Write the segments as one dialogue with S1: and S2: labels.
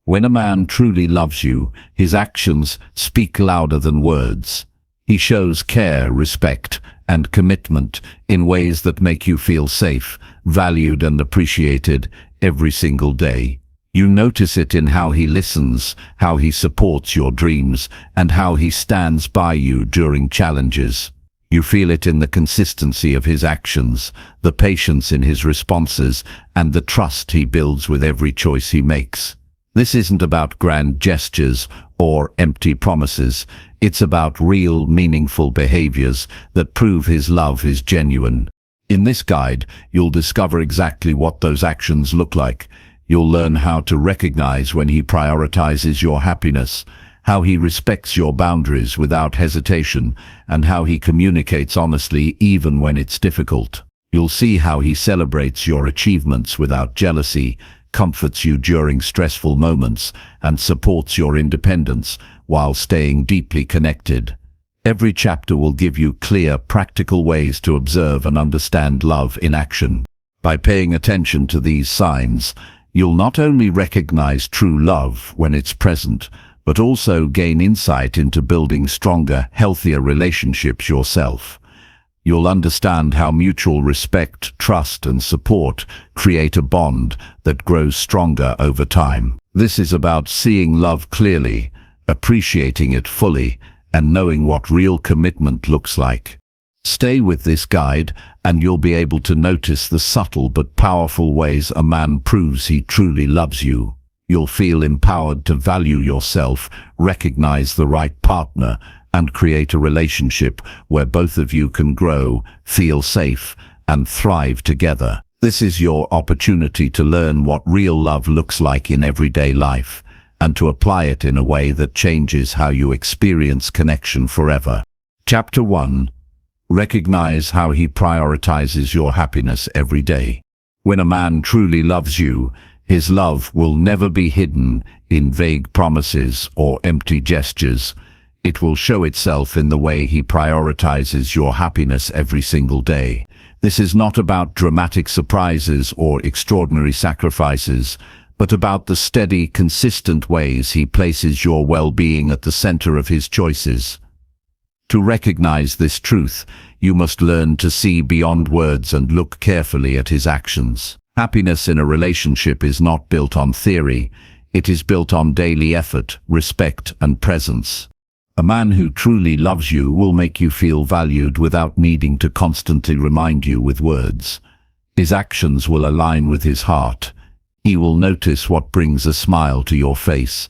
S1: When a man truly loves you, his actions speak louder than words. He shows care, respect, and commitment in ways that make you feel safe, valued, and appreciated every single day. You notice it in how he listens, how he supports your dreams, and how he stands by you during challenges. You feel it in the consistency of his actions, the patience in his responses, and the trust he builds with every choice he makes. This isn't about grand gestures or empty promises. It's about real, meaningful behaviors that prove his love is genuine. In this guide, you'll discover exactly what those actions look like. You'll learn how to recognize when he prioritizes your happiness, how he respects your boundaries without hesitation, and how he communicates honestly even when it's difficult. You'll see how he celebrates your achievements without jealousy, comforts you during stressful moments, and supports your independence while staying deeply connected. Every chapter will give you clear, practical ways to observe and understand love in action. By paying attention to these signs, you'll not only recognize true love when it's present, but also gain insight into building stronger, healthier relationships yourself. You'll understand how mutual respect, trust, and support create a bond that grows stronger over time. This is about seeing love clearly, appreciating it fully, and knowing what real commitment looks like. Stay with this guide, and you'll be able to notice the subtle but powerful ways a man proves he truly loves you. You'll feel empowered to value yourself, recognize the right partner, and create a relationship where both of you can grow, feel safe, and thrive together. This is your opportunity to learn what real love looks like in everyday life, and to apply it in a way that changes how you experience connection forever. Chapter 1. Recognize how he prioritizes your happiness every day. When a man truly loves you, his love will never be hidden in vague promises or empty gestures. It will show itself in the way he prioritizes your happiness every single day. This is not about dramatic surprises or extraordinary sacrifices, but about the steady, consistent ways he places your well-being at the center of his choices. To recognize this truth, you must learn to see beyond words and look carefully at his actions. Happiness in a relationship is not built on theory. It is built on daily effort, respect, and presence. A man who truly loves you will make you feel valued without needing to constantly remind you with words. His actions will align with his heart. He will notice what brings a smile to your face,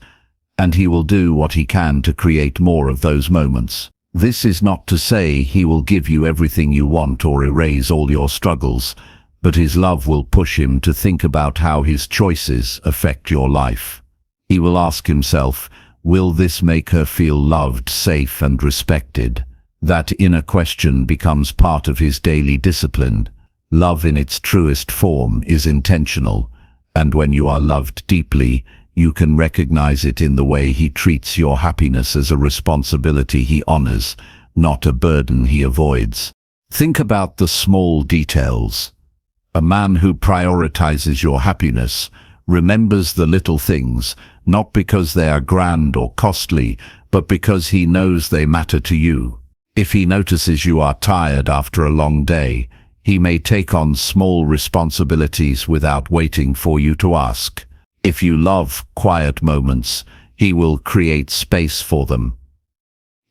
S1: and he will do what he can to create more of those moments. This is not to say he will give you everything you want or erase all your struggles, but his love will push him to think about how his choices affect your life. He will ask himself, will this make her feel loved, safe, and respected? That inner question becomes part of his daily discipline. Love in its truest form is intentional, and when you are loved deeply, you can recognize it in the way he treats your happiness as a responsibility he honors, not a burden he avoids. Think about the small details. A man who prioritizes your happiness remembers the little things, not because they are grand or costly, but because he knows they matter to you. If he notices you are tired after a long day, he may take on small responsibilities without waiting for you to ask. If you love quiet moments, he will create space for them.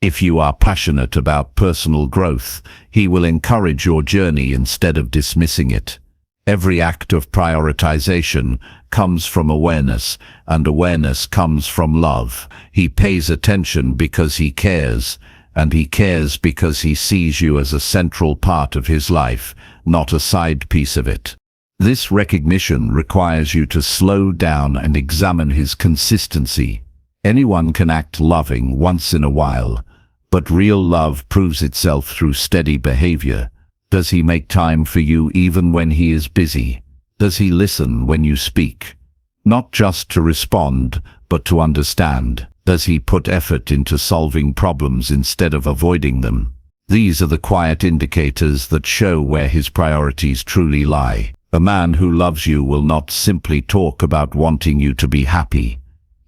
S1: If you are passionate about personal growth, he will encourage your journey instead of dismissing it. Every act of prioritization comes from awareness, and awareness comes from love. He pays attention because he cares, and he cares because he sees you as a central part of his life, not a side piece of it. This recognition requires you to slow down and examine his consistency. Anyone can act loving once in a while, but real love proves itself through steady behavior. Does he make time for you even when he is busy? Does he listen when you speak? Not just to respond, but to understand. Does he put effort into solving problems instead of avoiding them? These are the quiet indicators that show where his priorities truly lie. A man who loves you will not simply talk about wanting you to be happy.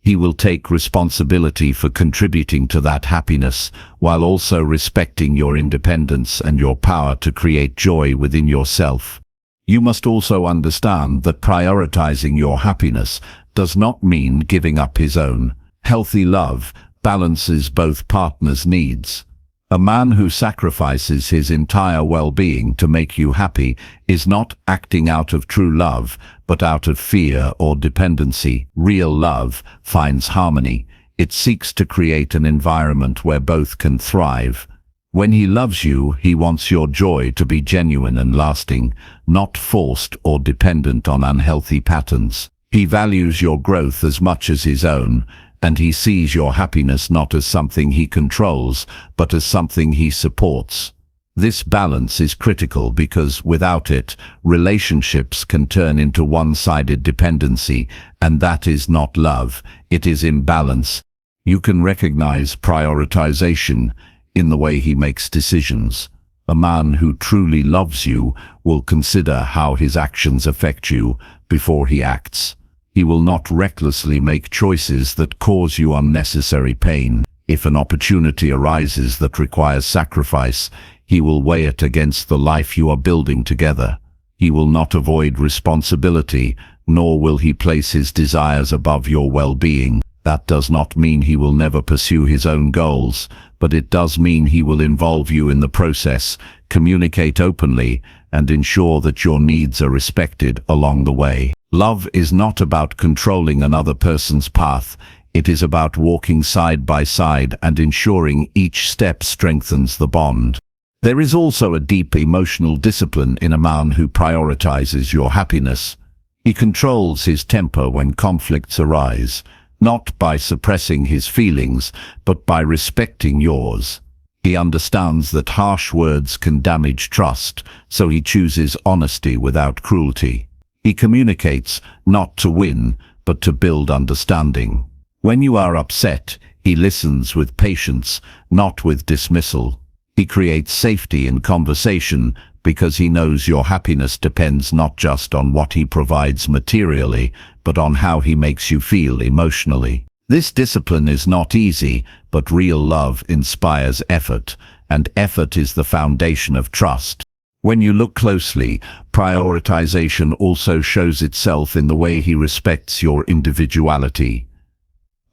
S1: He will take responsibility for contributing to that happiness, while also respecting your independence and your power to create joy within yourself. You must also understand that prioritizing your happiness does not mean giving up his own. Healthy love balances both partners' needs. A man who sacrifices his entire well-being to make you happy is not acting out of true love, but out of fear or dependency. Real love finds harmony. It seeks to create an environment where both can thrive. When he loves you, he wants your joy to be genuine and lasting, not forced or dependent on unhealthy patterns. He values your growth as much as his own, and he sees your happiness not as something he controls, but as something he supports. This balance is critical because without it, relationships can turn into one-sided dependency, and that is not love, it is imbalance. You can recognize prioritization in the way he makes decisions. A man who truly loves you will consider how his actions affect you before he acts. He will not recklessly make choices that cause you unnecessary pain. If an opportunity arises that requires sacrifice, he will weigh it against the life you are building together. He will not avoid responsibility, nor will he place his desires above your well-being. That does not mean he will never pursue his own goals, but it does mean he will involve you in the process, communicate openly, and ensure that your needs are respected along the way. Love is not about controlling another person's path. It is about walking side by side and ensuring each step strengthens the bond. There is also a deep emotional discipline in a man who prioritizes your happiness. He controls his temper when conflicts arise, not by suppressing his feelings, but by respecting yours. He understands that harsh words can damage trust, so he chooses honesty without cruelty. He communicates not to win, but to build understanding. When you are upset, he listens with patience, not with dismissal. He creates safety in conversation because he knows your happiness depends not just on what he provides materially, but on how he makes you feel emotionally. This discipline is not easy, but real love inspires effort, and effort is the foundation of trust. When you look closely, prioritization also shows itself in the way he respects your individuality.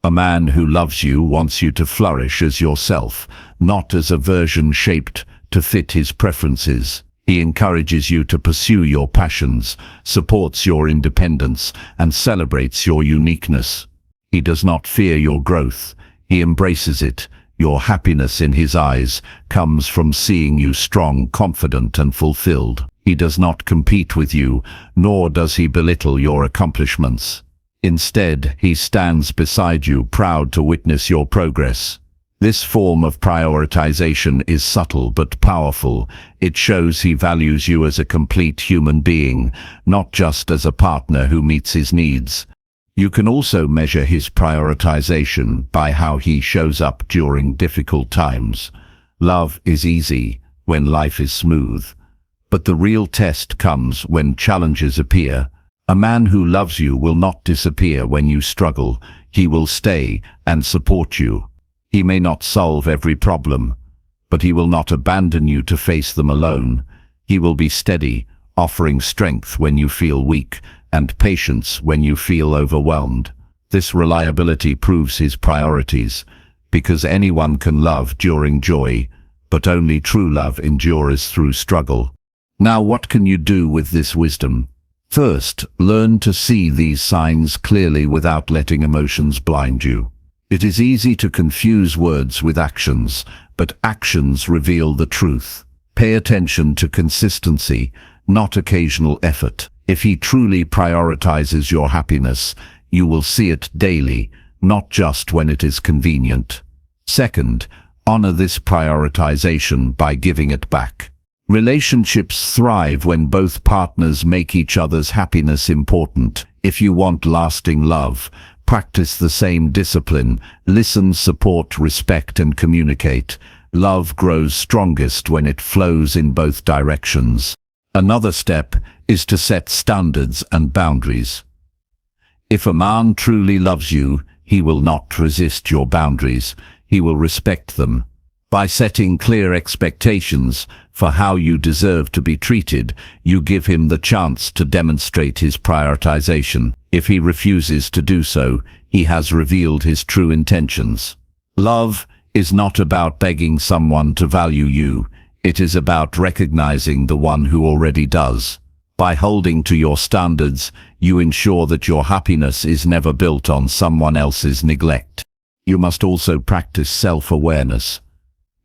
S1: A man who loves you wants you to flourish as yourself, not as a version shaped to fit his preferences. He encourages you to pursue your passions, supports your independence, and celebrates your uniqueness. He does not fear your growth, he embraces it. Your happiness in his eyes comes from seeing you strong, confident, and fulfilled. He does not compete with you, nor does he belittle your accomplishments. Instead, he stands beside you, proud to witness your progress. This form of prioritization is subtle but powerful. It shows he values you as a complete human being, not just as a partner who meets his needs. You can also measure his prioritization by how he shows up during difficult times. Love is easy when life is smooth, but the real test comes when challenges appear. A man who loves you will not disappear when you struggle. He will stay and support you. He may not solve every problem, but he will not abandon you to face them alone. He will be steady, offering strength when you feel weak, and patience when you feel overwhelmed. This reliability proves his priorities, because anyone can love during joy, but only true love endures through struggle. Now, what can you do with this wisdom? First, learn to see these signs clearly without letting emotions blind you. It is easy to confuse words with actions, but actions reveal the truth. Pay attention to consistency, not occasional effort. If he truly prioritizes your happiness, you will see it daily, not just when it is convenient. Second, honor this prioritization by giving it back. Relationships thrive when both partners make each other's happiness important. If you want lasting love, practice the same discipline. Listen, support, respect, and communicate. Love grows strongest when it flows in both directions. Another step is to set standards and boundaries. If a man truly loves you, He will not resist your boundaries. He will respect them. By setting clear expectations for how you deserve to be treated, you give him the chance to demonstrate his prioritization. If he refuses to do so, he has revealed his true intentions. Love is not about begging someone to value you. It is about recognizing the one who already does. By holding to your standards, you ensure that your happiness is never built on someone else's neglect. You must also practice self-awareness.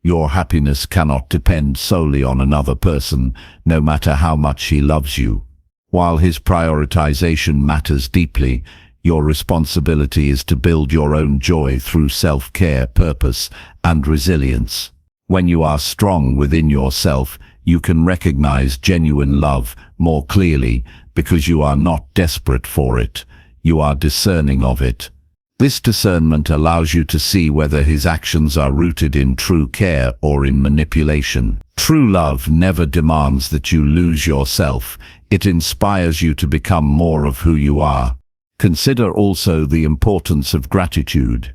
S1: Your happiness cannot depend solely on another person, no matter how much he loves you. While his prioritization matters deeply, your responsibility is to build your own joy through self-care, purpose, and resilience. When you are strong within yourself, you can recognize genuine love more clearly because you are not desperate for it. You are discerning of it. This discernment allows you to see whether his actions are rooted in true care or in manipulation. True love never demands that you lose yourself. It inspires you to become more of who you are. Consider also the importance of gratitude.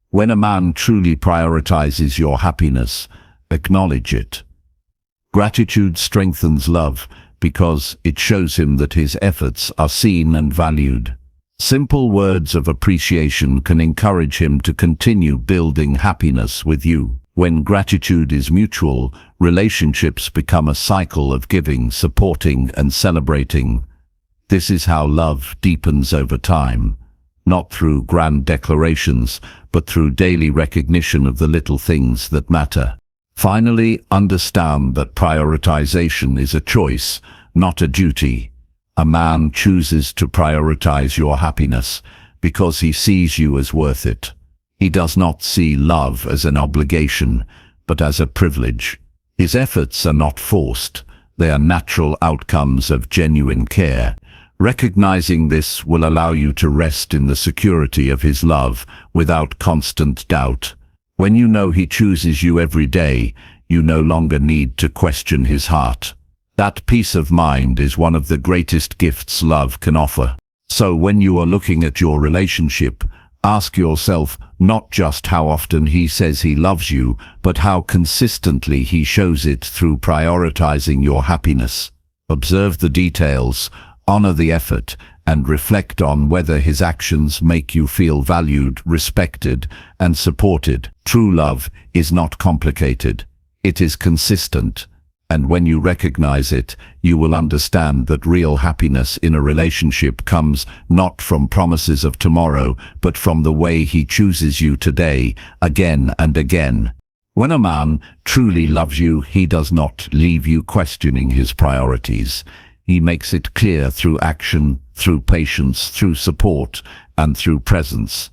S1: When a man truly prioritizes your happiness, acknowledge it. Gratitude strengthens love because it shows him that his efforts are seen and valued. Simple words of appreciation can encourage him to continue building happiness with you. When gratitude is mutual, relationships become a cycle of giving, supporting, and celebrating. This is how love deepens over time, not through grand declarations, but through daily recognition of the little things that matter. Finally, understand that prioritization is a choice, not a duty. A man chooses to prioritize your happiness because he sees you as worth it. He does not see love as an obligation, but as a privilege. His efforts are not forced. They are natural outcomes of genuine care. Recognizing this will allow you to rest in the security of his love without constant doubt. When you know he chooses you every day, you no longer need to question his heart. That peace of mind is one of the greatest gifts love can offer. So when you are looking at your relationship, ask yourself not just how often he says he loves you, but how consistently he shows it through prioritizing your happiness. Observe the details, honor the effort, and reflect on whether his actions make you feel valued, respected, and supported. True love is not complicated. It is consistent. And when you recognize it, you will understand that real happiness in a relationship comes not from promises of tomorrow, but from the way he chooses you today, again and again. When a man truly loves you, he does not leave you questioning his priorities. He makes it clear through action, through patience, through support, and through presence.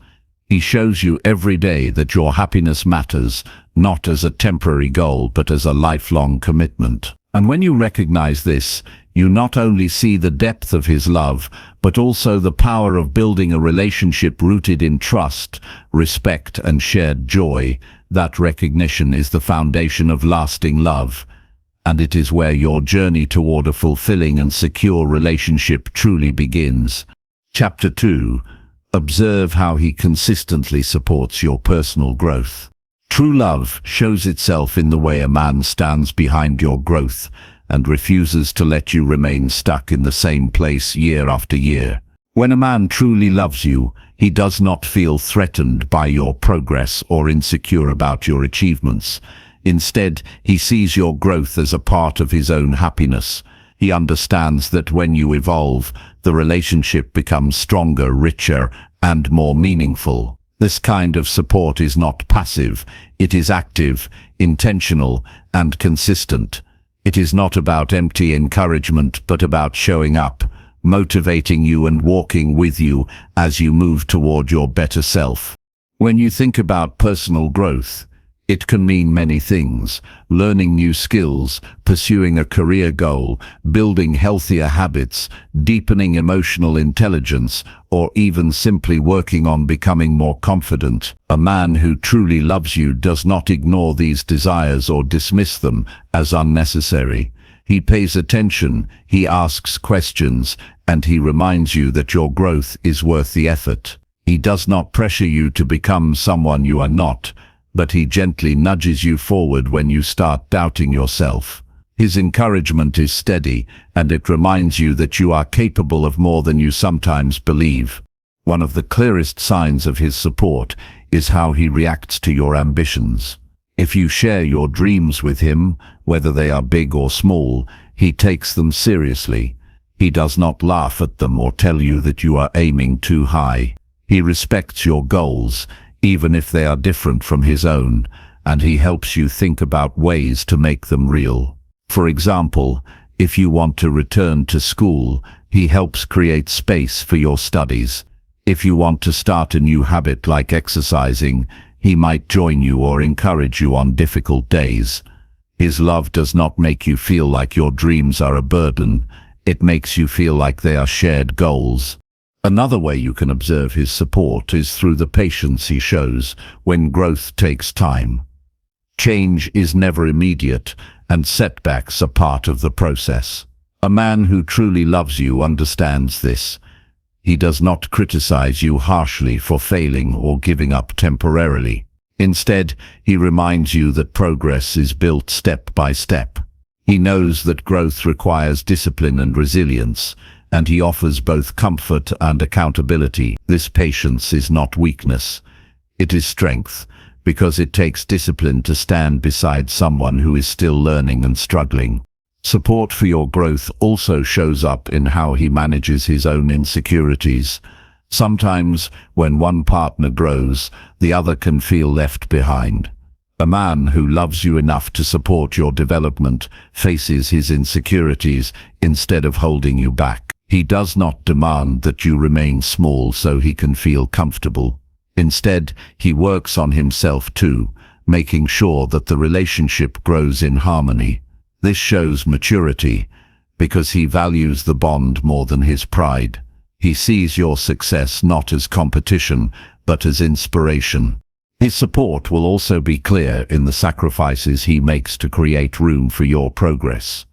S1: He shows you every day that your happiness matters, not as a temporary goal, but as a lifelong commitment. And when you recognize this, you not only see the depth of his love, but also the power of building a relationship rooted in trust, respect, and shared joy. That recognition is the foundation of lasting love, and it is where your journey toward a fulfilling and secure relationship truly begins. Chapter 2. Observe how he consistently supports your personal growth. True love shows itself in the way a man stands behind your growth and refuses to let you remain stuck in the same place year after year. When a man truly loves you, he does not feel threatened by your progress or insecure about your achievements. Instead, he sees your growth as a part of his own happiness. He understands that when you evolve, the relationship becomes stronger, richer, and more meaningful. This kind of support is not passive. It is active, intentional, and consistent. It is not about empty encouragement, but about showing up, motivating you and walking with you as you move toward your better self. When you think about personal growth, it can mean many things: learning new skills, pursuing a career goal, building healthier habits, deepening emotional intelligence, or even simply working on becoming more confident. A man who truly loves you does not ignore these desires or dismiss them as unnecessary. He pays attention, he asks questions, and he reminds you that your growth is worth the effort. He does not pressure you to become someone you are not, but he gently nudges you forward when you start doubting yourself. His encouragement is steady, and it reminds you that you are capable of more than you sometimes believe. One of the clearest signs of his support is how he reacts to your ambitions. If you share your dreams with him, whether they are big or small, he takes them seriously. He does not laugh at them or tell you that you are aiming too high. He respects your goals, even if they are different from his own, and he helps you think about ways to make them real. For example, if you want to return to school, he helps create space for your studies. If you want to start a new habit like exercising, he might join you or encourage you on difficult days. His love does not make you feel like your dreams are a burden. It makes you feel like they are shared goals. Another way you can observe his support is through the patience he shows when growth takes time. Change is never immediate, and setbacks are part of the process. A man who truly loves you understands this. He does not criticize you harshly for failing or giving up temporarily. Instead, he reminds you that progress is built step by step. He knows that growth requires discipline and resilience, and he offers both comfort and accountability. This patience is not weakness. It is strength, because it takes discipline to stand beside someone who is still learning and struggling. Support for your growth also shows up in how he manages his own insecurities. Sometimes, when one partner grows, the other can feel left behind. A man who loves you enough to support your development faces his insecurities instead of holding you back. He does not demand that you remain small so he can feel comfortable. Instead, he works on himself too, making sure that the relationship grows in harmony. This shows maturity, because he values the bond more than his pride. He sees your success not as competition, but as inspiration. His support will also be clear in the sacrifices he makes to create room for your progress.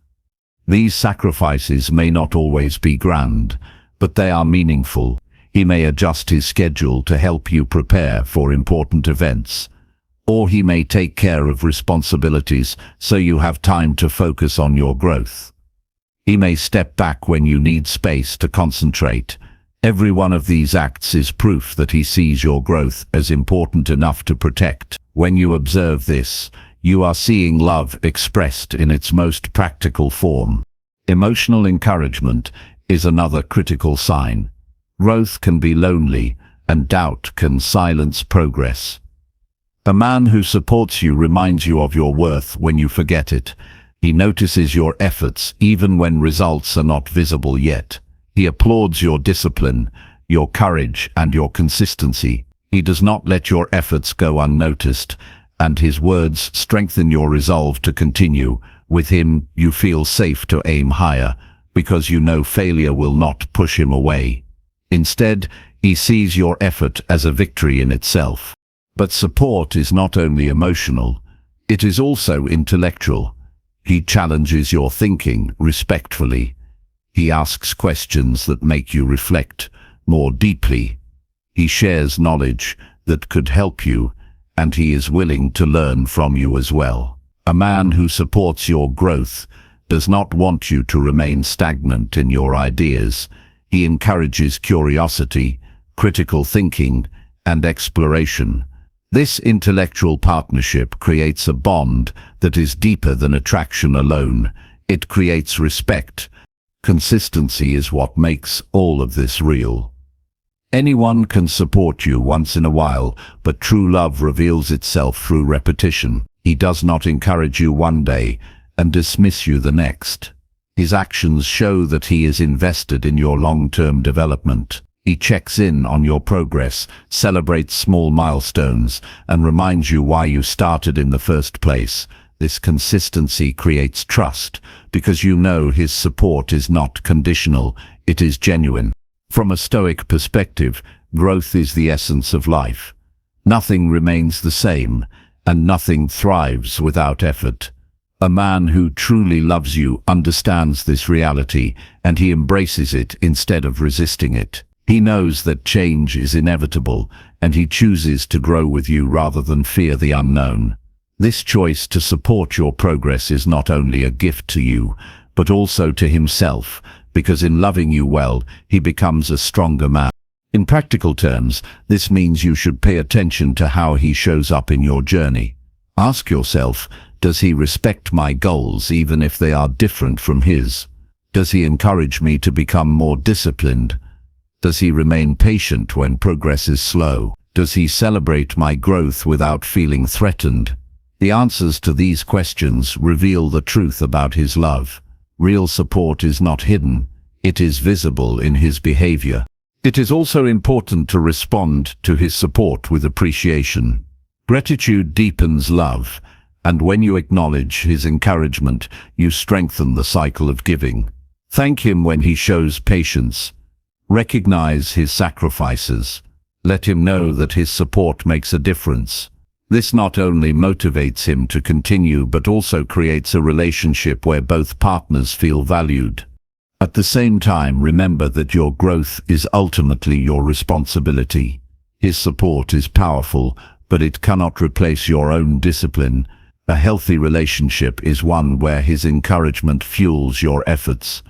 S1: These sacrifices may not always be grand, but they are meaningful. He may adjust his schedule to help you prepare for important events, or he may take care of responsibilities so you have time to focus on your growth. He may step back when you need space to concentrate. Every one of these acts is proof that he sees your growth as important enough to protect. When you observe this, you are seeing love expressed in its most practical form. Emotional encouragement is another critical sign. Growth can be lonely, and doubt can silence progress. A man who supports you reminds you of your worth when you forget it. He notices your efforts even when results are not visible yet. He applauds your discipline, your courage, and your consistency. He does not let your efforts go unnoticed, and his words strengthen your resolve to continue. With him, you feel safe to aim higher, because you know failure will not push him away. Instead, he sees your effort as a victory in itself. But support is not only emotional, it is also intellectual. He challenges your thinking respectfully. He asks questions that make you reflect more deeply. He shares knowledge that could help you, and he is willing to learn from you as well. A man who supports your growth does not want you to remain stagnant in your ideas. He encourages curiosity, critical thinking, and exploration. This intellectual partnership creates a bond that is deeper than attraction alone. It creates respect. Consistency is what makes all of this real. Anyone can support you once in a while, but true love reveals itself through repetition. He does not encourage you one day and dismiss you the next. His actions show that he is invested in your long-term development. He checks in on your progress, celebrates small milestones, and reminds you why you started in the first place. This consistency creates trust, because you know his support is not conditional, it is genuine. From a Stoic perspective, growth is the essence of life. Nothing remains the same, and nothing thrives without effort. A man who truly loves you understands this reality, and he embraces it instead of resisting it. He knows that change is inevitable, and he chooses to grow with you rather than fear the unknown. This choice to support your progress is not only a gift to you, but also to himself, because in loving you well, he becomes a stronger man. In practical terms, this means you should pay attention to how he shows up in your journey. Ask yourself, does he respect my goals even if they are different from his? Does he encourage me to become more disciplined? Does he remain patient when progress is slow? Does he celebrate my growth without feeling threatened? The answers to these questions reveal the truth about his love. Real support is not hidden, it is visible in his behavior. It is also important to respond to his support with appreciation. Gratitude deepens love, and when you acknowledge his encouragement, you strengthen the cycle of giving. Thank him when he shows patience. Recognize his sacrifices. Let him know that his support makes a difference. This not only motivates him to continue but also creates a relationship where both partners feel valued. At the same time, remember that your growth is ultimately your responsibility. His support is powerful, but it cannot replace your own discipline. A healthy relationship is one where his encouragement fuels your efforts,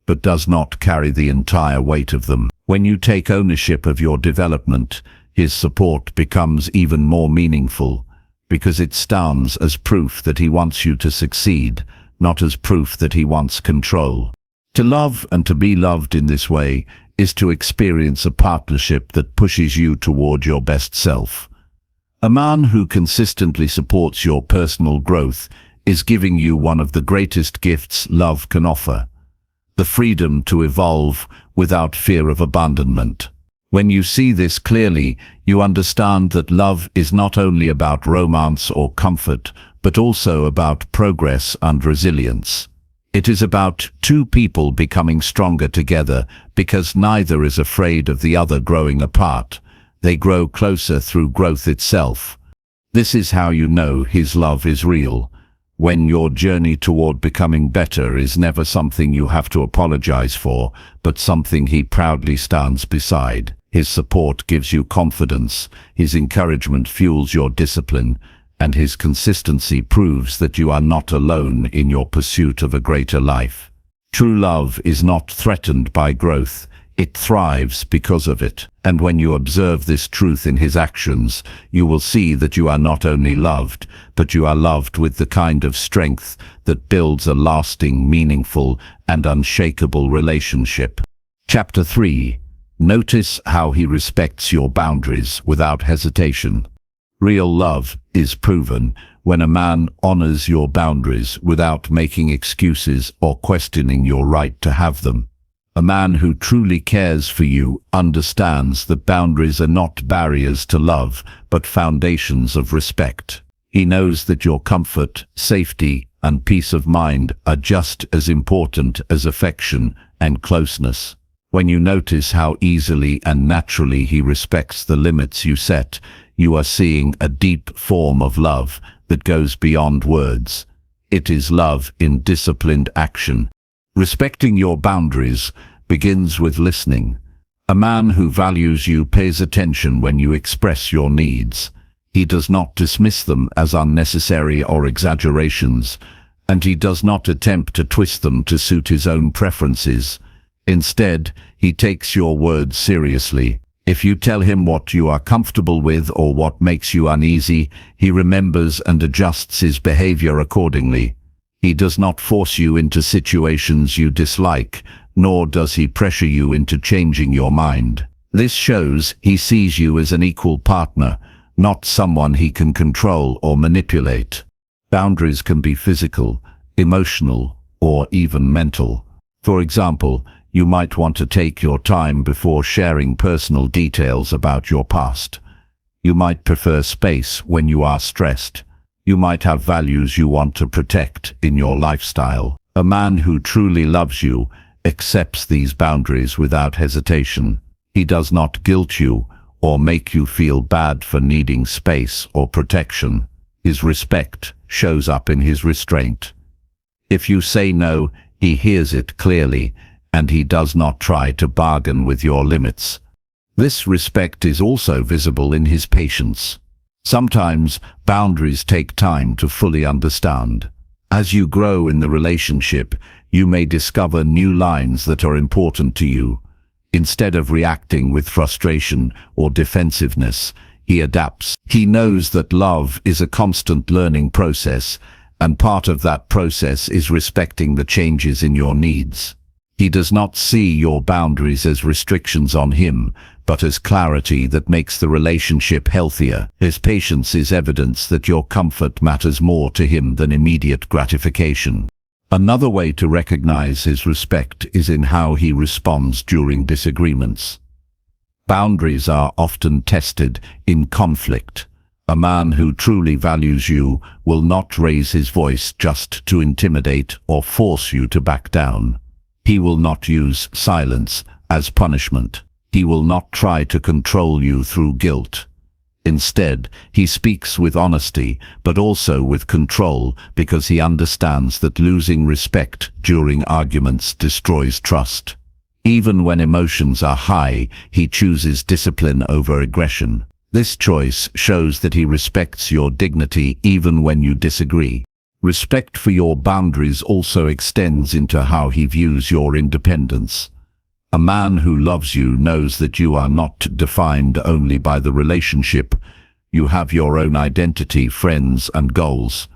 S1: but does not carry the entire weight of them. When you take ownership of your development, his support becomes even more meaningful, because it stands as proof that he wants you to succeed, not as proof that he wants control. To love and to be loved in this way is to experience a partnership that pushes you toward your best self. A man who consistently supports your personal growth is giving you one of the greatest gifts love can offer: the freedom to evolve without fear of abandonment. When you see this clearly, you understand that love is not only about romance or comfort, but also about progress and resilience. It is about two people becoming stronger together because neither is afraid of the other growing apart. They grow closer through growth itself. This is how you know his love is real. When your journey toward becoming better is never something you have to apologize for, but something he proudly stands beside. His support gives you confidence, his encouragement fuels your discipline, and his consistency proves that you are not alone in your pursuit of a greater life. True love is not threatened by growth, it thrives because of it. And when you observe this truth in his actions, you will see that you are not only loved, but you are loved with the kind of strength that builds a lasting, meaningful, and unshakable relationship. Chapter 3. Notice how he respects your boundaries without hesitation. Real love is proven when a man honors your boundaries without making excuses or questioning your right to have them. A man who truly cares for you understands that boundaries are not barriers to love, but foundations of respect. He knows that your comfort, safety, and peace of mind are just as important as affection and closeness. When you notice how easily and naturally he respects the limits you set, you are seeing a deep form of love that goes beyond words. It is love in disciplined action. Respecting your boundaries begins with listening. A man who values you pays attention when you express your needs. He does not dismiss them as unnecessary or exaggerations, and he does not attempt to twist them to suit his own preferences. Instead, he takes your words seriously. If you tell him what you are comfortable with or what makes you uneasy, he remembers and adjusts his behavior accordingly. He does not force you into situations you dislike, nor does he pressure you into changing your mind. This shows he sees you as an equal partner, not someone he can control or manipulate. Boundaries can be physical, emotional, or even mental. For example, you might want to take your time before sharing personal details about your past. You might prefer space when you are stressed. You might have values you want to protect in your lifestyle. A man who truly loves you accepts these boundaries without hesitation. He does not guilt you or make you feel bad for needing space or protection. His respect shows up in his restraint. If you say no, he hears it clearly, and he does not try to bargain with your limits. This respect is also visible in his patience. Sometimes boundaries take time to fully understand. As you grow in the relationship, you may discover new lines that are important to you. Instead of reacting with frustration or defensiveness, he adapts. He knows that love is a constant learning process, and part of that process is respecting the changes in your needs. He does not see your boundaries as restrictions on him, but as clarity that makes the relationship healthier. His patience is evidence that your comfort matters more to him than immediate gratification. Another way to recognize his respect is in how he responds during disagreements. Boundaries are often tested in conflict. A man who truly values you will not raise his voice just to intimidate or force you to back down. He will not use silence as punishment. He will not try to control you through guilt. Instead, he speaks with honesty, but also with control, because he understands that losing respect during arguments destroys trust. Even when emotions are high, he chooses discipline over aggression. This choice shows that he respects your dignity even when you disagree. Respect for your boundaries also extends into how he views your independence. A man who loves you knows that you are not defined only by the relationship. You have your own identity, friends, and goals.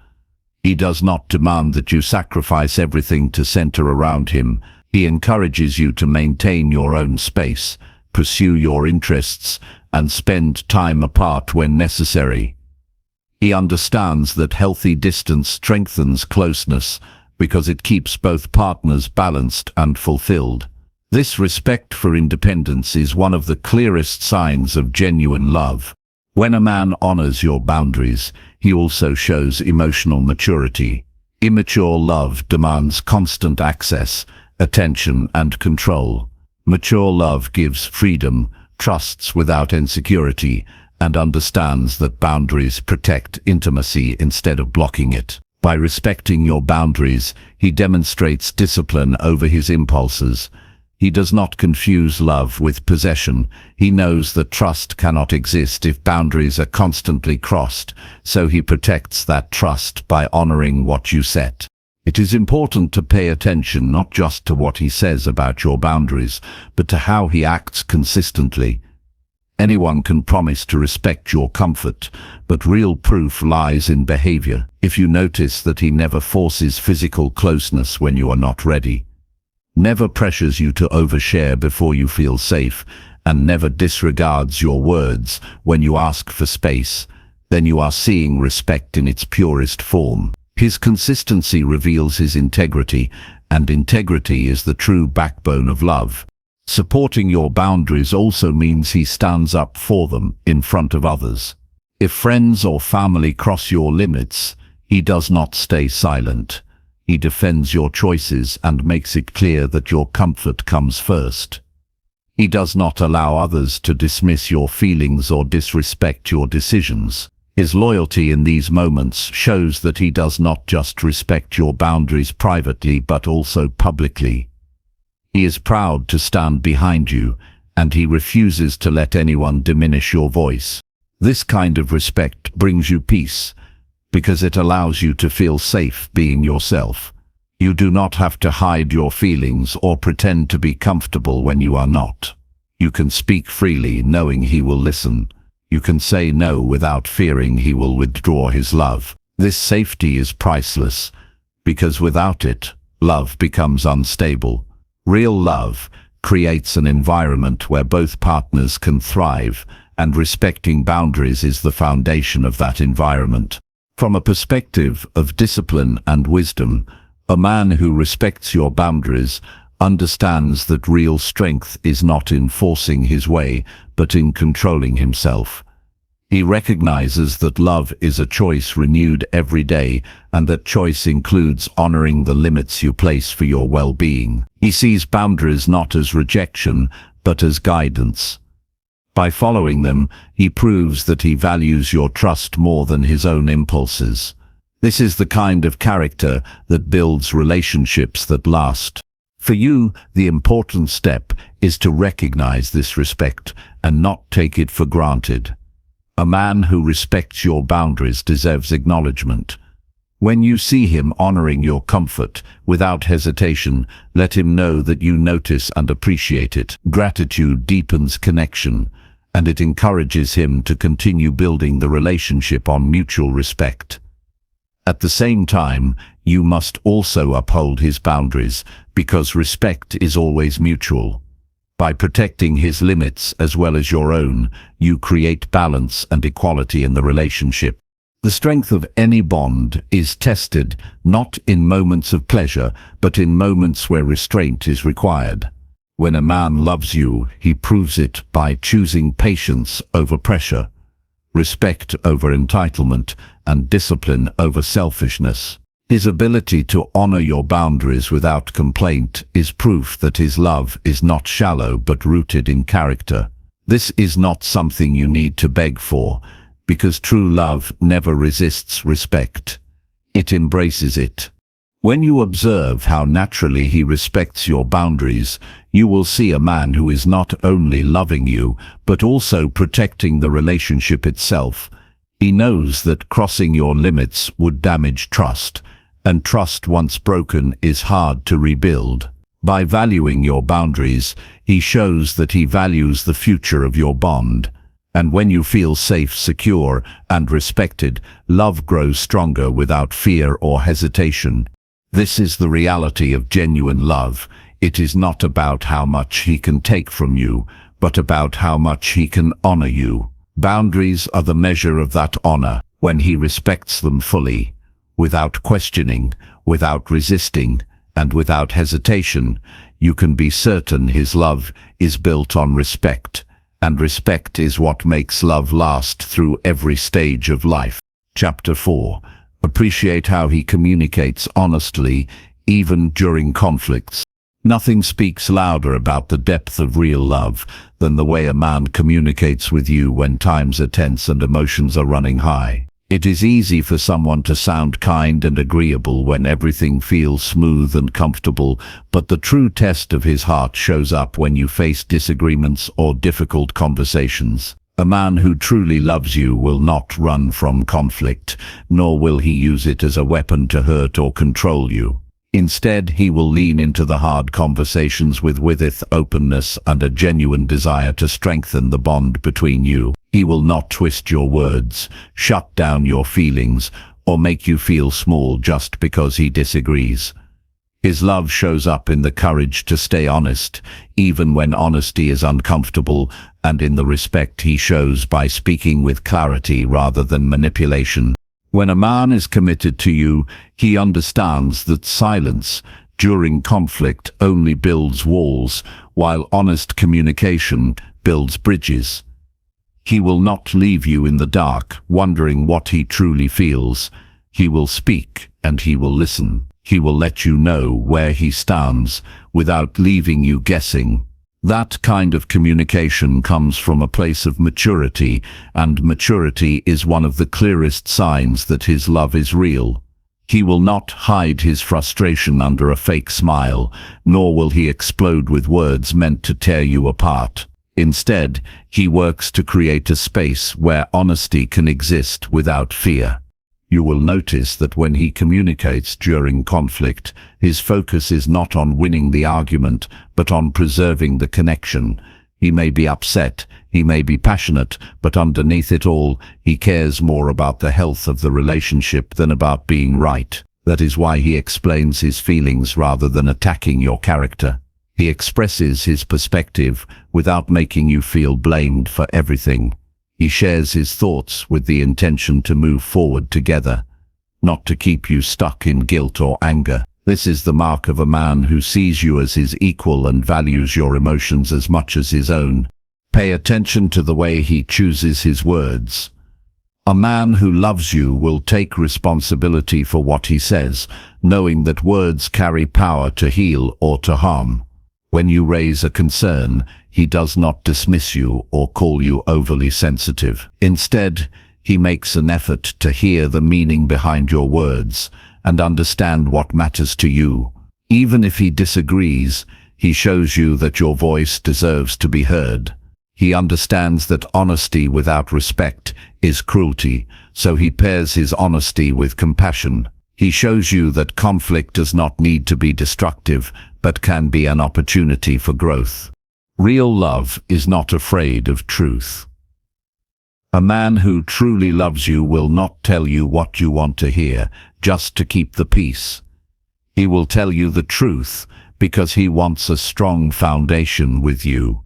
S1: He does not demand that you sacrifice everything to center around him. He encourages you to maintain your own space, pursue your interests, and spend time apart when necessary. He understands that healthy distance strengthens closeness because it keeps both partners balanced and fulfilled. This respect for independence is one of the clearest signs of genuine love. When a man honors your boundaries, he also shows emotional maturity. Immature love demands constant access, attention, and control. Mature love gives freedom, trusts without insecurity, and understands that boundaries protect intimacy instead of blocking it. By respecting your boundaries, he demonstrates discipline over his impulses. He does not confuse love with possession. He knows that trust cannot exist if boundaries are constantly crossed, so he protects that trust by honoring what you set. It is important to pay attention not just to what he says about your boundaries, but to how he acts consistently. Anyone can promise to respect your comfort, but real proof lies in behavior. If you notice that he never forces physical closeness when you are not ready, never pressures you to overshare before you feel safe, and never disregards your words when you ask for space, then you are seeing respect in its purest form. His consistency reveals his integrity, and integrity is the true backbone of love. Supporting your boundaries also means he stands up for them in front of others. If friends or family cross your limits, he does not stay silent. He defends your choices and makes it clear that your comfort comes first. He does not allow others to dismiss your feelings or disrespect your decisions. His loyalty in these moments shows that he does not just respect your boundaries privately but also publicly. He is proud to stand behind you, and he refuses to let anyone diminish your voice. This kind of respect brings you peace, because it allows you to feel safe being yourself. You do not have to hide your feelings or pretend to be comfortable when you are not. You can speak freely knowing he will listen. You can say no without fearing he will withdraw his love. This safety is priceless, because without it, love becomes unstable. Real love creates an environment where both partners can thrive, and respecting boundaries is the foundation of that environment. From a perspective of discipline and wisdom, a man who respects your boundaries understands that real strength is not in forcing his way, but in controlling himself. He recognizes that love is a choice renewed every day, and that choice includes honoring the limits you place for your well-being. He sees boundaries not as rejection, but as guidance. By following them, he proves that he values your trust more than his own impulses. This is the kind of character that builds relationships that last. For you, the important step is to recognize this respect and not take it for granted. A man who respects your boundaries deserves acknowledgement. When you see him honoring your comfort without hesitation, let him know that you notice and appreciate it. Gratitude deepens connection, and it encourages him to continue building the relationship on mutual respect. At the same time, you must also uphold his boundaries, because respect is always mutual. By protecting his limits as well as your own, you create balance and equality in the relationship. The strength of any bond is tested not in moments of pleasure, but in moments where restraint is required. When a man loves you, he proves it by choosing patience over pressure, respect over entitlement, and discipline over selfishness. His ability to honor your boundaries without complaint is proof that his love is not shallow but rooted in character. This is not something you need to beg for, because true love never resists respect. It embraces it. When you observe how naturally he respects your boundaries, you will see a man who is not only loving you, but also protecting the relationship itself. He knows that crossing your limits would damage trust, and trust once broken is hard to rebuild. By valuing your boundaries, he shows that he values the future of your bond. And when you feel safe, secure, and respected, love grows stronger without fear or hesitation. This is the reality of genuine love. It is not about how much he can take from you, but about how much he can honor you. Boundaries are the measure of that honor. When he respects them fully, without questioning, without resisting, and without hesitation, you can be certain his love is built on respect. And respect is what makes love last through every stage of life. Chapter 4. Appreciate how he communicates honestly, even during conflicts. Nothing speaks louder about the depth of real love than the way a man communicates with you when times are tense and emotions are running high. It is easy for someone to sound kind and agreeable when everything feels smooth and comfortable, but the true test of his heart shows up when you face disagreements or difficult conversations. A man who truly loves you will not run from conflict, nor will he use it as a weapon to hurt or control you. Instead, he will lean into the hard conversations with openness and a genuine desire to strengthen the bond between you. He will not twist your words, shut down your feelings, or make you feel small just because he disagrees. His love shows up in the courage to stay honest, even when honesty is uncomfortable, and in the respect he shows by speaking with clarity rather than manipulation. When a man is committed to you, he understands that silence during conflict only builds walls, while honest communication builds bridges. He will not leave you in the dark, wondering what he truly feels. He will speak, and he will listen. He will let you know where he stands, without leaving you guessing. That kind of communication comes from a place of maturity, and maturity is one of the clearest signs that his love is real. He will not hide his frustration under a fake smile, nor will he explode with words meant to tear you apart. Instead, he works to create a space where honesty can exist without fear. You will notice that when he communicates during conflict, his focus is not on winning the argument, but on preserving the connection. He may be upset, he may be passionate, but underneath it all, he cares more about the health of the relationship than about being right. That is why he explains his feelings rather than attacking your character. He expresses his perspective without making you feel blamed for everything. He shares his thoughts with the intention to move forward together, not to keep you stuck in guilt or anger. This is the mark of a man who sees you as his equal and values your emotions as much as his own. Pay attention to the way he chooses his words. A man who loves you will take responsibility for what he says, knowing that words carry power to heal or to harm. When you raise a concern, he does not dismiss you or call you overly sensitive. Instead, he makes an effort to hear the meaning behind your words and understand what matters to you. Even if he disagrees, he shows you that your voice deserves to be heard. He understands that honesty without respect is cruelty, so he pairs his honesty with compassion. He shows you that conflict does not need to be destructive, but can be an opportunity for growth. Real love is not afraid of truth. A man who truly loves you will not tell you what you want to hear, just to keep the peace. He will tell you the truth, because he wants a strong foundation with you.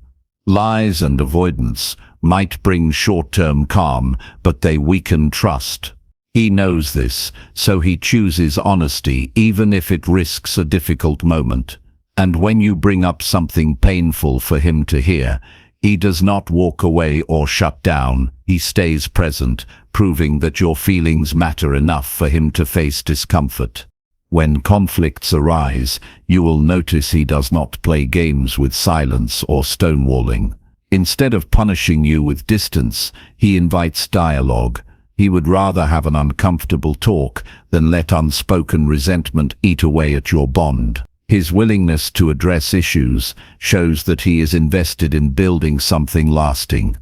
S1: Lies and avoidance might bring short-term calm, but they weaken trust. He knows this, so he chooses honesty even if it risks a difficult moment. And when you bring up something painful for him to hear, he does not walk away or shut down. He stays present, proving that your feelings matter enough for him to face discomfort. When conflicts arise, you will notice he does not play games with silence or stonewalling. Instead of punishing you with distance, he invites dialogue. He would rather have an uncomfortable talk than let unspoken resentment eat away at your bond. His willingness to address issues shows that he is invested in building something lasting.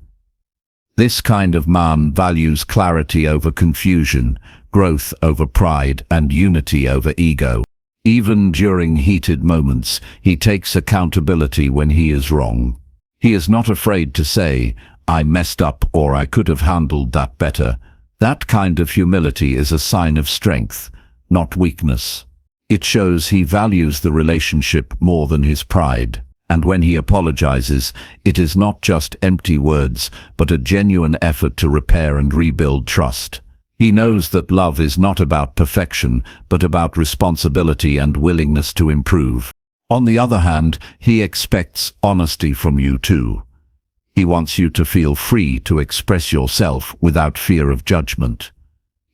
S1: This kind of man values clarity over confusion, growth over pride, and unity over ego. Even during heated moments, he takes accountability when he is wrong. He is not afraid to say, "I messed up," or "I could have handled that better." That kind of humility is a sign of strength, not weakness. It shows he values the relationship more than his pride. And when he apologizes, it is not just empty words, but a genuine effort to repair and rebuild trust. He knows that love is not about perfection, but about responsibility and willingness to improve. On the other hand, he expects honesty from you too. He wants you to feel free to express yourself without fear of judgment.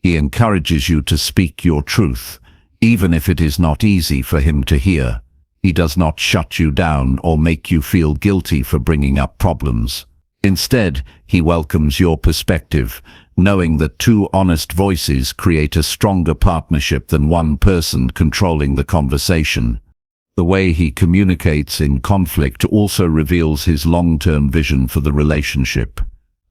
S1: He encourages you to speak your truth, even if it is not easy for him to hear. He does not shut you down or make you feel guilty for bringing up problems. Instead, he welcomes your perspective, knowing that two honest voices create a stronger partnership than one person controlling the conversation. The way he communicates in conflict also reveals his long-term vision for the relationship.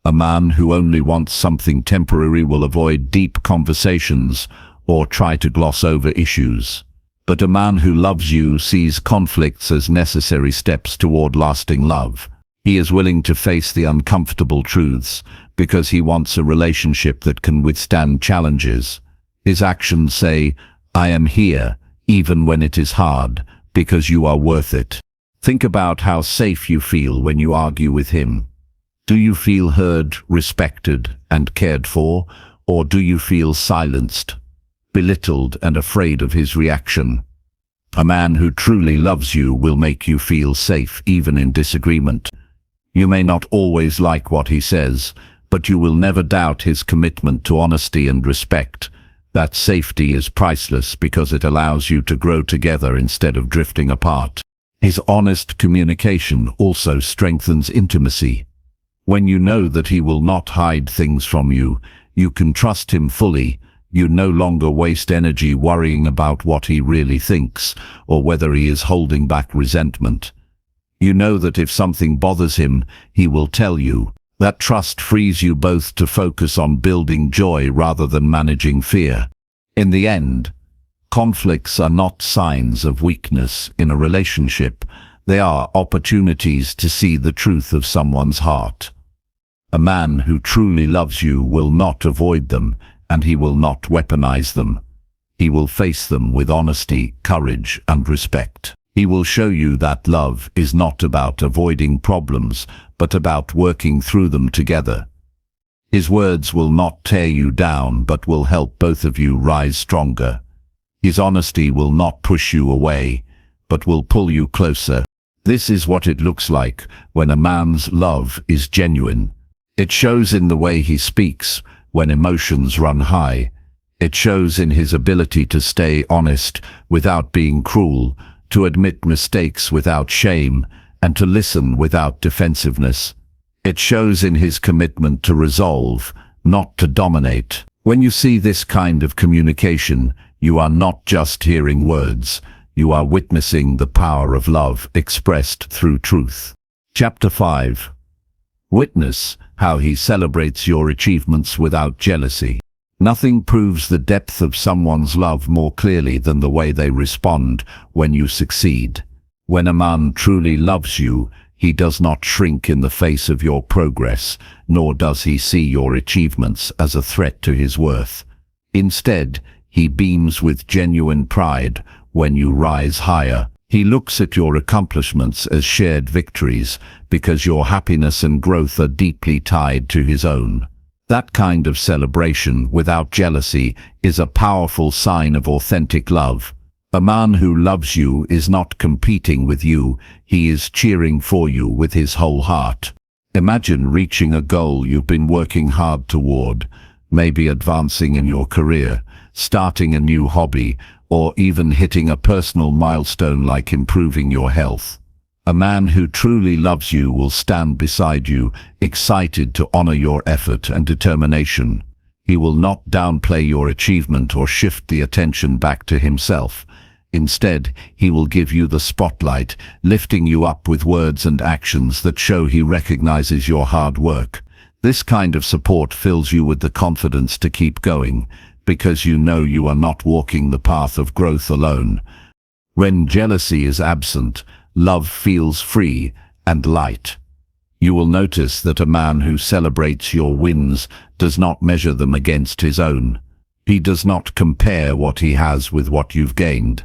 S1: A man who only wants something temporary will avoid deep conversations or try to gloss over issues. But a man who loves you sees conflicts as necessary steps toward lasting love. He is willing to face the uncomfortable truths because he wants a relationship that can withstand challenges. His actions say, "I am here, even when it is hard, because you are worth it." Think about how safe you feel when you argue with him. Do you feel heard, respected, and cared for, or do you feel silenced, belittled, and afraid of his reaction? A man who truly loves you will make you feel safe even in disagreement. You may not always like what he says, but you will never doubt his commitment to honesty and respect. That safety is priceless because it allows you to grow together instead of drifting apart. His honest communication also strengthens intimacy. When you know that he will not hide things from you, you can trust him fully. You no longer waste energy worrying about what he really thinks or whether he is holding back resentment. You know that if something bothers him, he will tell you. That trust frees you both to focus on building joy rather than managing fear. In the end, conflicts are not signs of weakness in a relationship. They are opportunities to see the truth of someone's heart. A man who truly loves you will not avoid them, and he will not weaponize them. He will face them with honesty, courage, and respect. He will show you that love is not about avoiding problems, but about working through them together. His words will not tear you down, but will help both of you rise stronger. His honesty will not push you away, but will pull you closer. This is what it looks like when a man's love is genuine. It shows in the way he speaks when emotions run high. It shows in his ability to stay honest without being cruel, to admit mistakes without shame, and to listen without defensiveness. It shows in his commitment to resolve, not to dominate. When you see this kind of communication, you are not just hearing words, You are witnessing the power of love expressed through truth. Chapter 5. Witness how he celebrates your achievements without jealousy. Nothing proves the depth of someone's love more clearly than the way they respond when you succeed. When a man truly loves you, he does not shrink in the face of your progress, nor does he see your achievements as a threat to his worth. Instead, he beams with genuine pride when you rise higher. He looks at your accomplishments as shared victories because your happiness and growth are deeply tied to his own. That kind of celebration without jealousy is a powerful sign of authentic love. A man who loves you is not competing with you, he is cheering for you with his whole heart. Imagine reaching a goal you've been working hard toward, maybe advancing in your career, starting a new hobby, or even hitting a personal milestone like improving your health. A man who truly loves you will stand beside you, excited to honor your effort and determination. He will not downplay your achievement or shift the attention back to himself. Instead, he will give you the spotlight, lifting you up with words and actions that show he recognizes your hard work. This kind of support fills you with the confidence to keep going, because you know you are not walking the path of growth alone. When jealousy is absent, love feels free and light. You will notice that a man who celebrates your wins does not measure them against his own. He does not compare what he has with what you've gained.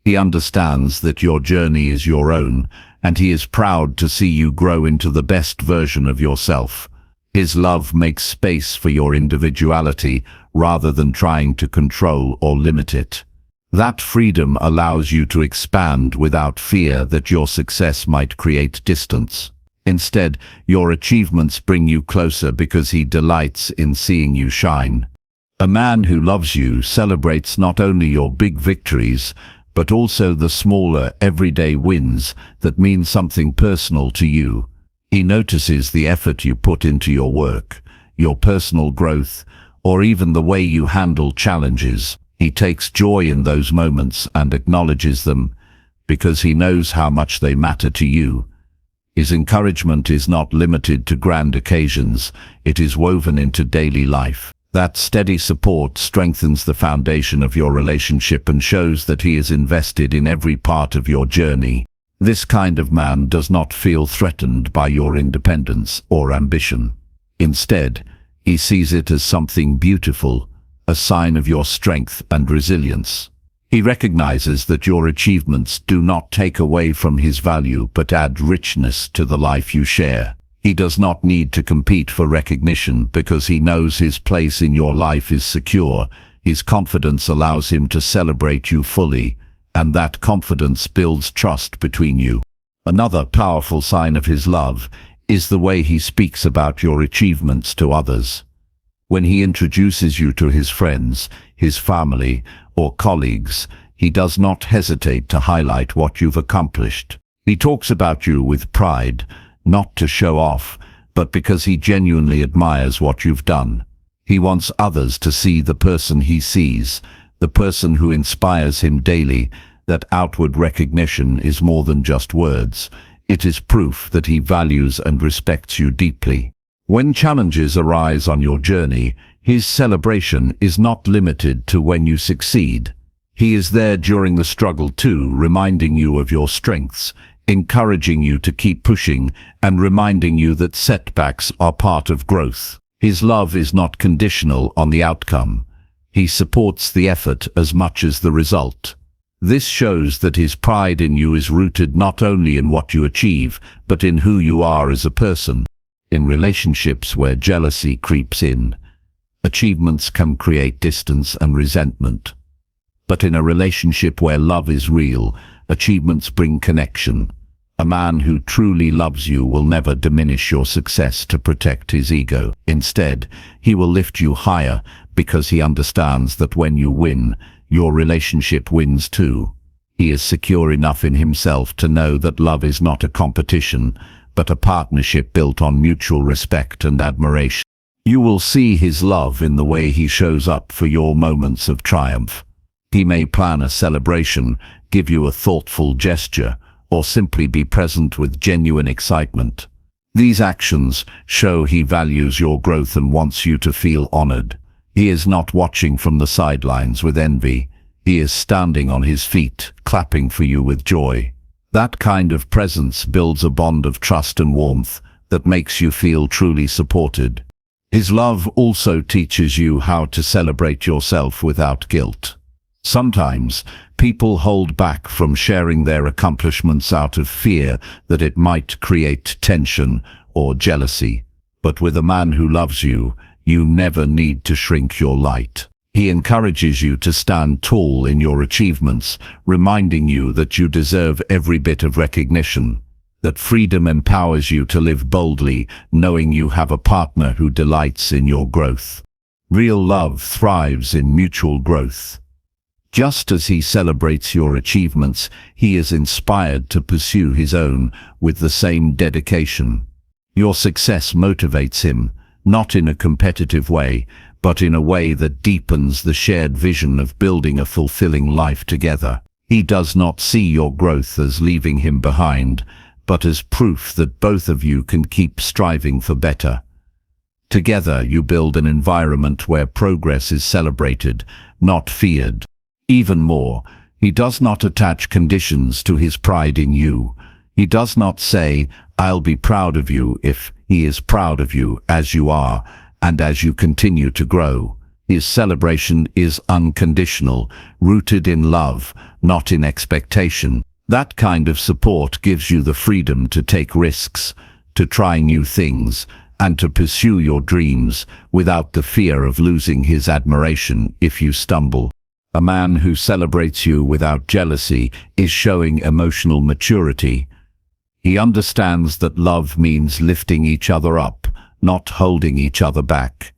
S1: He understands that your journey is your own, and he is proud to see you grow into the best version of yourself. His love makes space for your individuality rather than trying to control or limit it. That freedom allows you to expand without fear that your success might create distance. Instead, your achievements bring you closer because he delights in seeing you shine. A man who loves you celebrates not only your big victories, but also the smaller, everyday wins that mean something personal to you. He notices the effort you put into your work, your personal growth, or even the way you handle challenges. He takes joy in those moments and acknowledges them because he knows how much they matter to you. His encouragement is not limited to grand occasions, it is woven into daily life. That steady support strengthens the foundation of your relationship and shows that he is invested in every part of your journey. This kind of man does not feel threatened by your independence or ambition. Instead, he sees it as something beautiful, a sign of your strength and resilience. He recognizes that your achievements do not take away from his value but add richness to the life you share. He does not need to compete for recognition because he knows his place in your life is secure. His confidence allows him to celebrate you fully, and that confidence builds trust between you. Another powerful sign of his love is the way he speaks about your achievements to others. When he introduces you to his friends, his family, or colleagues, he does not hesitate to highlight what you've accomplished. He talks about you with pride, not to show off, but because he genuinely admires what you've done. He wants others to see the person he sees, the person who inspires him daily. That outward recognition is more than just words. It is proof that he values and respects you deeply. When challenges arise on your journey, his celebration is not limited to when you succeed. He is there during the struggle too, reminding you of your strengths, encouraging you to keep pushing, and reminding you that setbacks are part of growth. His love is not conditional on the outcome. He supports the effort as much as the result. This shows that his pride in you is rooted not only in what you achieve, but in who you are as a person. In relationships where jealousy creeps in, achievements can create distance and resentment. But in a relationship where love is real, achievements bring connection. A man who truly loves you will never diminish your success to protect his ego. Instead, he will lift you higher because he understands that when you win, your relationship wins too. He is secure enough in himself to know that love is not a competition, but a partnership built on mutual respect and admiration. You will see his love in the way he shows up for your moments of triumph. He may plan a celebration, give you a thoughtful gesture, or simply be present with genuine excitement. These actions show he values your growth and wants you to feel honored. He is not watching from the sidelines with envy. He is standing on his feet, clapping for you with joy. That kind of presence builds a bond of trust and warmth that makes you feel truly supported. His love also teaches you how to celebrate yourself without guilt. Sometimes, people hold back from sharing their accomplishments out of fear that it might create tension or jealousy. But with a man who loves you, you never need to shrink your light. He encourages you to stand tall in your achievements, reminding you that you deserve every bit of recognition. That freedom empowers you to live boldly, knowing you have a partner who delights in your growth. Real love thrives in mutual growth. Just as he celebrates your achievements, he is inspired to pursue his own with the same dedication. Your success motivates him, not in a competitive way, but in a way that deepens the shared vision of building a fulfilling life together. He does not see your growth as leaving him behind, but as proof that both of you can keep striving for better. Together you build an environment where progress is celebrated, not feared. Even more, he does not attach conditions to his pride in you. He does not say, "I'll be proud of you," if he is proud of you as you are, and as you continue to grow. His celebration is unconditional, rooted in love, not in expectation. That kind of support gives you the freedom to take risks, to try new things, and to pursue your dreams without the fear of losing his admiration if you stumble. A man who celebrates you without jealousy is showing emotional maturity. He understands that love means lifting each other up, not holding each other back.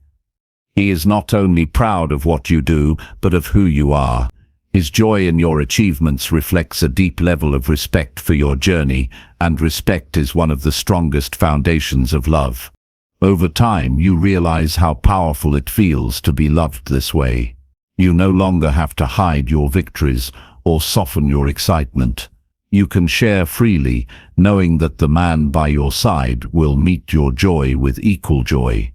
S1: He is not only proud of what you do, but of who you are. His joy in your achievements reflects a deep level of respect for your journey, and respect is one of the strongest foundations of love. Over time, you realize how powerful it feels to be loved this way. You no longer have to hide your victories or soften your excitement. You can share freely, knowing that the man by your side will meet your joy with equal joy.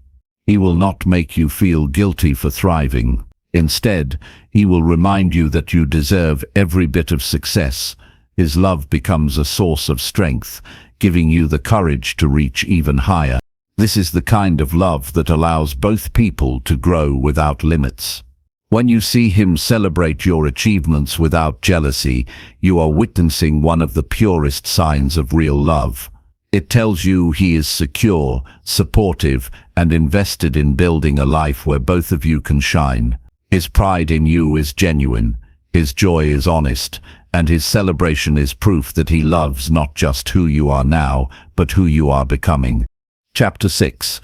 S1: He will not make you feel guilty for thriving. Instead, he will remind you that you deserve every bit of success. His love becomes a source of strength, giving you the courage to reach even higher. This is the kind of love that allows both people to grow without limits. When you see him celebrate your achievements without jealousy, you are witnessing one of the purest signs of real love. It tells you he is secure, supportive, and invested in building a life where both of you can shine. His pride in you is genuine, his joy is honest, and his celebration is proof that he loves not just who you are now, but who you are becoming. Chapter 6.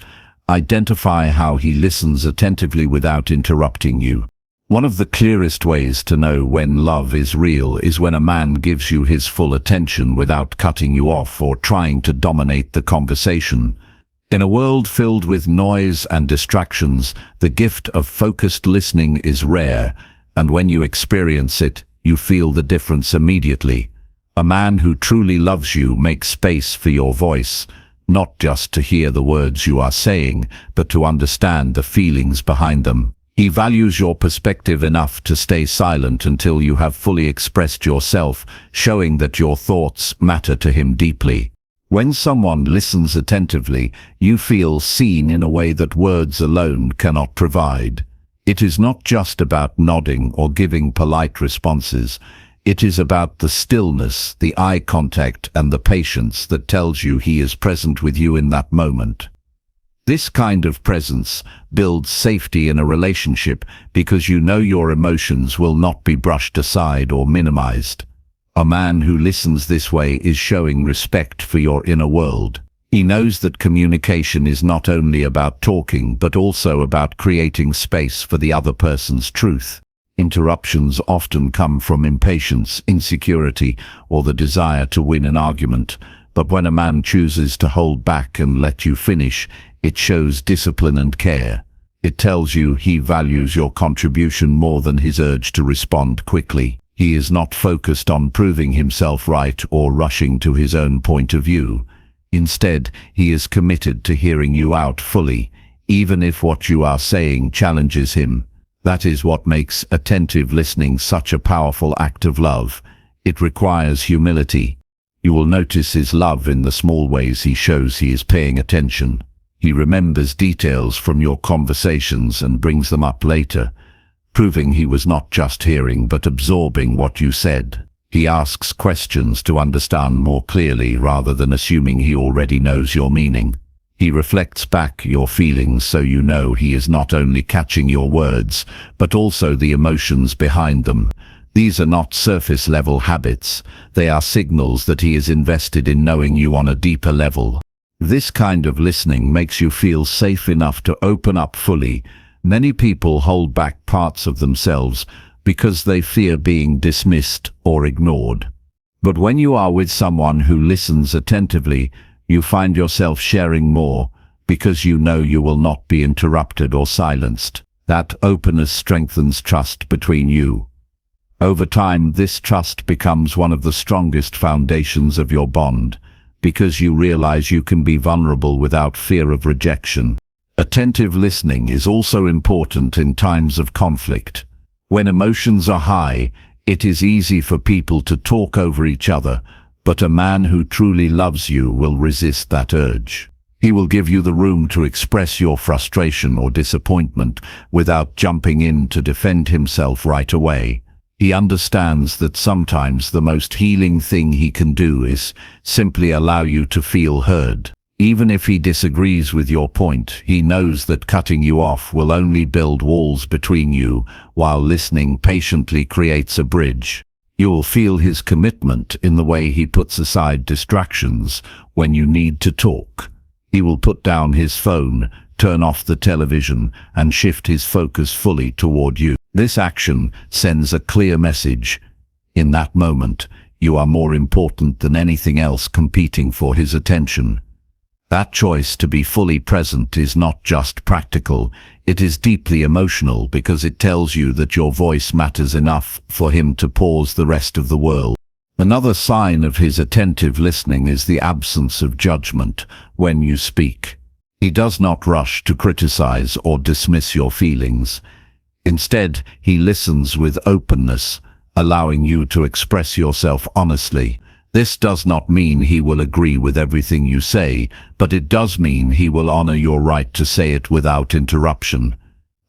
S1: Identify how he listens attentively without interrupting you. One of the clearest ways to know when love is real is when a man gives you his full attention without cutting you off or trying to dominate the conversation. In a world filled with noise and distractions, the gift of focused listening is rare, and when you experience it, you feel the difference immediately. A man who truly loves you makes space for your voice, not just to hear the words you are saying, but to understand the feelings behind them. He values your perspective enough to stay silent until you have fully expressed yourself, showing that your thoughts matter to him deeply. When someone listens attentively, you feel seen in a way that words alone cannot provide. It is not just about nodding or giving polite responses. It is about the stillness, the eye contact, and the patience that tells you he is present with you in that moment. This kind of presence builds safety in a relationship because you know your emotions will not be brushed aside or minimized. A man who listens this way is showing respect for your inner world. He knows that communication is not only about talking, but also about creating space for the other person's truth. Interruptions often come from impatience, insecurity, or the desire to win an argument. But when a man chooses to hold back and let you finish, it shows discipline and care. It tells you he values your contribution more than his urge to respond quickly. He is not focused on proving himself right or rushing to his own point of view. Instead, he is committed to hearing you out fully, even if what you are saying challenges him. That is what makes attentive listening such a powerful act of love. It requires humility. You will notice his love in the small ways he shows he is paying attention. He remembers details from your conversations and brings them up later, proving he was not just hearing but absorbing what you said. He asks questions to understand more clearly rather than assuming he already knows your meaning. He reflects back your feelings so you know he is not only catching your words, but also the emotions behind them. These are not surface-level habits. They are signals that he is invested in knowing you on a deeper level. This kind of listening makes you feel safe enough to open up fully. Many people hold back parts of themselves because they fear being dismissed or ignored. But when you are with someone who listens attentively, you find yourself sharing more because you know you will not be interrupted or silenced. That openness strengthens trust between you. Over time, this trust becomes one of the strongest foundations of your bond, because you realize you can be vulnerable without fear of rejection. Attentive listening is also important in times of conflict. When emotions are high, it is easy for people to talk over each other, but a man who truly loves you will resist that urge. He will give you the room to express your frustration or disappointment without jumping in to defend himself right away. He understands that sometimes the most healing thing he can do is simply allow you to feel heard. Even if he disagrees with your point, he knows that cutting you off will only build walls between you, while listening patiently creates a bridge. You will feel his commitment in the way he puts aside distractions when you need to talk. He will put down his phone, turn off the television, and shift his focus fully toward you. This action sends a clear message. In that moment, you are more important than anything else competing for his attention. That choice to be fully present is not just practical, it is deeply emotional because it tells you that your voice matters enough for him to pause the rest of the world. Another sign of his attentive listening is the absence of judgment when you speak. He does not rush to criticize or dismiss your feelings. Instead, he listens with openness, allowing you to express yourself honestly. This does not mean he will agree with everything you say, but it does mean he will honor your right to say it without interruption.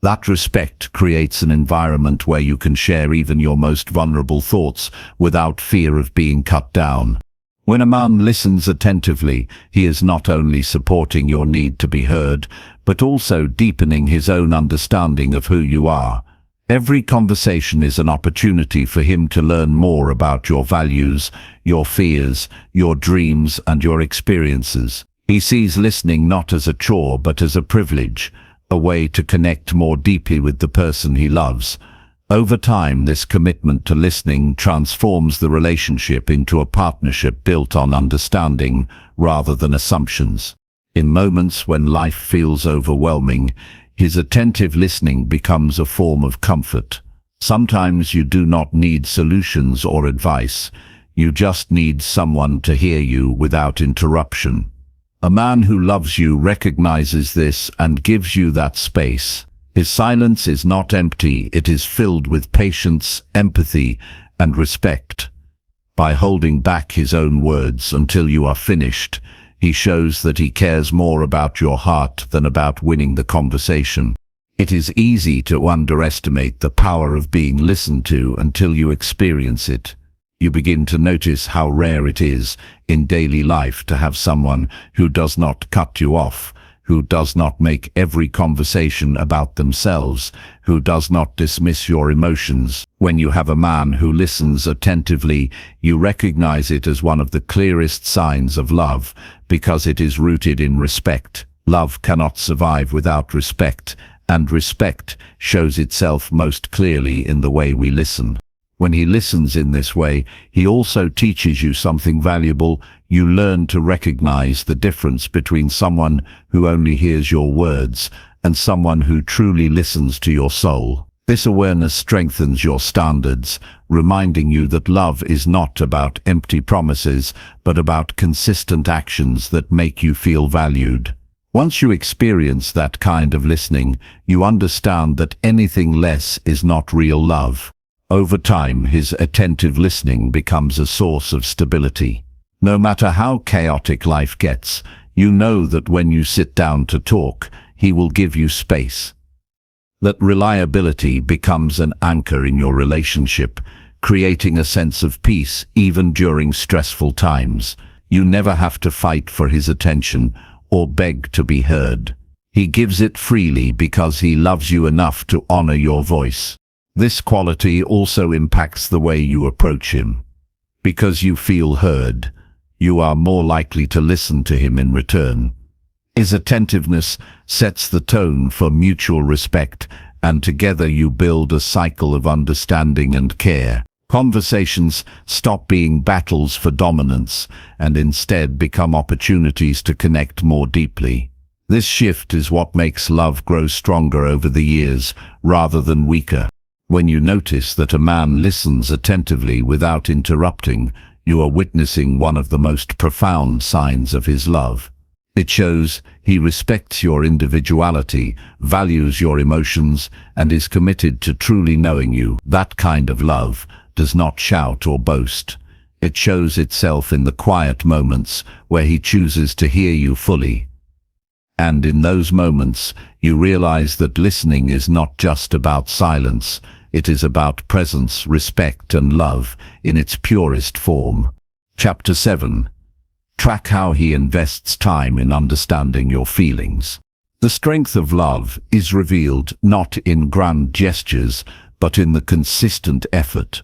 S1: That respect creates an environment where you can share even your most vulnerable thoughts without fear of being cut down. When a man listens attentively, he is not only supporting your need to be heard, but also deepening his own understanding of who you are. Every conversation is an opportunity for him to learn more about your values, your fears, your dreams, and your experiences. He sees listening not as a chore but as a privilege, a way to connect more deeply with the person he loves. Over time, this commitment to listening transforms the relationship into a partnership built on understanding rather than assumptions. In moments when life feels overwhelming, his attentive listening becomes a form of comfort. Sometimes you do not need solutions or advice. You just need someone to hear you without interruption. A man who loves you recognizes this and gives you that space. His silence is not empty, it is filled with patience, empathy, and respect. By holding back his own words until you are finished, he shows that he cares more about your heart than about winning the conversation. It is easy to underestimate the power of being listened to until you experience it. You begin to notice how rare it is in daily life to have someone who does not cut you off, who does not make every conversation about themselves, who does not dismiss your emotions. When you have a man who listens attentively, you recognize it as one of the clearest signs of love, because it is rooted in respect. Love cannot survive without respect, and respect shows itself most clearly in the way we listen. When he listens in this way, he also teaches you something valuable. you learn to recognize the difference between someone who only hears your words and someone who truly listens to your soul. This awareness strengthens your standards, reminding you that love is not about empty promises, but about consistent actions that make you feel valued. Once you experience that kind of listening, you understand that anything less is not real love. Over time, his attentive listening becomes a source of stability. No matter how chaotic life gets, you know that when you sit down to talk, he will give you space. That reliability becomes an anchor in your relationship, creating a sense of peace even during stressful times. You never have to fight for his attention or beg to be heard. He gives it freely because he loves you enough to honor your voice. This quality also impacts the way you approach him. Because you feel heard, you are more likely to listen to him in return. His attentiveness sets the tone for mutual respect, and together you build a cycle of understanding and care. Conversations stop being battles for dominance and instead become opportunities to connect more deeply. This shift is what makes love grow stronger over the years rather than weaker. When you notice that a man listens attentively without interrupting, you are witnessing one of the most profound signs of his love. It shows he respects your individuality, values your emotions, and is committed to truly knowing you. That kind of love does not shout or boast. It shows itself in the quiet moments where he chooses to hear you fully. And in those moments, you realize that listening is not just about silence. It is about presence, respect, and love in its purest form. Chapter 7. Track how he invests time in understanding your feelings. The strength of love is revealed not in grand gestures, but in the consistent effort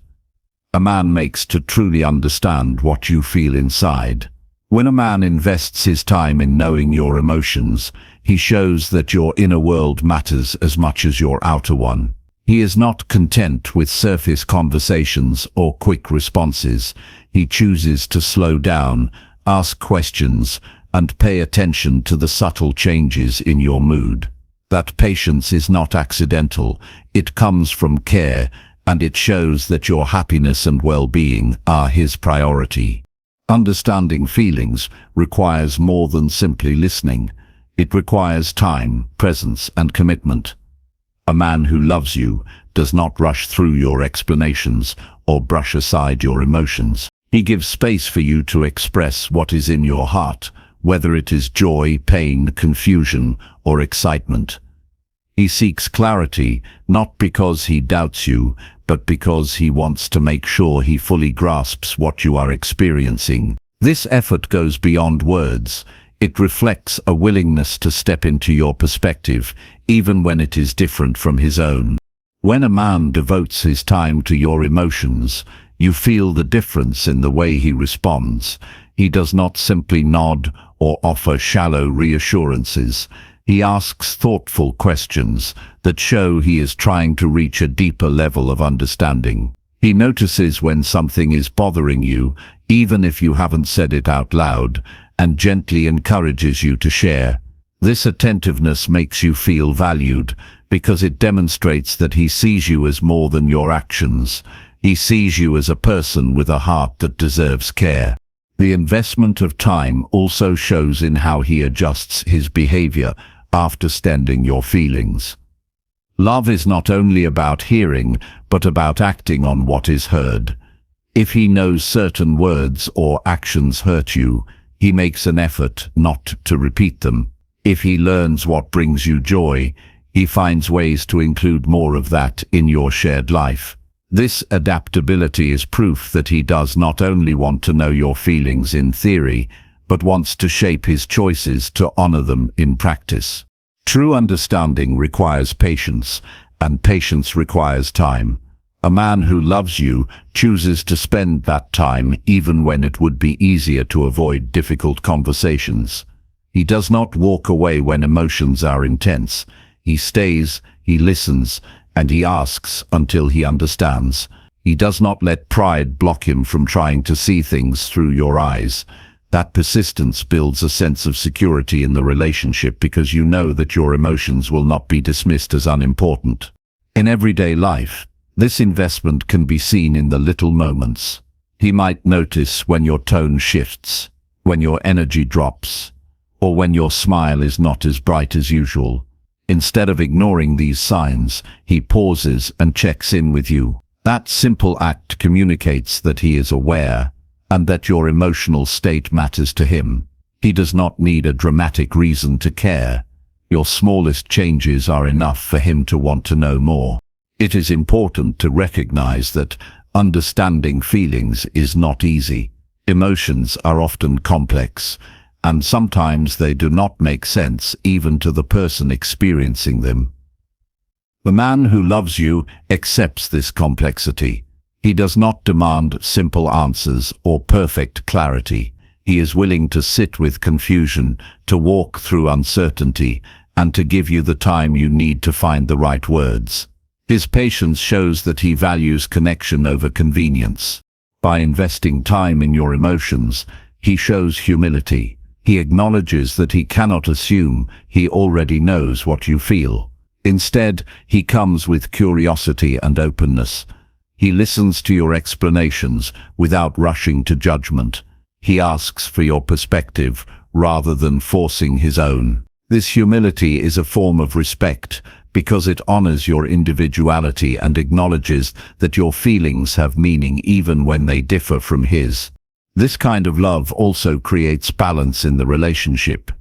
S1: a man makes to truly understand what you feel inside. When a man invests his time in knowing your emotions, he shows that your inner world matters as much as your outer one. He is not content with surface conversations or quick responses. He chooses to slow down, ask questions, and pay attention to the subtle changes in your mood. That patience is not accidental. It comes from care, and it shows that your happiness and well-being are his priority. Understanding feelings requires more than simply listening. It requires time, presence, and commitment. A man who loves you does not rush through your explanations or brush aside your emotions. He gives space for you to express what is in your heart, whether it is joy, pain, confusion, or excitement. He seeks clarity, not because he doubts you, but because he wants to make sure he fully grasps what you are experiencing. This effort goes beyond words. It reflects a willingness to step into your perspective, even when it is different from his own. When a man devotes his time to your emotions, you feel the difference in the way he responds. He does not simply nod or offer shallow reassurances. He asks thoughtful questions that show he is trying to reach a deeper level of understanding. He notices when something is bothering you, even if you haven't said it out loud, and gently encourages you to share. This attentiveness makes you feel valued because it demonstrates that he sees you as more than your actions. He sees you as a person with a heart that deserves care. The investment of time also shows in how he adjusts his behavior after standing your feelings. Love is not only about hearing, but about acting on what is heard. If he knows certain words or actions hurt you, he makes an effort not to repeat them. If he learns what brings you joy, he finds ways to include more of that in your shared life. This adaptability is proof that he does not only want to know your feelings in theory, but wants to shape his choices to honor them in practice. True understanding requires patience, and patience requires time. A man who loves you chooses to spend that time even when it would be easier to avoid difficult conversations. He does not walk away when emotions are intense. He stays, he listens, and he asks until he understands. He does not let pride block him from trying to see things through your eyes. That persistence builds a sense of security in the relationship because you know that your emotions will not be dismissed as unimportant. In everyday life, this investment can be seen in the little moments. He might notice when your tone shifts, when your energy drops, or when your smile is not as bright as usual. Instead of ignoring these signs, he pauses and checks in with you. That simple act communicates that he is aware and that your emotional state matters to him. He does not need a dramatic reason to care. Your smallest changes are enough for him to want to know more. It is important to recognize that understanding feelings is not easy. Emotions are often complex, and sometimes they do not make sense even to the person experiencing them. The man who loves you accepts this complexity. He does not demand simple answers or perfect clarity. He is willing to sit with confusion, to walk through uncertainty, and to give you the time you need to find the right words. His patience shows that he values connection over convenience. By investing time in your emotions, he shows humility. He acknowledges that he cannot assume he already knows what you feel. Instead, he comes with curiosity and openness. He listens to your explanations without rushing to judgment. He asks for your perspective rather than forcing his own. This humility is a form of respect because it honors your individuality and acknowledges that your feelings have meaning even when they differ from his. This kind of love also creates balance in the relationship.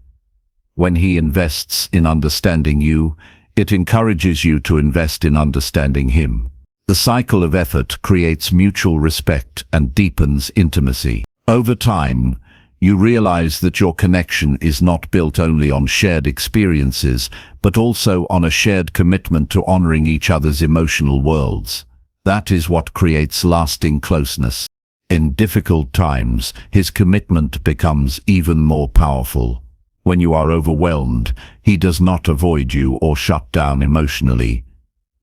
S1: When he invests in understanding you, it encourages you to invest in understanding him. The cycle of effort creates mutual respect and deepens intimacy. Over time, you realize that your connection is not built only on shared experiences, but also on a shared commitment to honoring each other's emotional worlds. That is what creates lasting closeness. In difficult times, his commitment becomes even more powerful. When you are overwhelmed, he does not avoid you or shut down emotionally.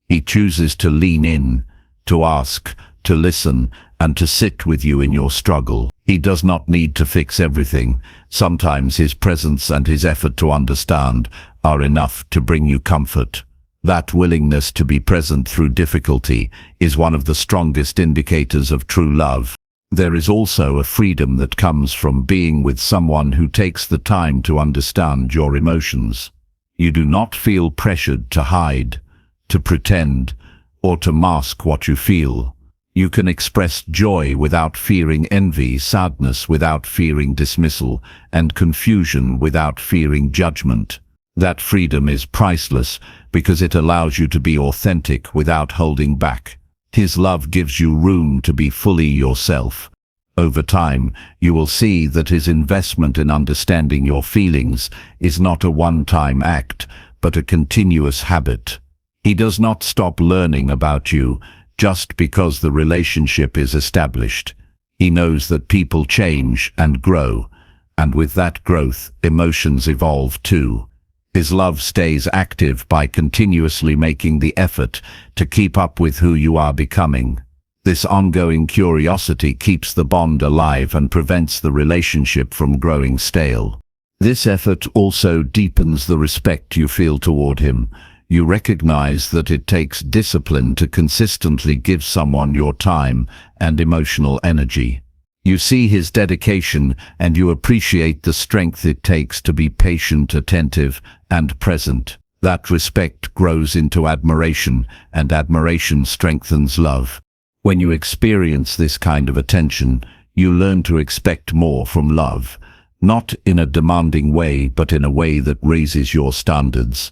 S1: He chooses to lean in, to ask, to listen, and to sit with you in your struggle. He does not need to fix everything. Sometimes his presence and his effort to understand are enough to bring you comfort. That willingness to be present through difficulty is one of the strongest indicators of true love. There is also a freedom that comes from being with someone who takes the time to understand your emotions. You do not feel pressured to hide, to pretend, or to mask what you feel. You can express joy without fearing envy, sadness without fearing dismissal, and confusion without fearing judgment. That freedom is priceless because it allows you to be authentic without holding back. His love gives you room to be fully yourself. Over time, you will see that his investment in understanding your feelings is not a one-time act, but a continuous habit. He does not stop learning about you just because the relationship is established. He knows that people change and grow, and with that growth, emotions evolve too. His love stays active by continuously making the effort to keep up with who you are becoming. This ongoing curiosity keeps the bond alive and prevents the relationship from growing stale. This effort also deepens the respect you feel toward him. You recognize that it takes discipline to consistently give someone your time and emotional energy. You see his dedication and you appreciate the strength it takes to be patient, attentive, and present. That respect grows into admiration, and admiration strengthens love. When you experience this kind of attention, you learn to expect more from love, not in a demanding way, but in a way that raises your standards.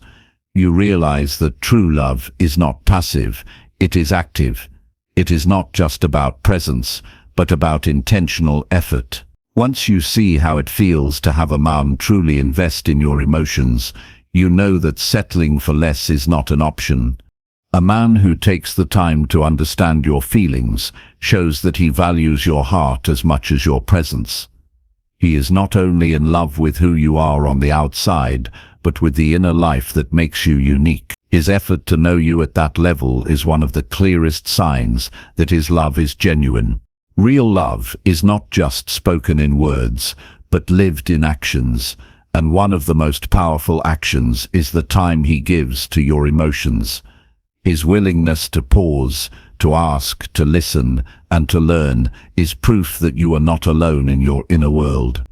S1: You realize that true love is not passive, it is active. It is not just about presence, but about intentional effort. Once you see how it feels to have a man truly invest in your emotions, you know that settling for less is not an option. A man who takes the time to understand your feelings shows that he values your heart as much as your presence. He is not only in love with who you are on the outside, but with the inner life that makes you unique. His effort to know you at that level is one of the clearest signs that his love is genuine. Real love is not just spoken in words, but but lived in actions. And one of the most powerful actions is the time he gives to your emotions. His willingness to pause, to ask, to listen, and to learn is proof that you are not alone in your inner world.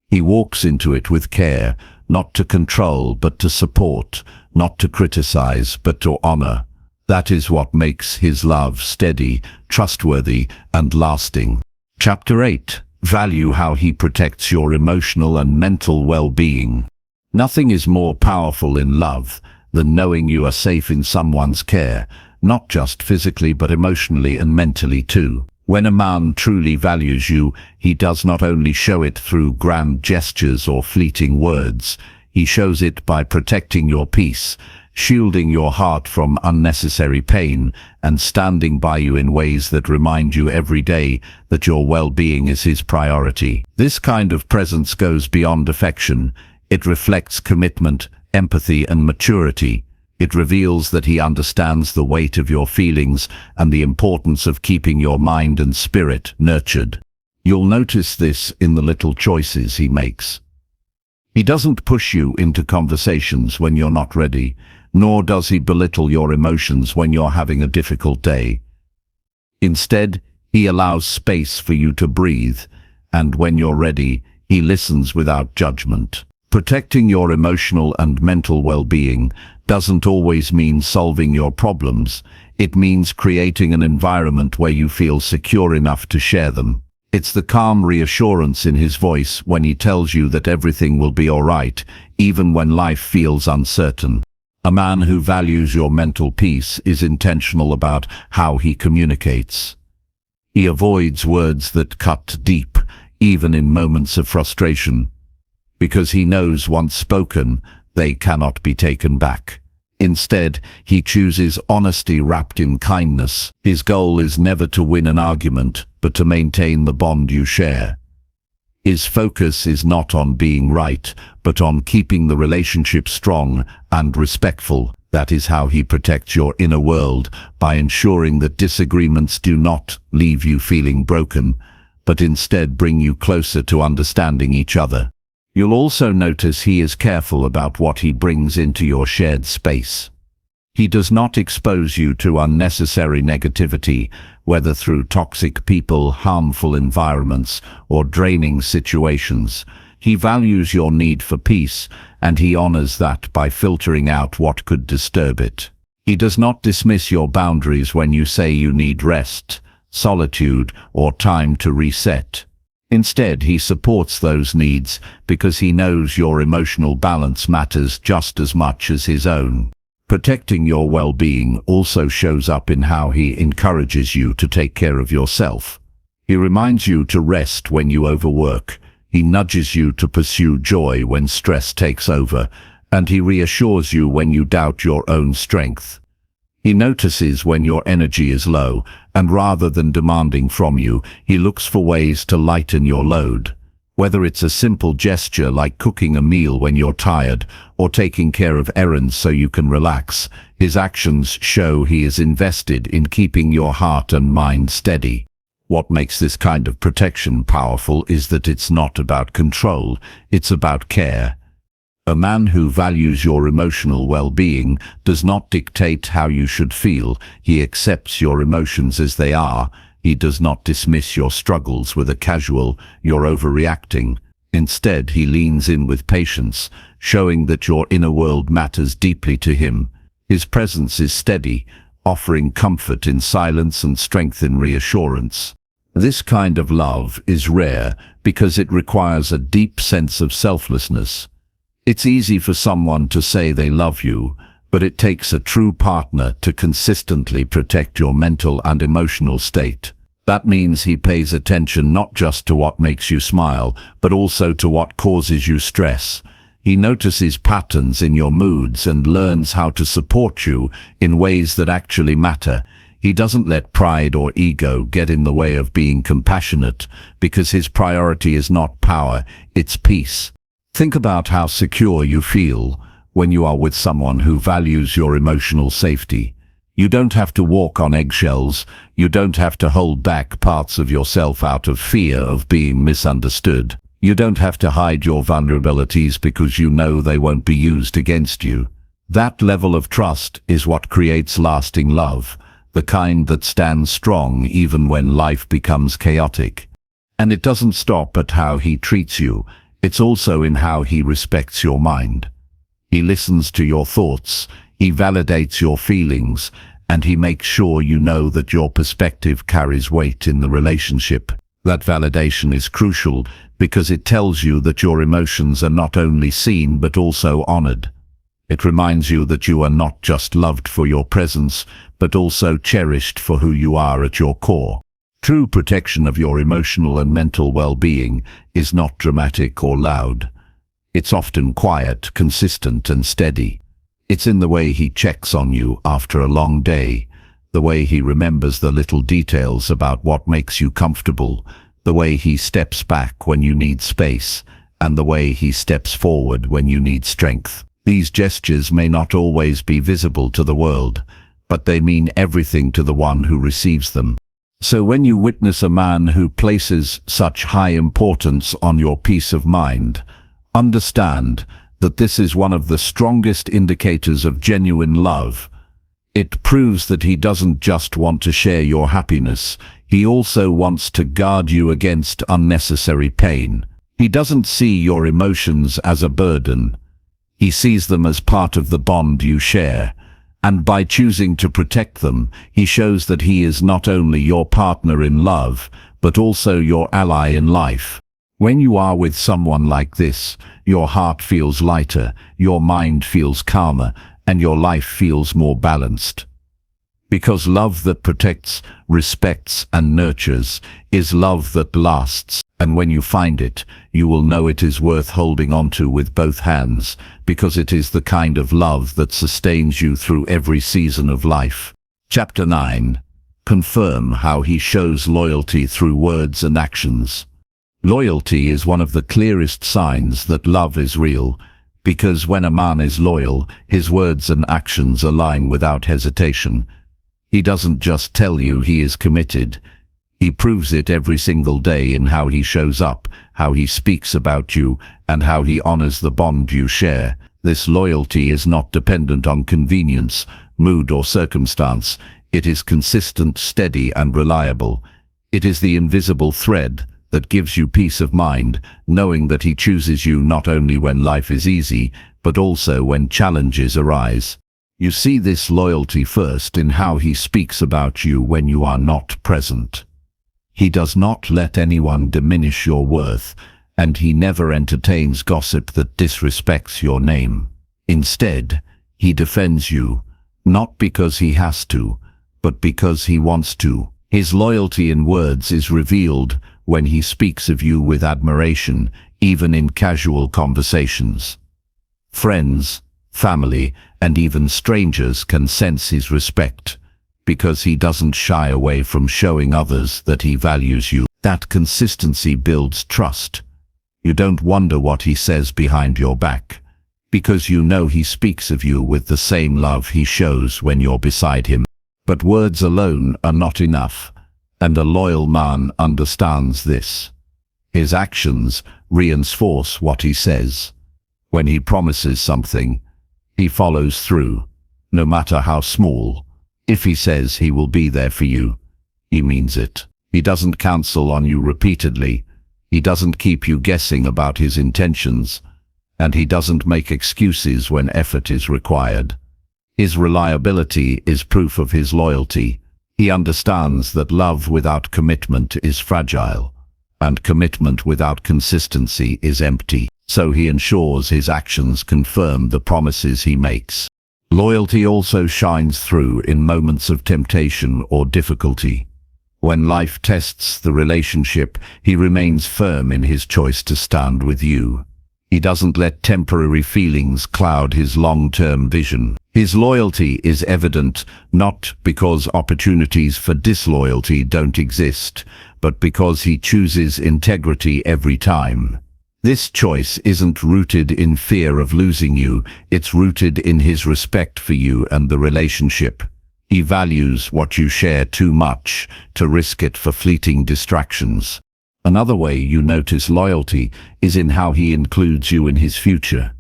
S1: He walks into it with care, not to control but to support, not to criticize but to honor. That is what makes his love steady, trustworthy, and lasting. Chapter 8. Value how he protects your emotional and mental well-being. Nothing is more powerful in love than knowing you are safe in someone's care, not just physically but emotionally and mentally too. When a man truly values you, he does not only show it through grand gestures or fleeting words. He shows it by protecting your peace, shielding your heart from unnecessary pain, and standing by you in ways that remind you every day that your well-being is his priority. This kind of presence goes beyond affection. It reflects commitment, empathy, and maturity. It reveals that he understands the weight of your feelings and the importance of keeping your mind and spirit nurtured. You'll notice this in the little choices he makes. He doesn't push you into conversations when you're not ready, nor does he belittle your emotions when you're having a difficult day. Instead, he allows space for you to breathe, and when you're ready, he listens without judgment. Protecting your emotional and mental well-being doesn't always mean solving your problems. It means creating an environment where you feel secure enough to share them. It's the calm reassurance in his voice when he tells you that everything will be all right, even when life feels uncertain. A man who values your mental peace is intentional about how he communicates. He avoids words that cut deep, even in moments of frustration, because he knows once spoken, they cannot be taken back. Instead, he chooses honesty wrapped in kindness. His goal is never to win an argument, but to maintain the bond you share. His focus is not on being right, but on keeping the relationship strong and respectful. That is how he protects your inner world, by ensuring that disagreements do not leave you feeling broken, but instead bring you closer to understanding each other. You'll also notice he is careful about what he brings into your shared space. He does not expose you to unnecessary negativity, whether through toxic people, harmful environments, or draining situations. He values your need for peace, and he honors that by filtering out what could disturb it. He does not dismiss your boundaries when you say you need rest, solitude, or time to reset. Instead, he supports those needs because he knows your emotional balance matters just as much as his own. Protecting your well-being also shows up in how he encourages you to take care of yourself. He reminds you to rest when you overwork. He nudges you to pursue joy when stress takes over, and he reassures you when you doubt your own strength. He notices when your energy is low, and rather than demanding from you, he looks for ways to lighten your load. Whether it's a simple gesture like cooking a meal when you're tired, or taking care of errands so you can relax, his actions show he is invested in keeping your heart and mind steady. What makes this kind of protection powerful is that it's not about control, it's about care. A man who values your emotional well-being does not dictate how you should feel. He accepts your emotions as they are. He does not dismiss your struggles with a casual, "you're overreacting." Instead, he leans in with patience, showing that your inner world matters deeply to him. His presence is steady, offering comfort in silence and strength in reassurance. This kind of love is rare because it requires a deep sense of selflessness. It's easy for someone to say they love you, but it takes a true partner to consistently protect your mental and emotional state. That means he pays attention not just to what makes you smile, but also to what causes you stress. He notices patterns in your moods and learns how to support you in ways that actually matter. He doesn't let pride or ego get in the way of being compassionate, because his priority is not power, it's peace. Think about how secure you feel when you are with someone who values your emotional safety. You don't have to walk on eggshells. You don't have to hold back parts of yourself out of fear of being misunderstood. You don't have to hide your vulnerabilities because you know they won't be used against you. That level of trust is what creates lasting love, the kind that stands strong even when life becomes chaotic. And it doesn't stop at how he treats you, it's also in how he respects your mind. He listens to your thoughts, he validates your feelings, and he makes sure you know that your perspective carries weight in the relationship. That validation is crucial because it tells you that your emotions are not only seen but also honored. It reminds you that you are not just loved for your presence, but also cherished for who you are at your core. True protection of your emotional and mental well-being is not dramatic or loud. It's often quiet, consistent, and steady. It's in the way he checks on you after a long day, the way he remembers the little details about what makes you comfortable, the way he steps back when you need space, and the way he steps forward when you need strength. These gestures may not always be visible to the world, but they mean everything to the one who receives them. So when you witness a man who places such high importance on your peace of mind, understand that this is one of the strongest indicators of genuine love. It proves that he doesn't just want to share your happiness, he also wants to guard you against unnecessary pain. He doesn't see your emotions as a burden. He sees them as part of the bond you share, and by choosing to protect them, he shows that he is not only your partner in love, but also your ally in life. When you are with someone like this, your heart feels lighter, your mind feels calmer, and your life feels more balanced. Because love that protects, respects, and nurtures is love that lasts, and when you find it, you will know it is worth holding onto with both hands, because it is the kind of love that sustains you through every season of life. Chapter 9. Confirm how he shows loyalty through words and actions. Loyalty is one of the clearest signs that love is real, because when a man is loyal, his words and actions align without hesitation. He doesn't just tell you he is committed. He proves it every single day in how he shows up, how he speaks about you, and how he honors the bond you share. This loyalty is not dependent on convenience, mood, or circumstance. It is consistent, steady, and reliable. It is the invisible thread that gives you peace of mind, knowing that he chooses you not only when life is easy, but also when challenges arise. You see this loyalty first in how he speaks about you when you are not present. He does not let anyone diminish your worth, and he never entertains gossip that disrespects your name. Instead, he defends you, not because he has to, but because he wants to. His loyalty in words is revealed when he speaks of you with admiration, even in casual conversations. Friends, family, and even strangers can sense his respect, because he doesn't shy away from showing others that he values you. That consistency builds trust. You don't wonder what he says behind your back, because you know he speaks of you with the same love he shows when you're beside him. But words alone are not enough, and a loyal man understands this. His actions reinforce what he says. When he promises something, he follows through, no matter how small. If he says he will be there for you, he means it. He doesn't cancel on you repeatedly. He doesn't keep you guessing about his intentions, and he doesn't make excuses when effort is required. His reliability is proof of his loyalty. He understands that love without commitment is fragile, and commitment without consistency is empty. So he ensures his actions confirm the promises he makes. Loyalty also shines through in moments of temptation or difficulty. When life tests the relationship, he remains firm in his choice to stand with you. He doesn't let temporary feelings cloud his long-term vision. His loyalty is evident not because opportunities for disloyalty don't exist, but because he chooses integrity every time. This choice isn't rooted in fear of losing you, it's rooted in his respect for you and the relationship. He values what you share too much to risk it for fleeting distractions. Another way you notice loyalty is in how he includes you in his future.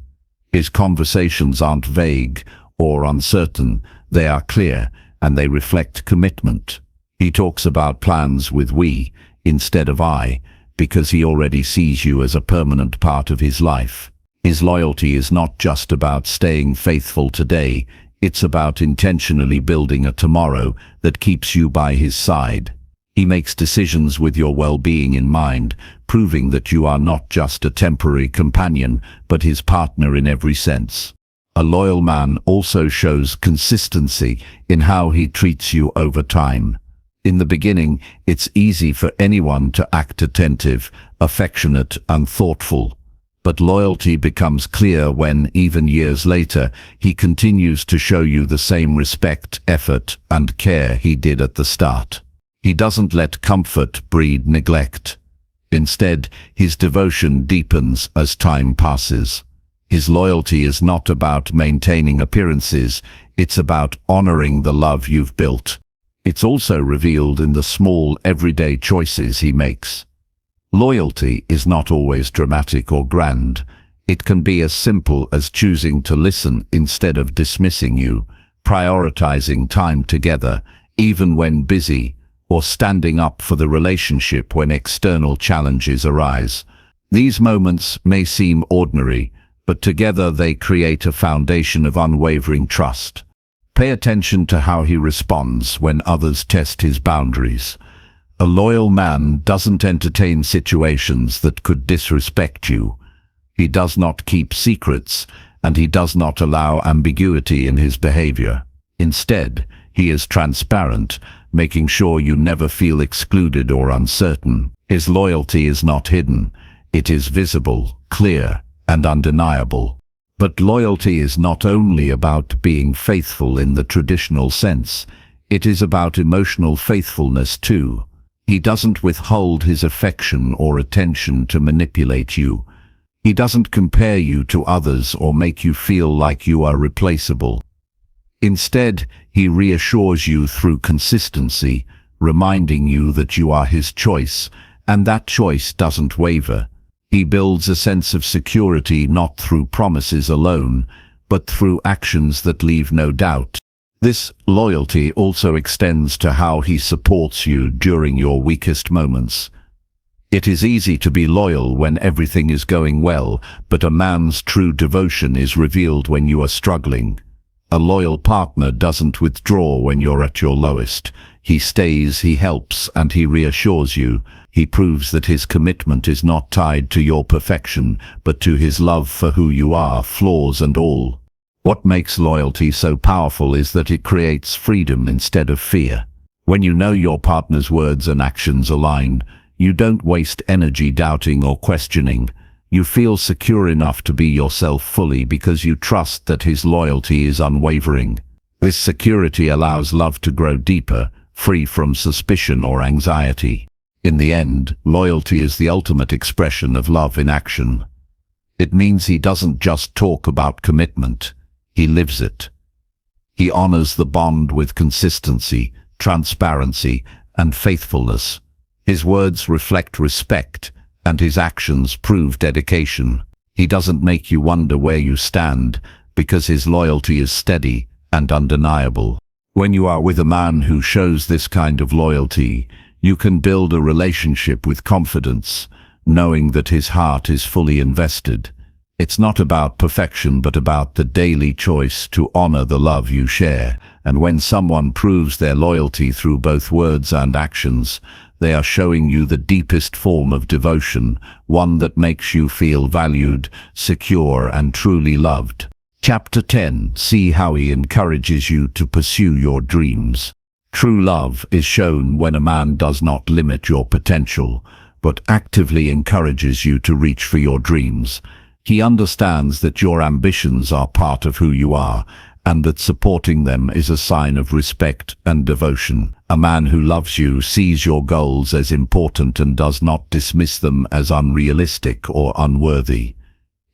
S1: His conversations aren't vague or uncertain, they are clear and they reflect commitment. He talks about plans with we instead of I, because he already sees you as a permanent part of his life. His loyalty is not just about staying faithful today, it's about intentionally building a tomorrow that keeps you by his side. He makes decisions with your well-being in mind, proving that you are not just a temporary companion, but his partner in every sense. A loyal man also shows consistency in how he treats you over time. In the beginning, it's easy for anyone to act attentive, affectionate, and thoughtful. But loyalty becomes clear when, even years later, he continues to show you the same respect, effort, and care he did at the start. He doesn't let comfort breed neglect. Instead, his devotion deepens as time passes. His loyalty is not about maintaining appearances, it's about honoring the love you've built. It's also revealed in the small, everyday choices he makes. Loyalty is not always dramatic or grand. It can be as simple as choosing to listen instead of dismissing you, prioritizing time together, even when busy, or standing up for the relationship when external challenges arise. These moments may seem ordinary, but together they create a foundation of unwavering trust. Pay attention to how he responds when others test his boundaries. A loyal man doesn't entertain situations that could disrespect you. He does not keep secrets, and he does not allow ambiguity in his behavior. Instead, he is transparent, making sure you never feel excluded or uncertain. His loyalty is not hidden. It is visible, clear, and undeniable. But loyalty is not only about being faithful in the traditional sense. It is about emotional faithfulness too. He doesn't withhold his affection or attention to manipulate you. He doesn't compare you to others or make you feel like you are replaceable. Instead, he reassures you through consistency, reminding you that you are his choice, and that choice doesn't waver. He builds a sense of security not through promises alone, but through actions that leave no doubt. This loyalty also extends to how he supports you during your weakest moments. It is easy to be loyal when everything is going well, but a man's true devotion is revealed when you are struggling. A loyal partner doesn't withdraw when you're at your lowest. He stays, he helps, and he reassures you. He proves that his commitment is not tied to your perfection, but to his love for who you are, flaws and all. What makes loyalty so powerful is that it creates freedom instead of fear. When you know your partner's words and actions align, you don't waste energy doubting or questioning. You feel secure enough to be yourself fully because you trust that his loyalty is unwavering. This security allows love to grow deeper, free from suspicion or anxiety. In the end, loyalty is the ultimate expression of love in action. It means he doesn't just talk about commitment, he lives it. He honors the bond with consistency, transparency, and faithfulness. His words reflect respect, and his actions prove dedication. He doesn't make you wonder where you stand, because his loyalty is steady and undeniable. When you are with a man who shows this kind of loyalty, you can build a relationship with confidence, knowing that his heart is fully invested. It's not about perfection, but about the daily choice to honor the love you share. And when someone proves their loyalty through both words and actions, they are showing you the deepest form of devotion, one that makes you feel valued, secure, and truly loved. Chapter 10. See how he encourages you to pursue your dreams. True love is shown when a man does not limit your potential, but actively encourages you to reach for your dreams. He understands that your ambitions are part of who you are, and that supporting them is a sign of respect and devotion. A man who loves you sees your goals as important and does not dismiss them as unrealistic or unworthy.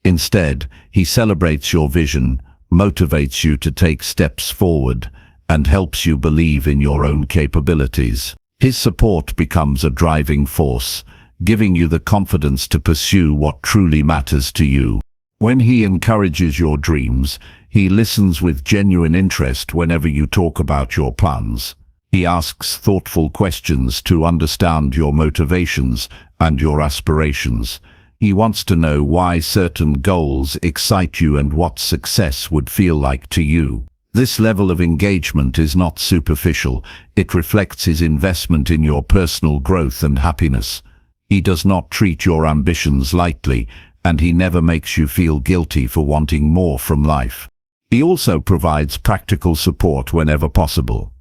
S1: Instead, he celebrates your vision, motivates you to take steps forward, and helps you believe in your own capabilities. His support becomes a driving force, giving you the confidence to pursue what truly matters to you. When he encourages your dreams, he listens with genuine interest whenever you talk about your plans. He asks thoughtful questions to understand your motivations and your aspirations. He wants to know why certain goals excite you and what success would feel like to you. This level of engagement is not superficial. It reflects his investment in your personal growth and happiness. He does not treat your ambitions lightly, and he never makes you feel guilty for wanting more from life. He also provides practical support whenever possible.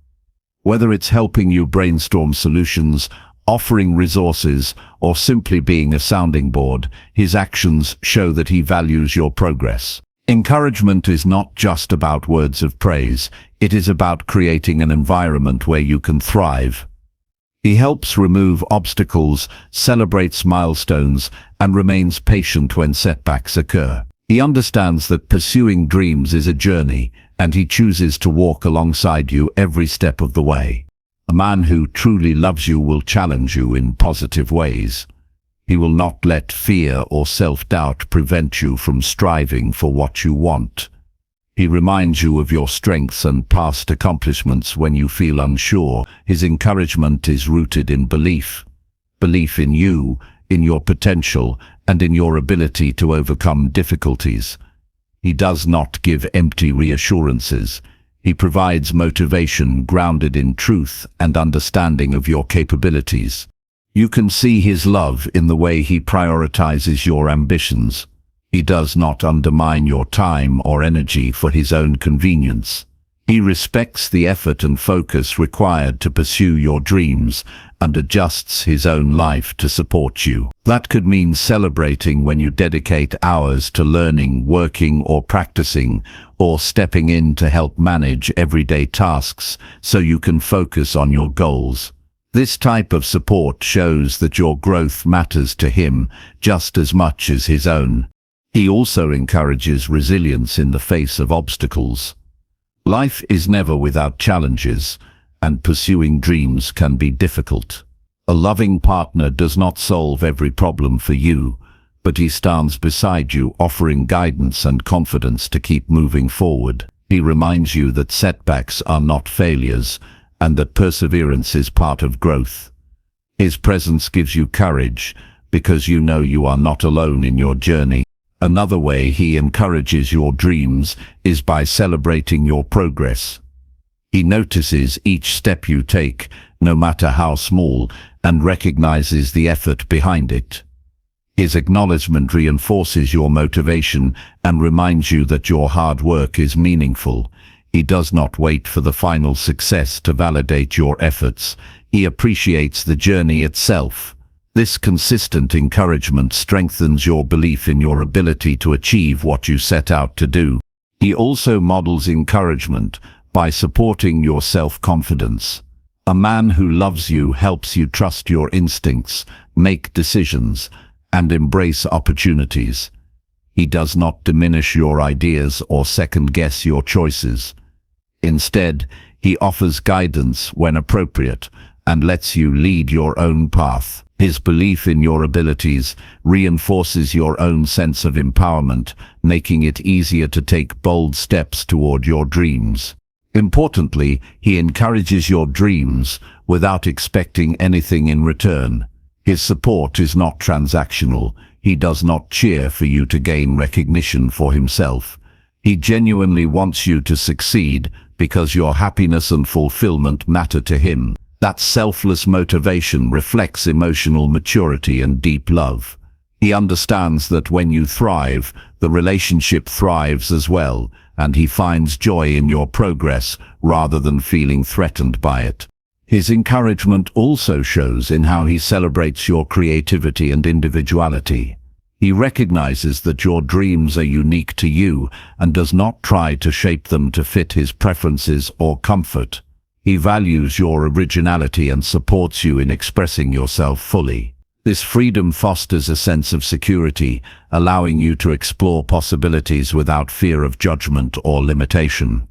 S1: Whether it's helping you brainstorm solutions, offering resources, or simply being a sounding board, his actions show that he values your progress. Encouragement is not just about words of praise, it is about creating an environment where you can thrive. He helps remove obstacles, celebrates milestones, and remains patient when setbacks occur. He understands that pursuing dreams is a journey, and he chooses to walk alongside you every step of the way. A man who truly loves you will challenge you in positive ways. He will not let fear or self-doubt prevent you from striving for what you want. He reminds you of your strengths and past accomplishments when you feel unsure. His encouragement is rooted in belief. Belief in you, in your potential, and in your ability to overcome difficulties. He does not give empty reassurances. He provides motivation grounded in truth and understanding of your capabilities. You can see his love in the way he prioritizes your ambitions. He does not undermine your time or energy for his own convenience. He respects the effort and focus required to pursue your dreams and adjusts his own life to support you. That could mean celebrating when you dedicate hours to learning, working, or practicing, or stepping in to help manage everyday tasks so you can focus on your goals. This type of support shows that your growth matters to him just as much as his own. He also encourages resilience in the face of obstacles. Life is never without challenges, and pursuing dreams can be difficult. A loving partner does not solve every problem for you, but he stands beside you, offering guidance and confidence to keep moving forward. He reminds you that setbacks are not failures, and that perseverance is part of growth. His presence gives you courage, because you know you are not alone in your journey. Another way he encourages your dreams is by celebrating your progress. He notices each step you take, no matter how small, and recognizes the effort behind it. His acknowledgement reinforces your motivation and reminds you that your hard work is meaningful. He does not wait for the final success to validate your efforts. He appreciates the journey itself. This consistent encouragement strengthens your belief in your ability to achieve what you set out to do. He also models encouragement by supporting your self-confidence. A man who loves you helps you trust your instincts, make decisions, and embrace opportunities. He does not diminish your ideas or second-guess your choices. Instead, he offers guidance when appropriate and lets you lead your own path. His belief in your abilities reinforces your own sense of empowerment, making it easier to take bold steps toward your dreams. Importantly, he encourages your dreams without expecting anything in return. His support is not transactional. He does not cheer for you to gain recognition for himself. He genuinely wants you to succeed because your happiness and fulfillment matter to him. That selfless motivation reflects emotional maturity and deep love. He understands that when you thrive, the relationship thrives as well, and he finds joy in your progress rather than feeling threatened by it. His encouragement also shows in how he celebrates your creativity and individuality. He recognizes that your dreams are unique to you and does not try to shape them to fit his preferences or comfort. He values your originality and supports you in expressing yourself fully. This freedom fosters a sense of security, allowing you to explore possibilities without fear of judgment or limitation.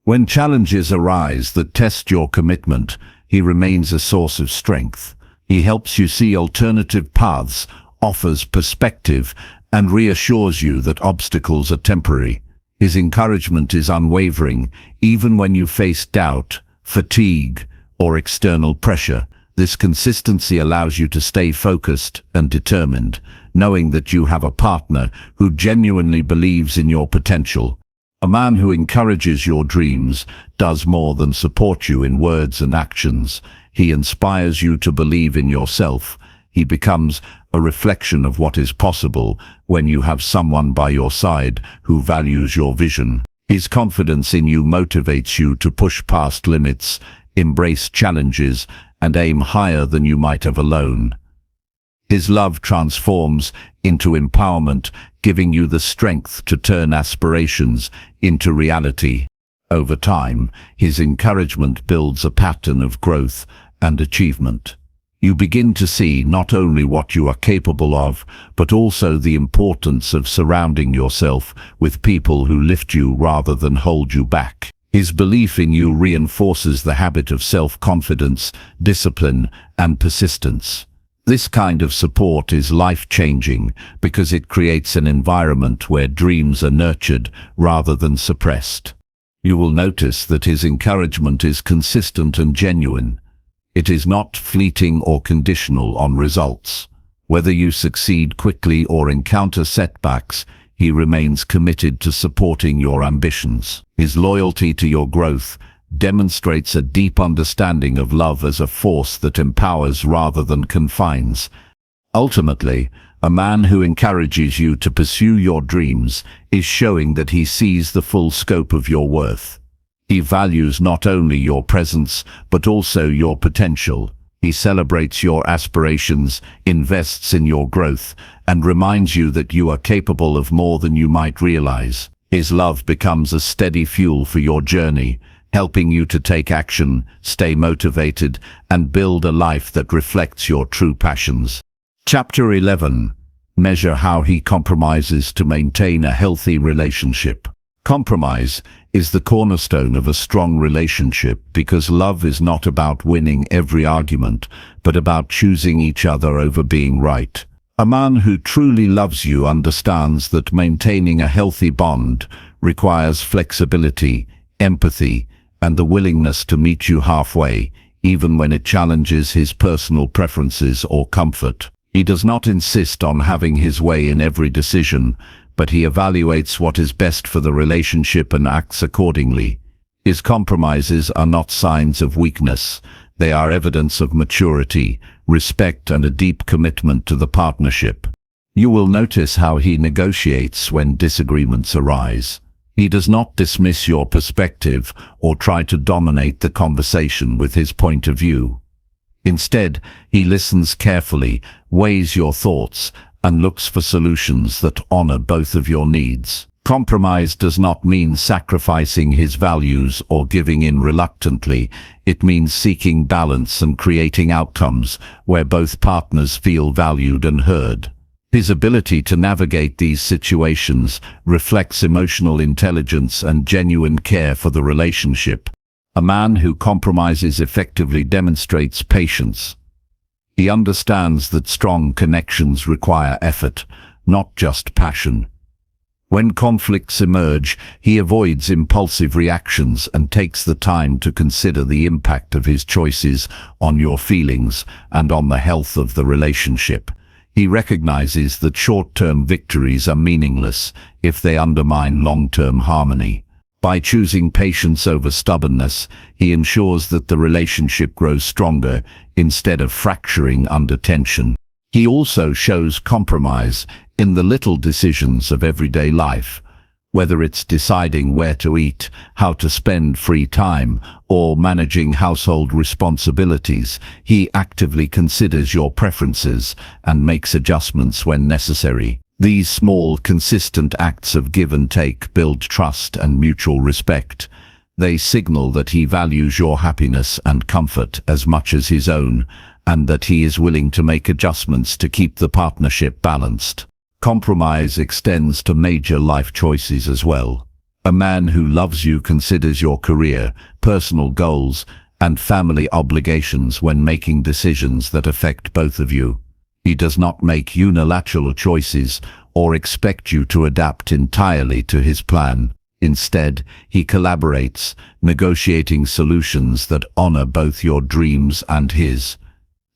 S1: When challenges arise that test your commitment, he remains a source of strength. He helps you see alternative paths, offers perspective, and reassures you that obstacles are temporary. His encouragement is unwavering, even when you face doubt, fatigue, or external pressure. This consistency allows you to stay focused and determined, knowing that you have a partner who genuinely believes in your potential. A man who encourages your dreams does more than support you in words and actions. He inspires you to believe in yourself. He becomes a reflection of what is possible when you have someone by your side who values your vision. His confidence in you motivates you to push past limits, embrace challenges, and aim higher than you might have alone. His love transforms into empowerment, giving you the strength to turn aspirations into reality. Over time, his encouragement builds a pattern of growth and achievement. You begin to see not only what you are capable of, but also the importance of surrounding yourself with people who lift you rather than hold you back. His belief in you reinforces the habit of self-confidence, discipline, and persistence. This kind of support is life-changing because it creates an environment where dreams are nurtured rather than suppressed. You will notice that his encouragement is consistent and genuine. It is not fleeting or conditional on results. Whether you succeed quickly or encounter setbacks, he remains committed to supporting your ambitions. His loyalty to your growth demonstrates a deep understanding of love as a force that empowers rather than confines. Ultimately, a man who encourages you to pursue your dreams is showing that he sees the full scope of your worth. He values not only your presence, but also your potential. He celebrates your aspirations, invests in your growth, and reminds you that you are capable of more than you might realize. His love becomes a steady fuel for your journey, helping you to take action, stay motivated, and build a life that reflects your true passions. Chapter 11. Measure how he compromises to maintain a healthy relationship. Compromise is the cornerstone of a strong relationship because love is not about winning every argument, but about choosing each other over being right. A man who truly loves you understands that maintaining a healthy bond requires flexibility, empathy, and the willingness to meet you halfway, even when it challenges his personal preferences or comfort. He does not insist on having his way in every decision, but he evaluates what is best for the relationship and acts accordingly. His compromises are not signs of weakness. They are evidence of maturity, respect, and a deep commitment to the partnership. You will notice how he negotiates when disagreements arise. He does not dismiss your perspective or try to dominate the conversation with his point of view. Instead, he listens carefully, weighs your thoughts, and looks for solutions that honor both of your needs. Compromise does not mean sacrificing his values or giving in reluctantly. It means seeking balance and creating outcomes where both partners feel valued and heard. His ability to navigate these situations reflects emotional intelligence and genuine care for the relationship. A man who compromises effectively demonstrates patience. He understands that strong connections require effort, not just passion. When conflicts emerge, he avoids impulsive reactions and takes the time to consider the impact of his choices on your feelings and on the health of the relationship. He recognizes that short-term victories are meaningless if they undermine long-term harmony. By choosing patience over stubbornness, he ensures that the relationship grows stronger instead of fracturing under tension. He also shows compromise in the little decisions of everyday life. Whether it's deciding where to eat, how to spend free time, or managing household responsibilities, he actively considers your preferences and makes adjustments when necessary. These small, consistent acts of give and take build trust and mutual respect. They signal that he values your happiness and comfort as much as his own, and that he is willing to make adjustments to keep the partnership balanced. Compromise extends to major life choices as well. A man who loves you considers your career, personal goals, and family obligations when making decisions that affect both of you. He does not make unilateral choices or expect you to adapt entirely to his plan. Instead, he collaborates, negotiating solutions that honor both your dreams and his.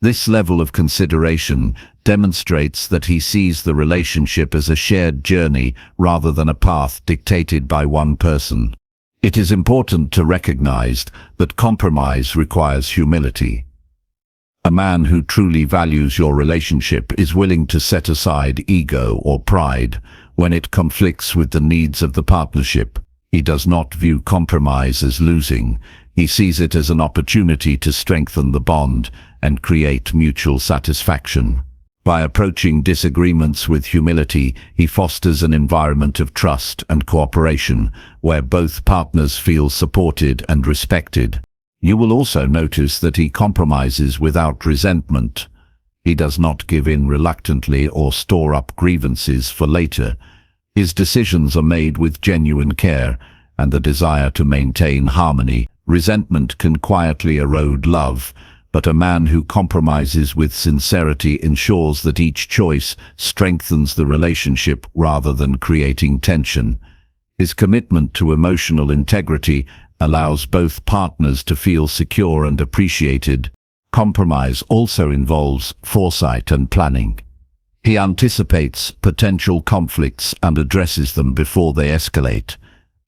S1: This level of consideration demonstrates that he sees the relationship as a shared journey rather than a path dictated by one person. It is important to recognize that compromise requires humility. A man who truly values your relationship is willing to set aside ego or pride when it conflicts with the needs of the partnership. He does not view compromise as losing. He sees it as an opportunity to strengthen the bond and create mutual satisfaction. By approaching disagreements with humility, he fosters an environment of trust and cooperation where both partners feel supported and respected. You will also notice that he compromises without resentment. He does not give in reluctantly or store up grievances for later. His decisions are made with genuine care and the desire to maintain harmony. Resentment can quietly erode love, but a man who compromises with sincerity ensures that each choice strengthens the relationship rather than creating tension. His commitment to emotional integrity allows both partners to feel secure and appreciated. Compromise also involves foresight and planning. He anticipates potential conflicts and addresses them before they escalate.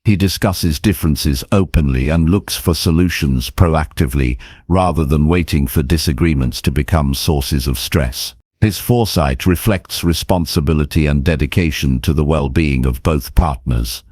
S1: He discusses differences openly and looks for solutions proactively rather than waiting for disagreements to become sources of stress. His foresight reflects responsibility and dedication to the well-being of both partners.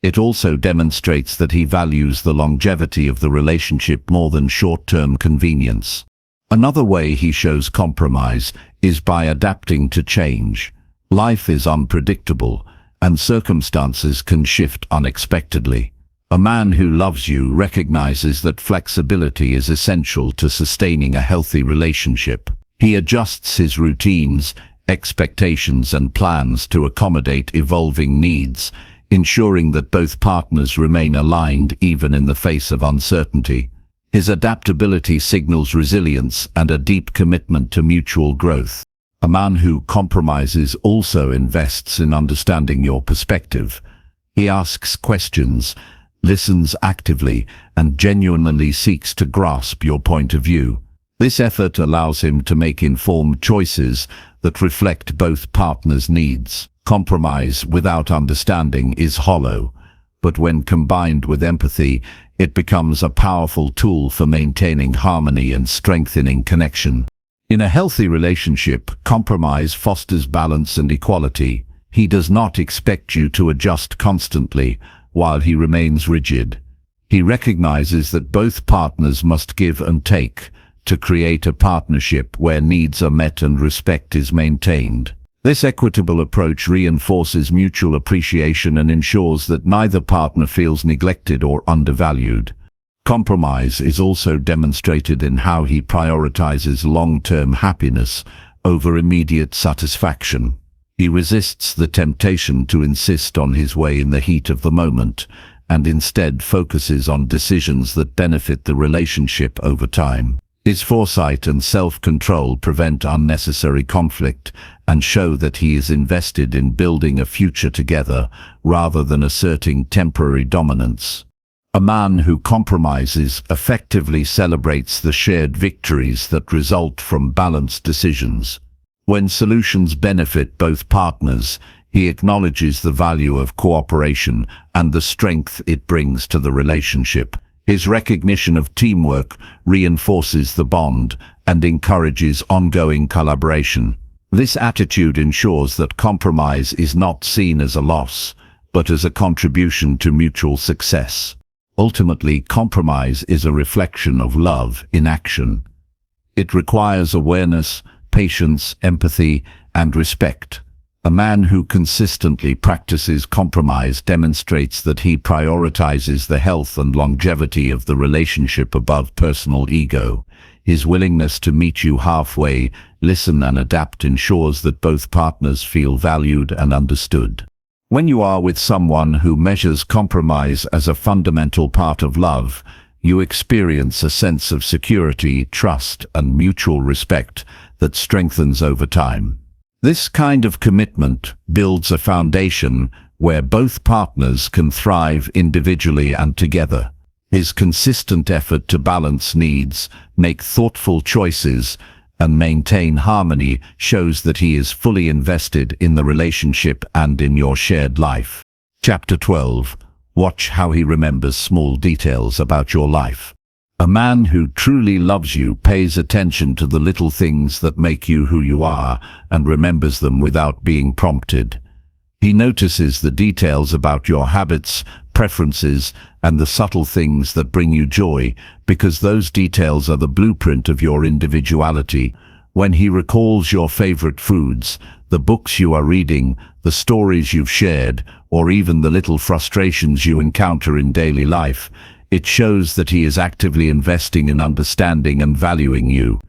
S1: It also demonstrates that he values the longevity of the relationship more than short-term convenience. Another way he shows compromise is by adapting to change. Life is unpredictable, and circumstances can shift unexpectedly. A man who loves you recognizes that flexibility is essential to sustaining a healthy relationship. He adjusts his routines, expectations, and plans to accommodate evolving needs, ensuring that both partners remain aligned even in the face of uncertainty. His adaptability signals resilience and a deep commitment to mutual growth. A man who compromises also invests in understanding your perspective. He asks questions, listens actively, and genuinely seeks to grasp your point of view. This effort allows him to make informed choices that reflect both partners' needs. Compromise without understanding is hollow, but when combined with empathy, it becomes a powerful tool for maintaining harmony and strengthening connection. In a healthy relationship, compromise fosters balance and equality. He does not expect you to adjust constantly while he remains rigid. He recognizes that both partners must give and take to create a partnership where needs are met and respect is maintained. This equitable approach reinforces mutual appreciation and ensures that neither partner feels neglected or undervalued. Compromise is also demonstrated in how he prioritizes long-term happiness over immediate satisfaction. He resists the temptation to insist on his way in the heat of the moment, and instead focuses on decisions that benefit the relationship over time. His foresight and self-control prevent unnecessary conflict and show that he is invested in building a future together rather than asserting temporary dominance. A man who compromises effectively celebrates the shared victories that result from balanced decisions. When solutions benefit both partners, he acknowledges the value of cooperation and the strength it brings to the relationship. His recognition of teamwork reinforces the bond and encourages ongoing collaboration. This attitude ensures that compromise is not seen as a loss, but as a contribution to mutual success. Ultimately, compromise is a reflection of love in action. It requires awareness, patience, empathy, and respect. A man who consistently practices compromise demonstrates that he prioritizes the health and longevity of the relationship above personal ego. His willingness to meet you halfway, listen and adapt ensures that both partners feel valued and understood. When you are with someone who measures compromise as a fundamental part of love, you experience a sense of security, trust, and mutual respect that strengthens over time. This kind of commitment builds a foundation where both partners can thrive individually and together. His consistent effort to balance needs, make thoughtful choices, and maintain harmony shows that he is fully invested in the relationship and in your shared life. Chapter 12. Watch how he remembers small details about your life. A man who truly loves you pays attention to the little things that make you who you are and remembers them without being prompted. He notices the details about your habits, preferences, and the subtle things that bring you joy, because those details are the blueprint of your individuality. When he recalls your favorite foods, the books you are reading, the stories you've shared, or even the little frustrations you encounter in daily life, it shows that he is actively investing in understanding and valuing you.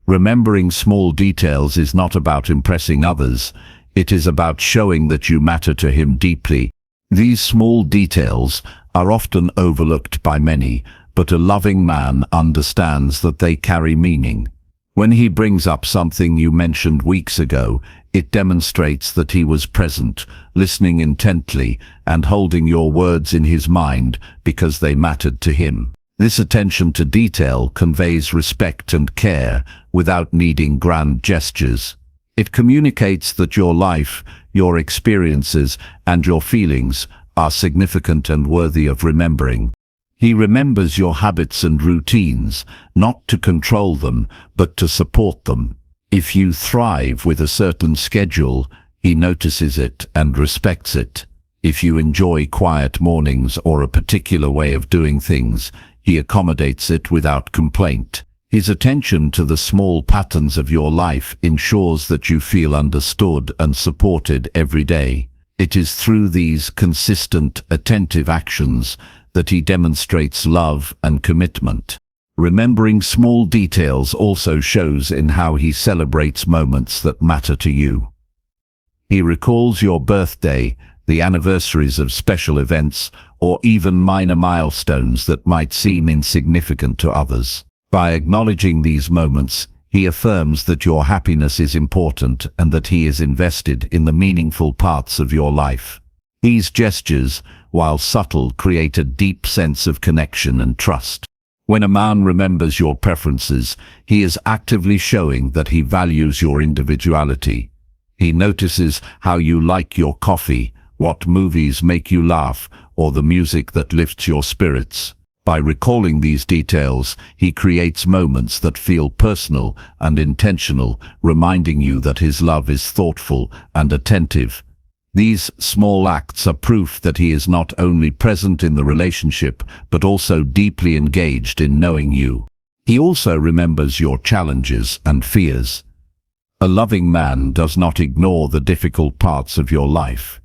S1: Remembering small details is not about impressing others. It is about showing that you matter to him deeply. These small details are often overlooked by many, but a loving man understands that they carry meaning. When he brings up something you mentioned weeks ago, it demonstrates that he was present, listening intently, and holding your words in his mind because they mattered to him. This attention to detail conveys respect and care without needing grand gestures. It communicates that your life, your experiences, and your feelings are significant and worthy of remembering. He remembers your habits and routines, not to control them, but to support them. If you thrive with a certain schedule, he notices it and respects it. If you enjoy quiet mornings or a particular way of doing things, he accommodates it without complaint. His attention to the small patterns of your life ensures that you feel understood and supported every day. It is through these consistent, attentive actions that he demonstrates love and commitment. Remembering small details also shows in how he celebrates moments that matter to you. He recalls your birthday, the anniversaries of special events, or even minor milestones that might seem insignificant to others. By acknowledging these moments, he affirms that your happiness is important and that he is invested in the meaningful parts of your life. These gestures, while subtle, create a deep sense of connection and trust. When a man remembers your preferences, he is actively showing that he values your individuality. He notices how you like your coffee, what movies make you laugh, or the music that lifts your spirits. By recalling these details, he creates moments that feel personal and intentional, reminding you that his love is thoughtful and attentive. These small acts are proof that he is not only present in the relationship, but also deeply engaged in knowing you. He also remembers your challenges and fears. A loving man does not ignore the difficult parts of your life.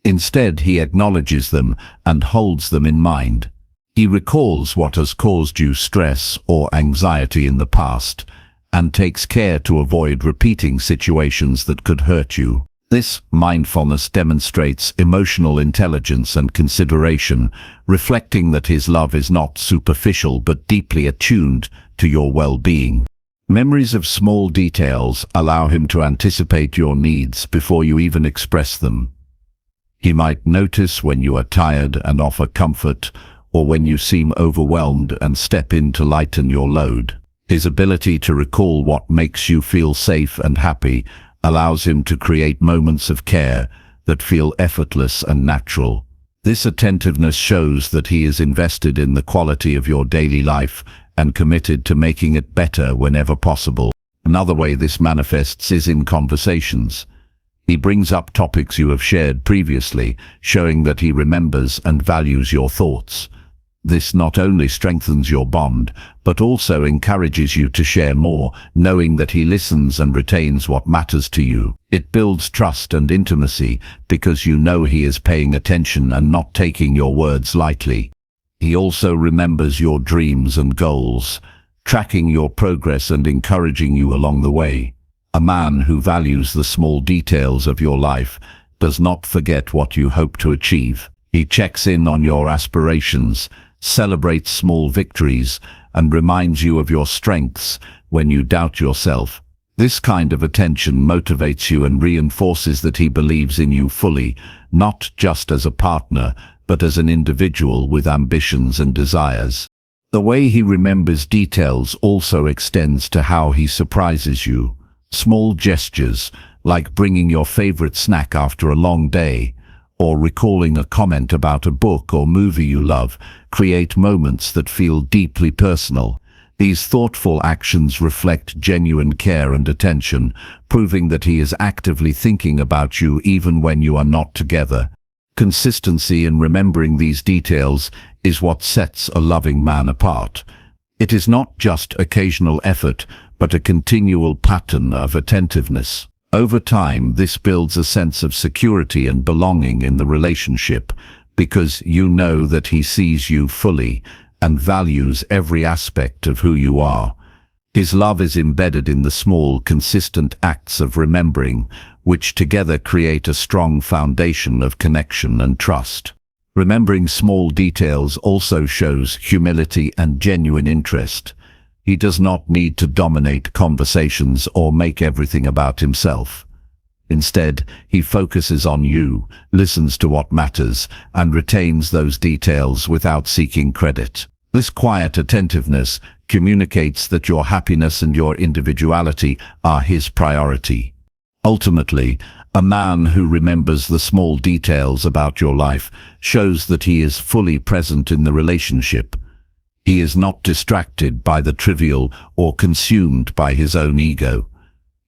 S1: Instead, he acknowledges them and holds them in mind. He recalls what has caused you stress or anxiety in the past, and takes care to avoid repeating situations that could hurt you. This mindfulness demonstrates emotional intelligence and consideration, reflecting that his love is not superficial but deeply attuned to your well-being. Memories of small details allow him to anticipate your needs before you even express them. He might notice when you are tired and offer comfort, or when you seem overwhelmed and step in to lighten your load. His ability to recall what makes you feel safe and happy allows him to create moments of care that feel effortless and natural. This attentiveness shows that he is invested in the quality of your daily life and committed to making it better whenever possible. Another way this manifests is in conversations. He brings up topics you have shared previously, showing that he remembers and values your thoughts. This not only strengthens your bond, but also encourages you to share more, knowing that he listens and retains what matters to you. It builds trust and intimacy because you know he is paying attention and not taking your words lightly. He also remembers your dreams and goals, tracking your progress and encouraging you along the way. A man who values the small details of your life does not forget what you hope to achieve. He checks in on your aspirations, celebrates small victories, and reminds you of your strengths when you doubt yourself. This kind of attention motivates you and reinforces that he believes in you fully, not just as a partner, but as an individual with ambitions and desires. The way he remembers details also extends to how he surprises you. Small gestures, like bringing your favorite snack after a long day, or recalling a comment about a book or movie you love, create moments that feel deeply personal. These thoughtful actions reflect genuine care and attention, proving that he is actively thinking about you even when you are not together. Consistency in remembering these details is what sets a loving man apart. It is not just occasional effort, but a continual pattern of attentiveness. Over time, this builds a sense of security and belonging in the relationship, because you know that he sees you fully and values every aspect of who you are. His love is embedded in the small, consistent acts of remembering, which together create a strong foundation of connection and trust. Remembering small details also shows humility and genuine interest. He does not need to dominate conversations or make everything about himself. Instead, he focuses on you, listens to what matters, and retains those details without seeking credit. This quiet attentiveness communicates that your happiness and your individuality are his priority. Ultimately, a man who remembers the small details about your life shows that he is fully present in the relationship. He is not distracted by the trivial or consumed by his own ego.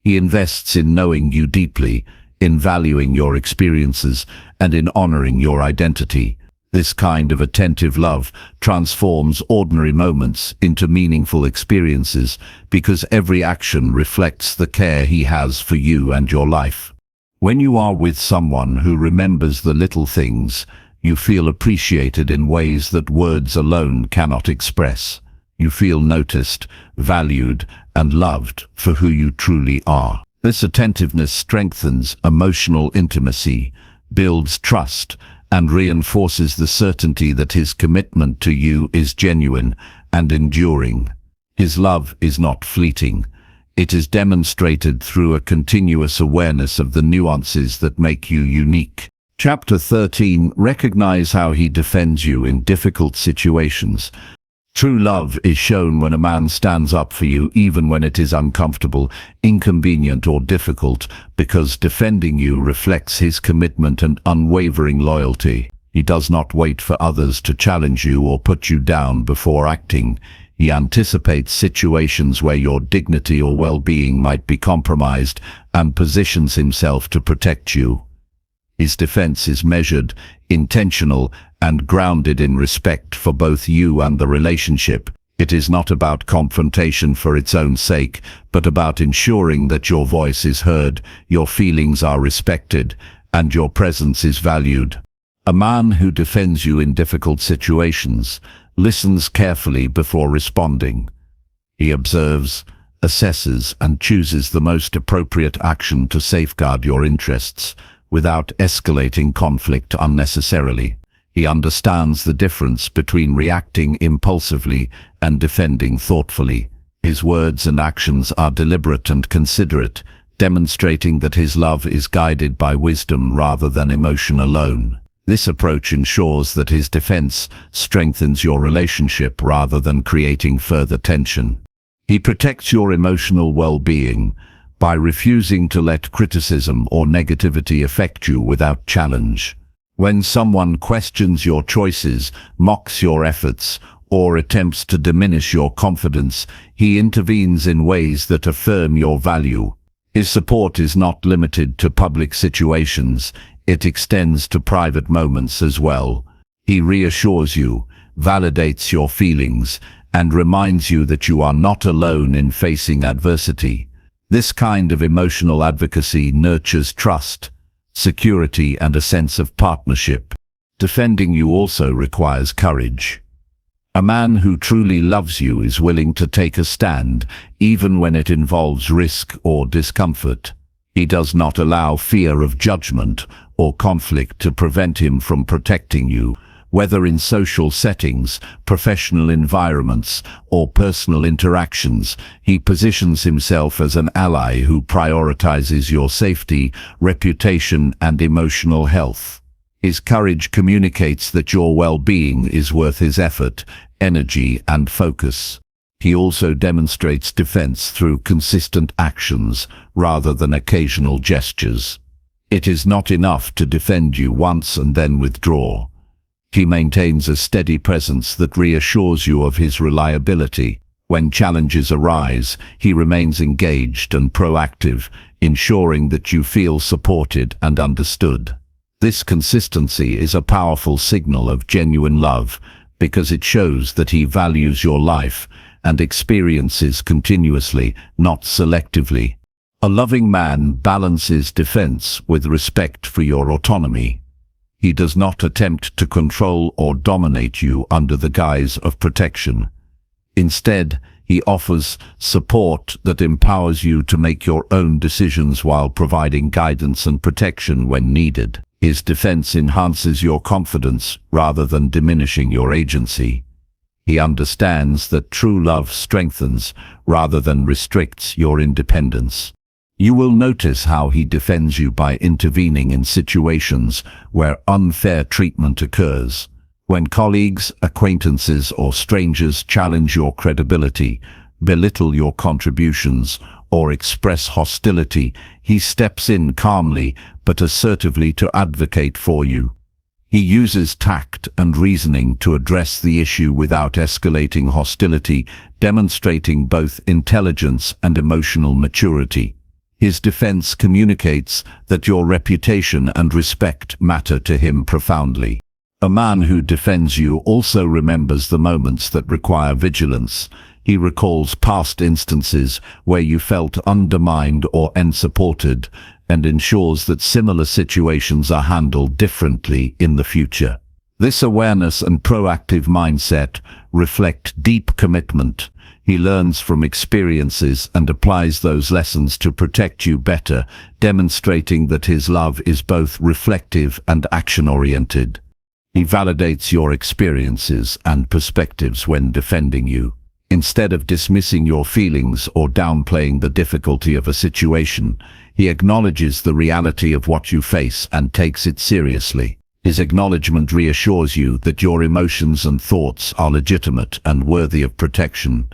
S1: He invests in knowing you deeply, in valuing your experiences, and in honoring your identity. This kind of attentive love transforms ordinary moments into meaningful experiences because every action reflects the care he has for you and your life. When you are with someone who remembers the little things, you feel appreciated in ways that words alone cannot express. You feel noticed, valued, and loved for who you truly are. This attentiveness strengthens emotional intimacy, builds trust, and reinforces the certainty that his commitment to you is genuine and enduring. His love is not fleeting. It is demonstrated through a continuous awareness of the nuances that make you unique. Chapter 13. Recognize how he defends you in difficult situations. True love is shown when a man stands up for you even when it is uncomfortable, inconvenient, or difficult, because defending you reflects his commitment and unwavering loyalty. He does not wait for others to challenge you or put you down before acting. He anticipates situations where your dignity or well-being might be compromised and positions himself to protect you. His defense is measured, intentional, and grounded in respect for both you and the relationship. It is not about confrontation for its own sake, but about ensuring that your voice is heard, your feelings are respected, and your presence is valued. A man who defends you in difficult situations listens carefully before responding. He observes, assesses, and chooses the most appropriate action to safeguard your interests, without escalating conflict unnecessarily. He understands the difference between reacting impulsively and defending thoughtfully. His words and actions are deliberate and considerate, demonstrating that his love is guided by wisdom rather than emotion alone. This approach ensures that his defense strengthens your relationship rather than creating further tension. He protects your emotional well-being by refusing to let criticism or negativity affect you without challenge. When someone questions your choices, mocks your efforts, or attempts to diminish your confidence, he intervenes in ways that affirm your value. His support is not limited to public situations, it extends to private moments as well. He reassures you, validates your feelings, and reminds you that you are not alone in facing adversity. This kind of emotional advocacy nurtures trust, security, and a sense of partnership. Defending you also requires courage. A man who truly loves you is willing to take a stand, even when it involves risk or discomfort. He does not allow fear of judgment or conflict to prevent him from protecting you, Whether in social settings, professional environments, or personal interactions, he positions himself as an ally who prioritizes your safety, reputation, and emotional health. His courage communicates that your well-being is worth his effort, energy, and focus. He also demonstrates defense through consistent actions rather than occasional gestures. It is not enough to defend you once and then withdraw. He maintains a steady presence that reassures you of his reliability. When challenges arise, he remains engaged and proactive, ensuring that you feel supported and understood. This consistency is a powerful signal of genuine love because it shows that he values your life and experiences continuously, not selectively. A loving man balances defense with respect for your autonomy. He does not attempt to control or dominate you under the guise of protection. Instead, he offers support that empowers you to make your own decisions while providing guidance and protection when needed. His defense enhances your confidence rather than diminishing your agency. He understands that true love strengthens rather than restricts your independence. You will notice how he defends you by intervening in situations where unfair treatment occurs. When colleagues, acquaintances, or strangers challenge your credibility, belittle your contributions, or express hostility, he steps in calmly but assertively to advocate for you. He uses tact and reasoning to address the issue without escalating hostility, demonstrating both intelligence and emotional maturity. His defense communicates that your reputation and respect matter to him profoundly. A man who defends you also remembers the moments that require vigilance. He recalls past instances where you felt undermined or unsupported and ensures that similar situations are handled differently in the future. This awareness and proactive mindset reflect deep commitment. He learns from experiences and applies those lessons to protect you better, demonstrating that his love is both reflective and action-oriented. He validates your experiences and perspectives when defending you. Instead of dismissing your feelings or downplaying the difficulty of a situation, he acknowledges the reality of what you face and takes it seriously. His acknowledgement reassures you that your emotions and thoughts are legitimate and worthy of protection.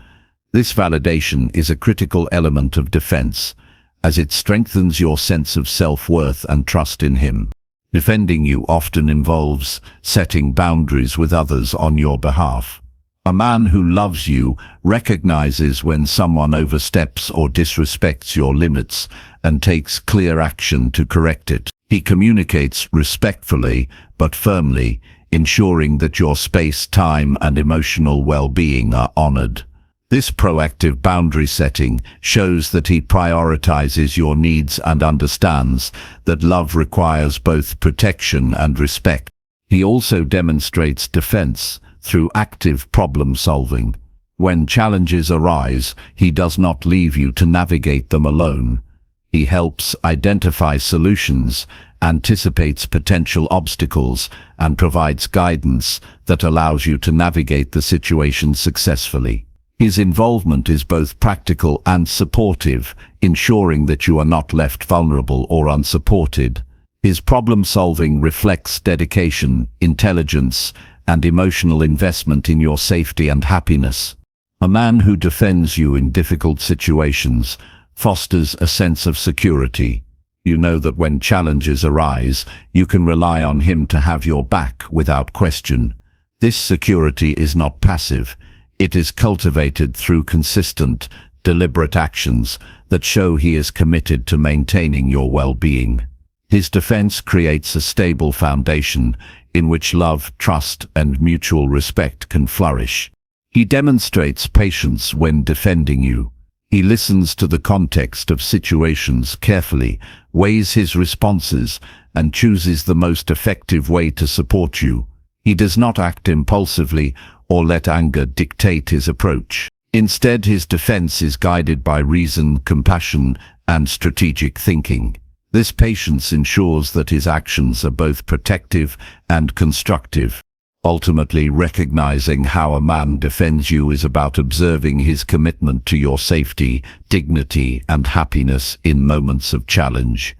S1: This validation is a critical element of defense, as it strengthens your sense of self-worth and trust in him. Defending you often involves setting boundaries with others on your behalf. A man who loves you recognizes when someone oversteps or disrespects your limits and takes clear action to correct it. He communicates respectfully but firmly, ensuring that your space, time, and emotional well-being are honored. This proactive boundary setting shows that he prioritizes your needs and understands that love requires both protection and respect. He also demonstrates defense through active problem-solving. When challenges arise, he does not leave you to navigate them alone. He helps identify solutions, anticipates potential obstacles, and provides guidance that allows you to navigate the situation successfully. His involvement is both practical and supportive, ensuring that you are not left vulnerable or unsupported. His problem-solving reflects dedication, intelligence, and emotional investment in your safety and happiness. A man who defends you in difficult situations fosters a sense of security. You know that when challenges arise, you can rely on him to have your back without question. This security is not passive. It is cultivated through consistent, deliberate actions that show he is committed to maintaining your well-being. His defense creates a stable foundation in which love, trust, and mutual respect can flourish. He demonstrates patience when defending you. He listens to the context of situations carefully, weighs his responses, and chooses the most effective way to support you. He does not act impulsively or let anger dictate his approach. Instead, his defense is guided by reason, compassion, and strategic thinking. This patience ensures that his actions are both protective and constructive. Ultimately, recognizing how a man defends you is about observing his commitment to your safety, dignity, and happiness in moments of challenge.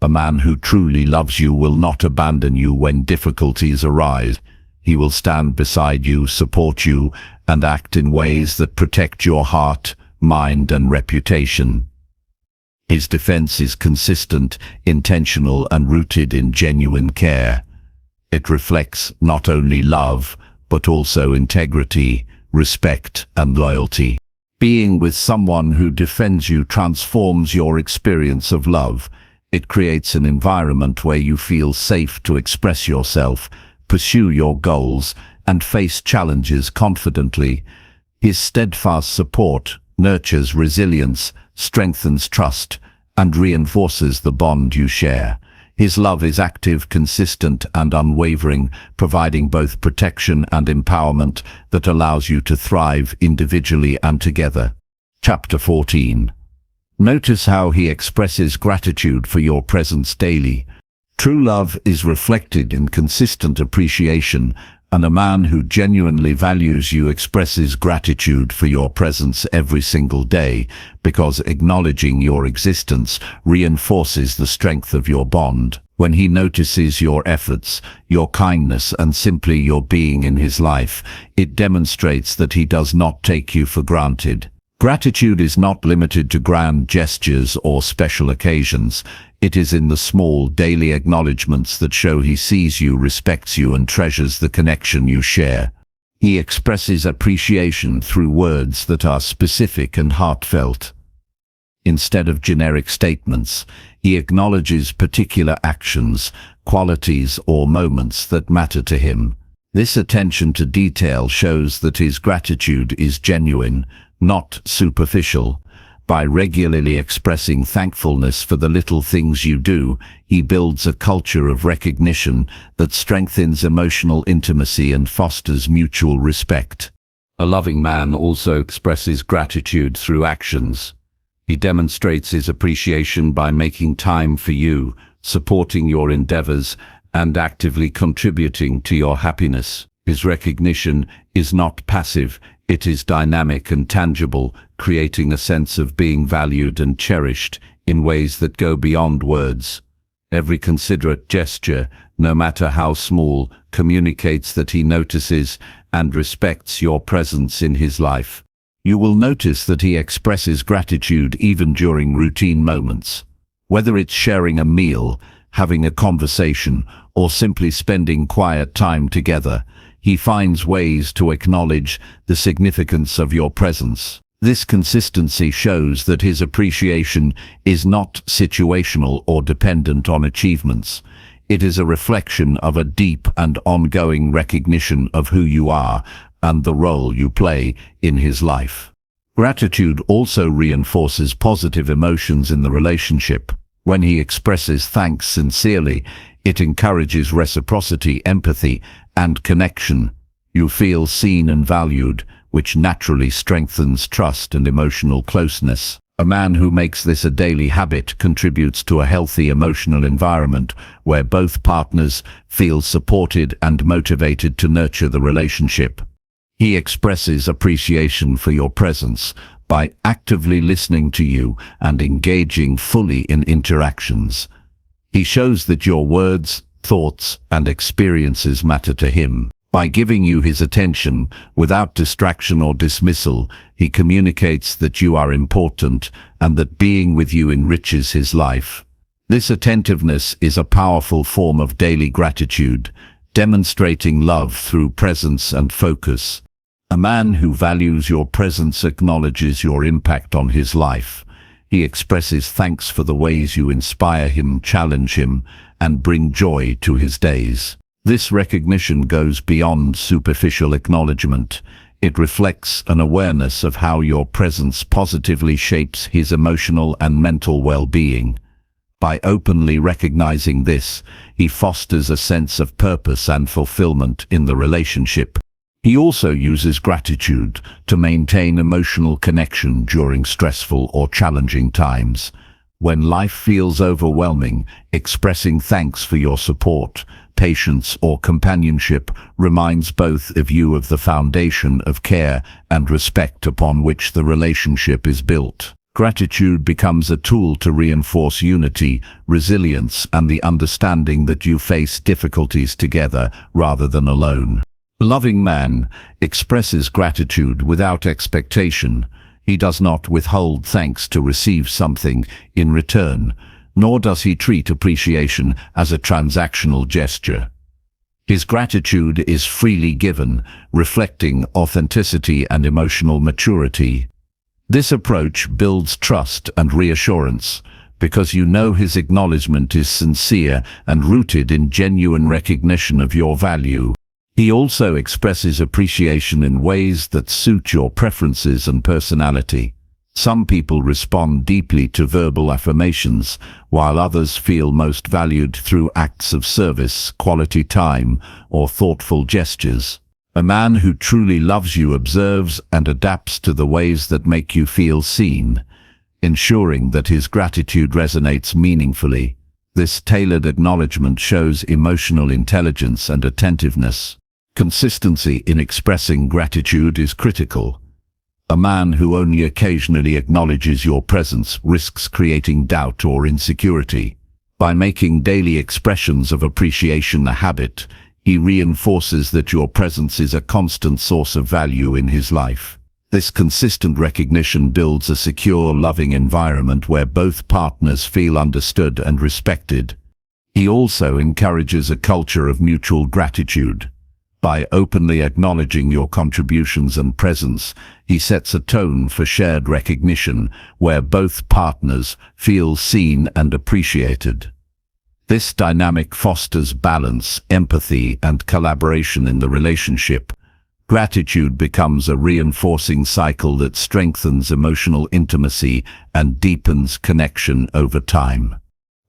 S1: A man who truly loves you will not abandon you when difficulties arise. He will stand beside you, support you, and act in ways that protect your heart, mind, and reputation. His defense is consistent, intentional, and rooted in genuine care. It reflects not only love, but also integrity, respect, and loyalty. Being with someone who defends you transforms your experience of love. It creates an environment where you feel safe to express yourself, pursue your goals, and face challenges confidently. His steadfast support nurtures resilience, strengthens trust, and reinforces the bond you share. His love is active, consistent, and unwavering, providing both protection and empowerment that allows you to thrive individually and together. Chapter 14. Notice how he expresses gratitude for your presence daily. True love is reflected in consistent appreciation, and a man who genuinely values you expresses gratitude for your presence every single day, because acknowledging your existence reinforces the strength of your bond. When he notices your efforts, your kindness, and simply your being in his life, it demonstrates that he does not take you for granted. Gratitude is not limited to grand gestures or special occasions. It is in the small daily acknowledgements that show he sees you, respects you, and treasures the connection you share. He expresses appreciation through words that are specific and heartfelt. Instead of generic statements, he acknowledges particular actions, qualities, or moments that matter to him. This attention to detail shows that his gratitude is genuine, not superficial. By regularly expressing thankfulness for the little things you do, he builds a culture of recognition that strengthens emotional intimacy and fosters mutual respect. A loving man also expresses gratitude through actions. He demonstrates his appreciation by making time for you, supporting your endeavors, and actively contributing to your happiness. His recognition is not passive, it is dynamic and tangible, creating a sense of being valued and cherished in ways that go beyond words. Every considerate gesture, no matter how small, communicates that he notices and respects your presence in his life. You will notice that he expresses gratitude even during routine moments. Whether it's sharing a meal, having a conversation, or simply spending quiet time together, he finds ways to acknowledge the significance of your presence. This consistency shows that his appreciation is not situational or dependent on achievements. It is a reflection of a deep and ongoing recognition of who you are and the role you play in his life. Gratitude also reinforces positive emotions in the relationship. When he expresses thanks sincerely, it encourages reciprocity, empathy, and connection. You feel seen and valued, which naturally strengthens trust and emotional closeness. A man who makes this a daily habit contributes to a healthy emotional environment where both partners feel supported and motivated to nurture the relationship. He expresses appreciation for your presence by actively listening to you and engaging fully in interactions. He shows that your words, thoughts, and experiences matter to him. By giving you his attention without distraction or dismissal, he communicates that you are important and that being with you enriches his life. This attentiveness is a powerful form of daily gratitude, demonstrating love through presence and focus. A man who values your presence acknowledges your impact on his life. He expresses thanks for the ways you inspire him, challenge him, and bring joy to his days. This recognition goes beyond superficial acknowledgement. It reflects an awareness of how your presence positively shapes his emotional and mental well-being. By openly recognizing this, he fosters a sense of purpose and fulfillment in the relationship. He also uses gratitude to maintain emotional connection during stressful or challenging times. When life feels overwhelming, expressing thanks for your support, patience, or companionship reminds both of you of the foundation of care and respect upon which the relationship is built. Gratitude becomes a tool to reinforce unity, resilience, and the understanding that you face difficulties together rather than alone. A loving man expresses gratitude without expectation. He does not withhold thanks to receive something in return, nor does he treat appreciation as a transactional gesture. His gratitude is freely given, reflecting authenticity and emotional maturity. This approach builds trust and reassurance, because you know his acknowledgement is sincere and rooted in genuine recognition of your value. He also expresses appreciation in ways that suit your preferences and personality. Some people respond deeply to verbal affirmations, while others feel most valued through acts of service, quality time, or thoughtful gestures. A man who truly loves you observes and adapts to the ways that make you feel seen, ensuring that his gratitude resonates meaningfully. This tailored acknowledgement shows emotional intelligence and attentiveness. Consistency in expressing gratitude is critical. A man who only occasionally acknowledges your presence risks creating doubt or insecurity. By making daily expressions of appreciation a habit, he reinforces that your presence is a constant source of value in his life. This consistent recognition builds a secure, loving environment where both partners feel understood and respected. He also encourages a culture of mutual gratitude. By openly acknowledging your contributions and presence, he sets a tone for shared recognition where both partners feel seen and appreciated. This dynamic fosters balance, empathy, and collaboration in the relationship. Gratitude becomes a reinforcing cycle that strengthens emotional intimacy and deepens connection over time.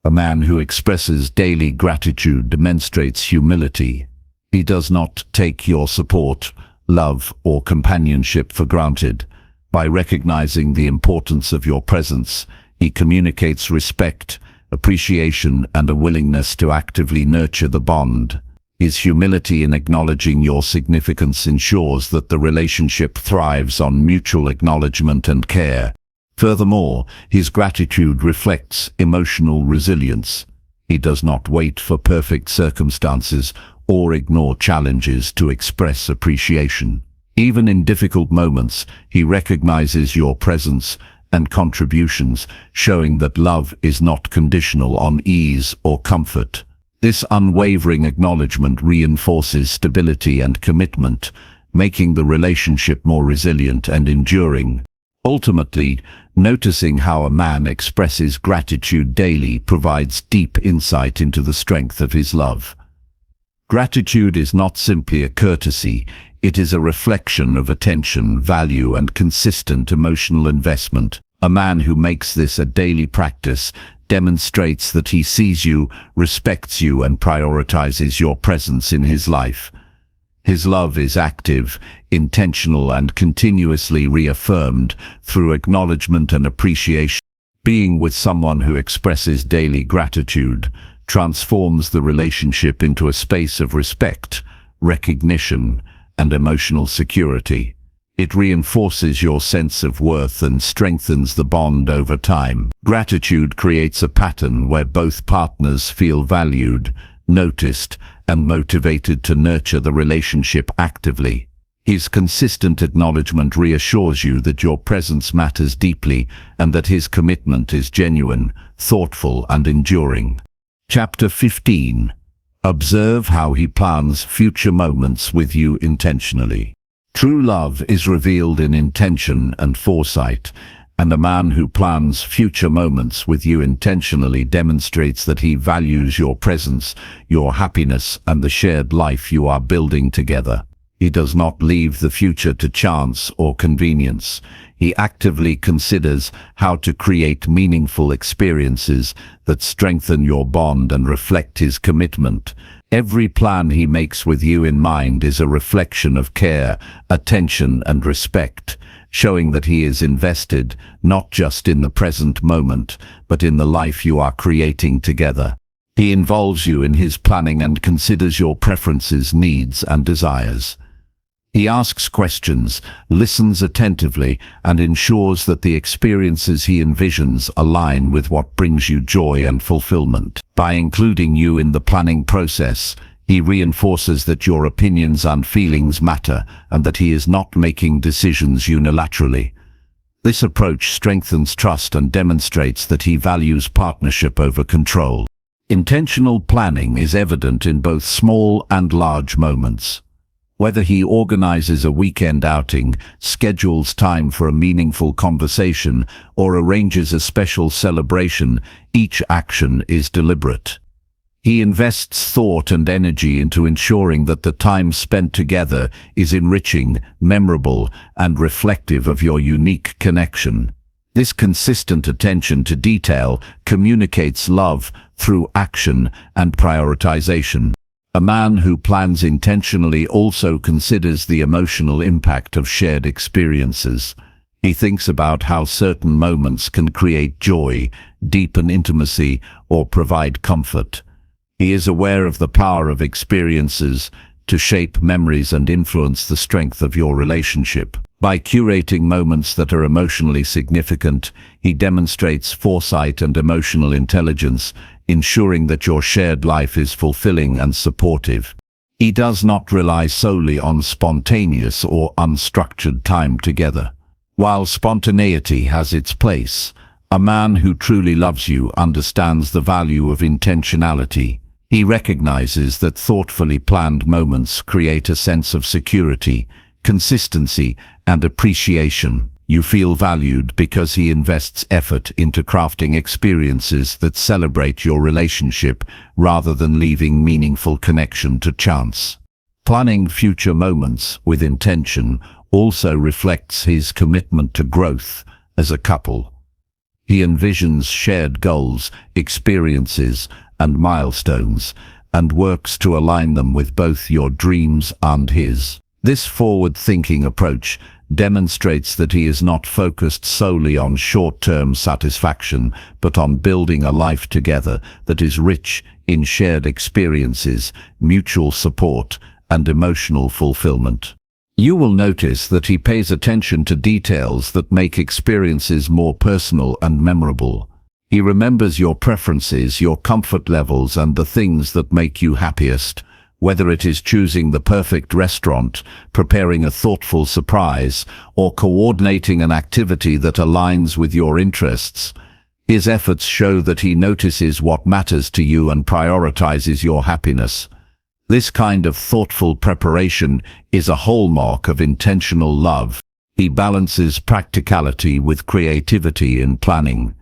S1: A man who expresses daily gratitude demonstrates humility. He does not take your support, love, or companionship for granted. By recognizing the importance of your presence, he communicates respect, appreciation, and a willingness to actively nurture the bond. His humility in acknowledging your significance ensures that the relationship thrives on mutual acknowledgement and care. Furthermore, his gratitude reflects emotional resilience. He does not wait for perfect circumstances or ignore challenges to express appreciation. Even in difficult moments, he recognizes your presence and contributions, showing that love is not conditional on ease or comfort. This unwavering acknowledgement reinforces stability and commitment, making the relationship more resilient and enduring. Ultimately, noticing how a man expresses gratitude daily provides deep insight into the strength of his love. Gratitude is not simply a courtesy, it is a reflection of attention, value, and consistent emotional investment. A man who makes this a daily practice demonstrates that he sees you, respects you, and prioritizes your presence in his life. His love is active, intentional, and continuously reaffirmed through acknowledgement and appreciation. Being with someone who expresses daily gratitude transforms the relationship into a space of respect, recognition, and emotional security. It reinforces your sense of worth and strengthens the bond over time. Gratitude creates a pattern where both partners feel valued, noticed, and motivated to nurture the relationship actively. His consistent acknowledgement reassures you that your presence matters deeply and that his commitment is genuine, thoughtful, and enduring. Chapter 15. Observe how he plans future moments with you intentionally. True love is revealed in intention and foresight, and a man who plans future moments with you intentionally demonstrates that he values your presence, your happiness, and the shared life you are building together. He does not leave the future to chance or convenience. He actively considers how to create meaningful experiences that strengthen your bond and reflect his commitment. Every plan he makes with you in mind is a reflection of care, attention, and respect, showing that he is invested not just in the present moment, but in the life you are creating together. He involves you in his planning and considers your preferences, needs, and desires. He asks questions, listens attentively, and ensures that the experiences he envisions align with what brings you joy and fulfillment. By including you in the planning process, he reinforces that your opinions and feelings matter and that he is not making decisions unilaterally. This approach strengthens trust and demonstrates that he values partnership over control. Intentional planning is evident in both small and large moments. Whether he organizes a weekend outing, schedules time for a meaningful conversation, or arranges a special celebration, each action is deliberate. He invests thought and energy into ensuring that the time spent together is enriching, memorable, and reflective of your unique connection. This consistent attention to detail communicates love through action and prioritization. A man who plans intentionally also considers the emotional impact of shared experiences. He thinks about how certain moments can create joy, deepen intimacy, or provide comfort. He is aware of the power of experiences to shape memories and influence the strength of your relationship. By curating moments that are emotionally significant, he demonstrates foresight and emotional intelligence, ensuring that your shared life is fulfilling and supportive. He does not rely solely on spontaneous or unstructured time together. While spontaneity has its place, a man who truly loves you understands the value of intentionality. He recognizes that thoughtfully planned moments create a sense of security, consistency, and appreciation. You feel valued because he invests effort into crafting experiences that celebrate your relationship rather than leaving meaningful connection to chance. Planning future moments with intention also reflects his commitment to growth as a couple. He envisions shared goals, experiences, and milestones, and works to align them with both your dreams and his. This forward-thinking approach demonstrates that he is not focused solely on short-term satisfaction, but on building a life together that is rich in shared experiences, mutual support, and emotional fulfillment. You will notice that he pays attention to details that make experiences more personal and memorable. He remembers your preferences, your comfort levels, and the things that make you happiest. Whether it is choosing the perfect restaurant, preparing a thoughtful surprise, or coordinating an activity that aligns with your interests, his efforts show that he notices what matters to you and prioritizes your happiness. This kind of thoughtful preparation is a hallmark of intentional love. He balances practicality with creativity in planning.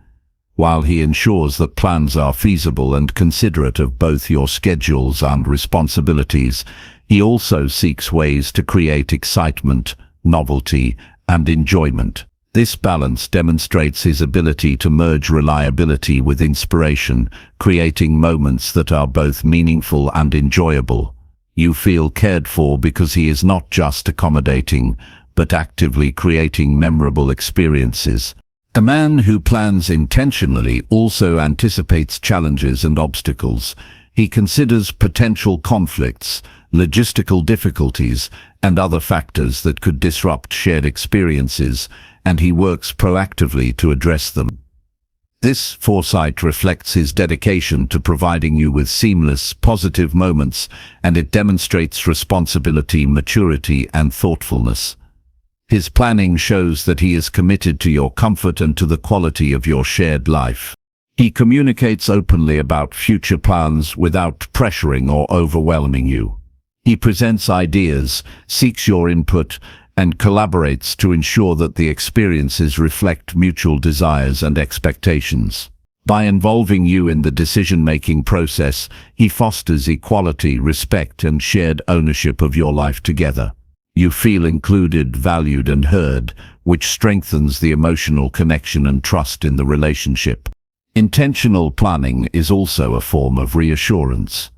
S1: While he ensures that plans are feasible and considerate of both your schedules and responsibilities, he also seeks ways to create excitement, novelty, and enjoyment. This balance demonstrates his ability to merge reliability with inspiration, creating moments that are both meaningful and enjoyable. You feel cared for because he is not just accommodating, but actively creating memorable experiences. A man who plans intentionally also anticipates challenges and obstacles. He considers potential conflicts, logistical difficulties, and other factors that could disrupt shared experiences, and he works proactively to address them. This foresight reflects his dedication to providing you with seamless, positive moments, and it demonstrates responsibility, maturity, and thoughtfulness. His planning shows that he is committed to your comfort and to the quality of your shared life. He communicates openly about future plans without pressuring or overwhelming you. He presents ideas, seeks your input, and collaborates to ensure that the experiences reflect mutual desires and expectations. By involving you in the decision-making process, he fosters equality, respect, and shared ownership of your life together. You feel included, valued, and heard, which strengthens the emotional connection and trust in the relationship. Intentional planning is also a form of reassurance.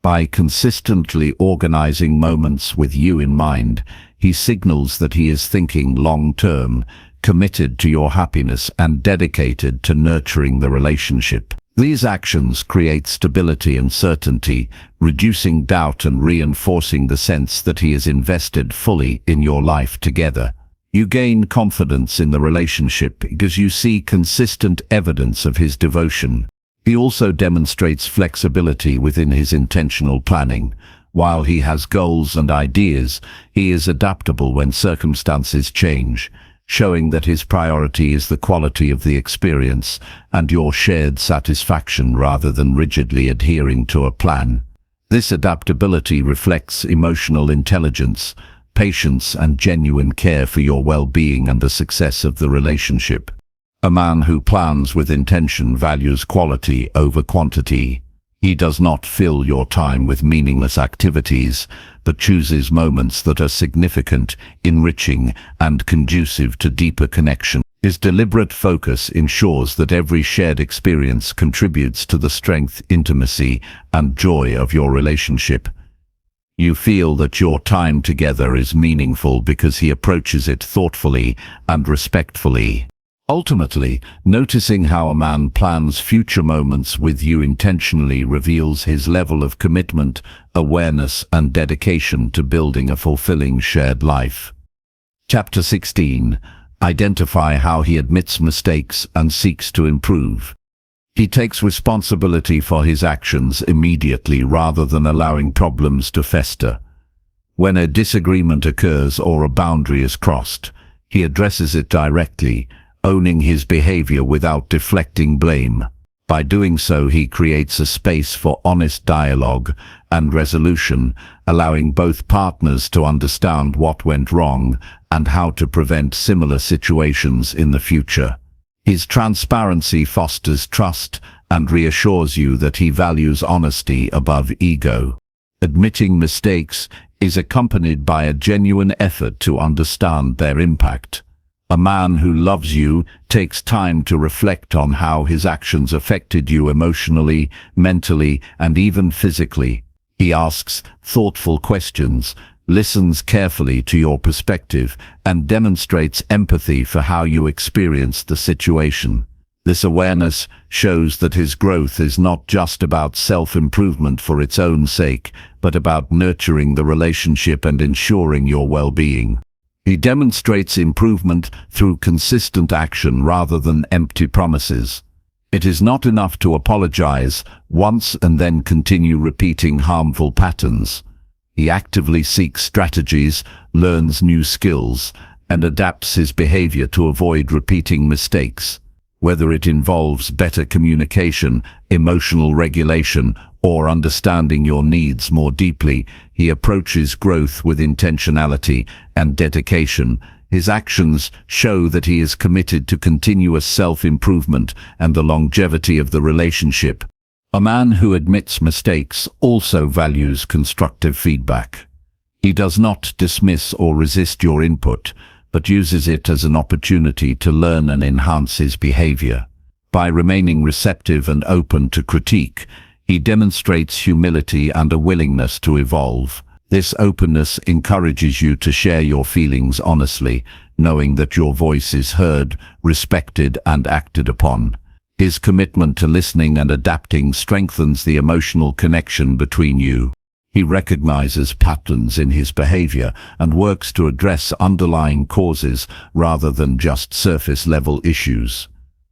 S1: By consistently organizing moments with you in mind, he signals that he is thinking long-term, committed to your happiness, and dedicated to nurturing the relationship. These actions create stability and certainty, reducing doubt and reinforcing the sense that he is invested fully in your life together. You gain confidence in the relationship because you see consistent evidence of his devotion. He also demonstrates flexibility within his intentional planning. While he has goals and ideas, he is adaptable when circumstances change, showing that his priority is the quality of the experience and your shared satisfaction rather than rigidly adhering to a plan. This adaptability reflects emotional intelligence, patience, and genuine care for your well-being and the success of the relationship. A man who plans with intention values quality over quantity. He does not fill your time with meaningless activities, but chooses moments that are significant, enriching, and conducive to deeper connection. His deliberate focus ensures that every shared experience contributes to the strength, intimacy, and joy of your relationship. You feel that your time together is meaningful because he approaches it thoughtfully and respectfully. Ultimately, noticing how a man plans future moments with you intentionally reveals his level of commitment, awareness, and dedication to building a fulfilling shared life. Chapter 16. Identify how he admits mistakes and seeks to improve. He takes responsibility for his actions immediately rather than allowing problems to fester. When a disagreement occurs or a boundary is crossed, he addresses it directly, owning his behavior without deflecting blame. By doing so, he creates a space for honest dialogue and resolution, allowing both partners to understand what went wrong and how to prevent similar situations in the future. His transparency fosters trust and reassures you that he values honesty above ego. Admitting mistakes is accompanied by a genuine effort to understand their impact. A man who loves you takes time to reflect on how his actions affected you emotionally, mentally, and even physically. He asks thoughtful questions, listens carefully to your perspective, and demonstrates empathy for how you experienced the situation. This awareness shows that his growth is not just about self-improvement for its own sake, but about nurturing the relationship and ensuring your well-being. He demonstrates improvement through consistent action rather than empty promises. It is not enough to apologize once and then continue repeating harmful patterns. He actively seeks strategies, learns new skills, and adapts his behavior to avoid repeating mistakes. Whether it involves better communication, emotional regulation, or understanding your needs more deeply, he approaches growth with intentionality and dedication. His actions show that he is committed to continuous self-improvement and the longevity of the relationship. A man who admits mistakes also values constructive feedback. He does not dismiss or resist your input, but uses it as an opportunity to learn and enhance his behavior. By remaining receptive and open to critique, he demonstrates humility and a willingness to evolve. This openness encourages you to share your feelings honestly, knowing that your voice is heard, respected, and acted upon. His commitment to listening and adapting strengthens the emotional connection between you. He recognizes patterns in his behavior and works to address underlying causes rather than just surface-level issues.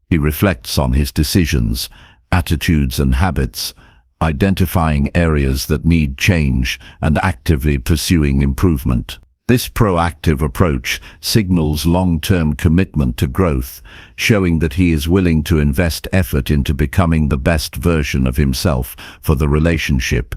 S1: He reflects on his decisions, attitudes, and habits, identifying areas that need change and actively pursuing improvement. This proactive approach signals long-term commitment to growth, showing that he is willing to invest effort into becoming the best version of himself for the relationship.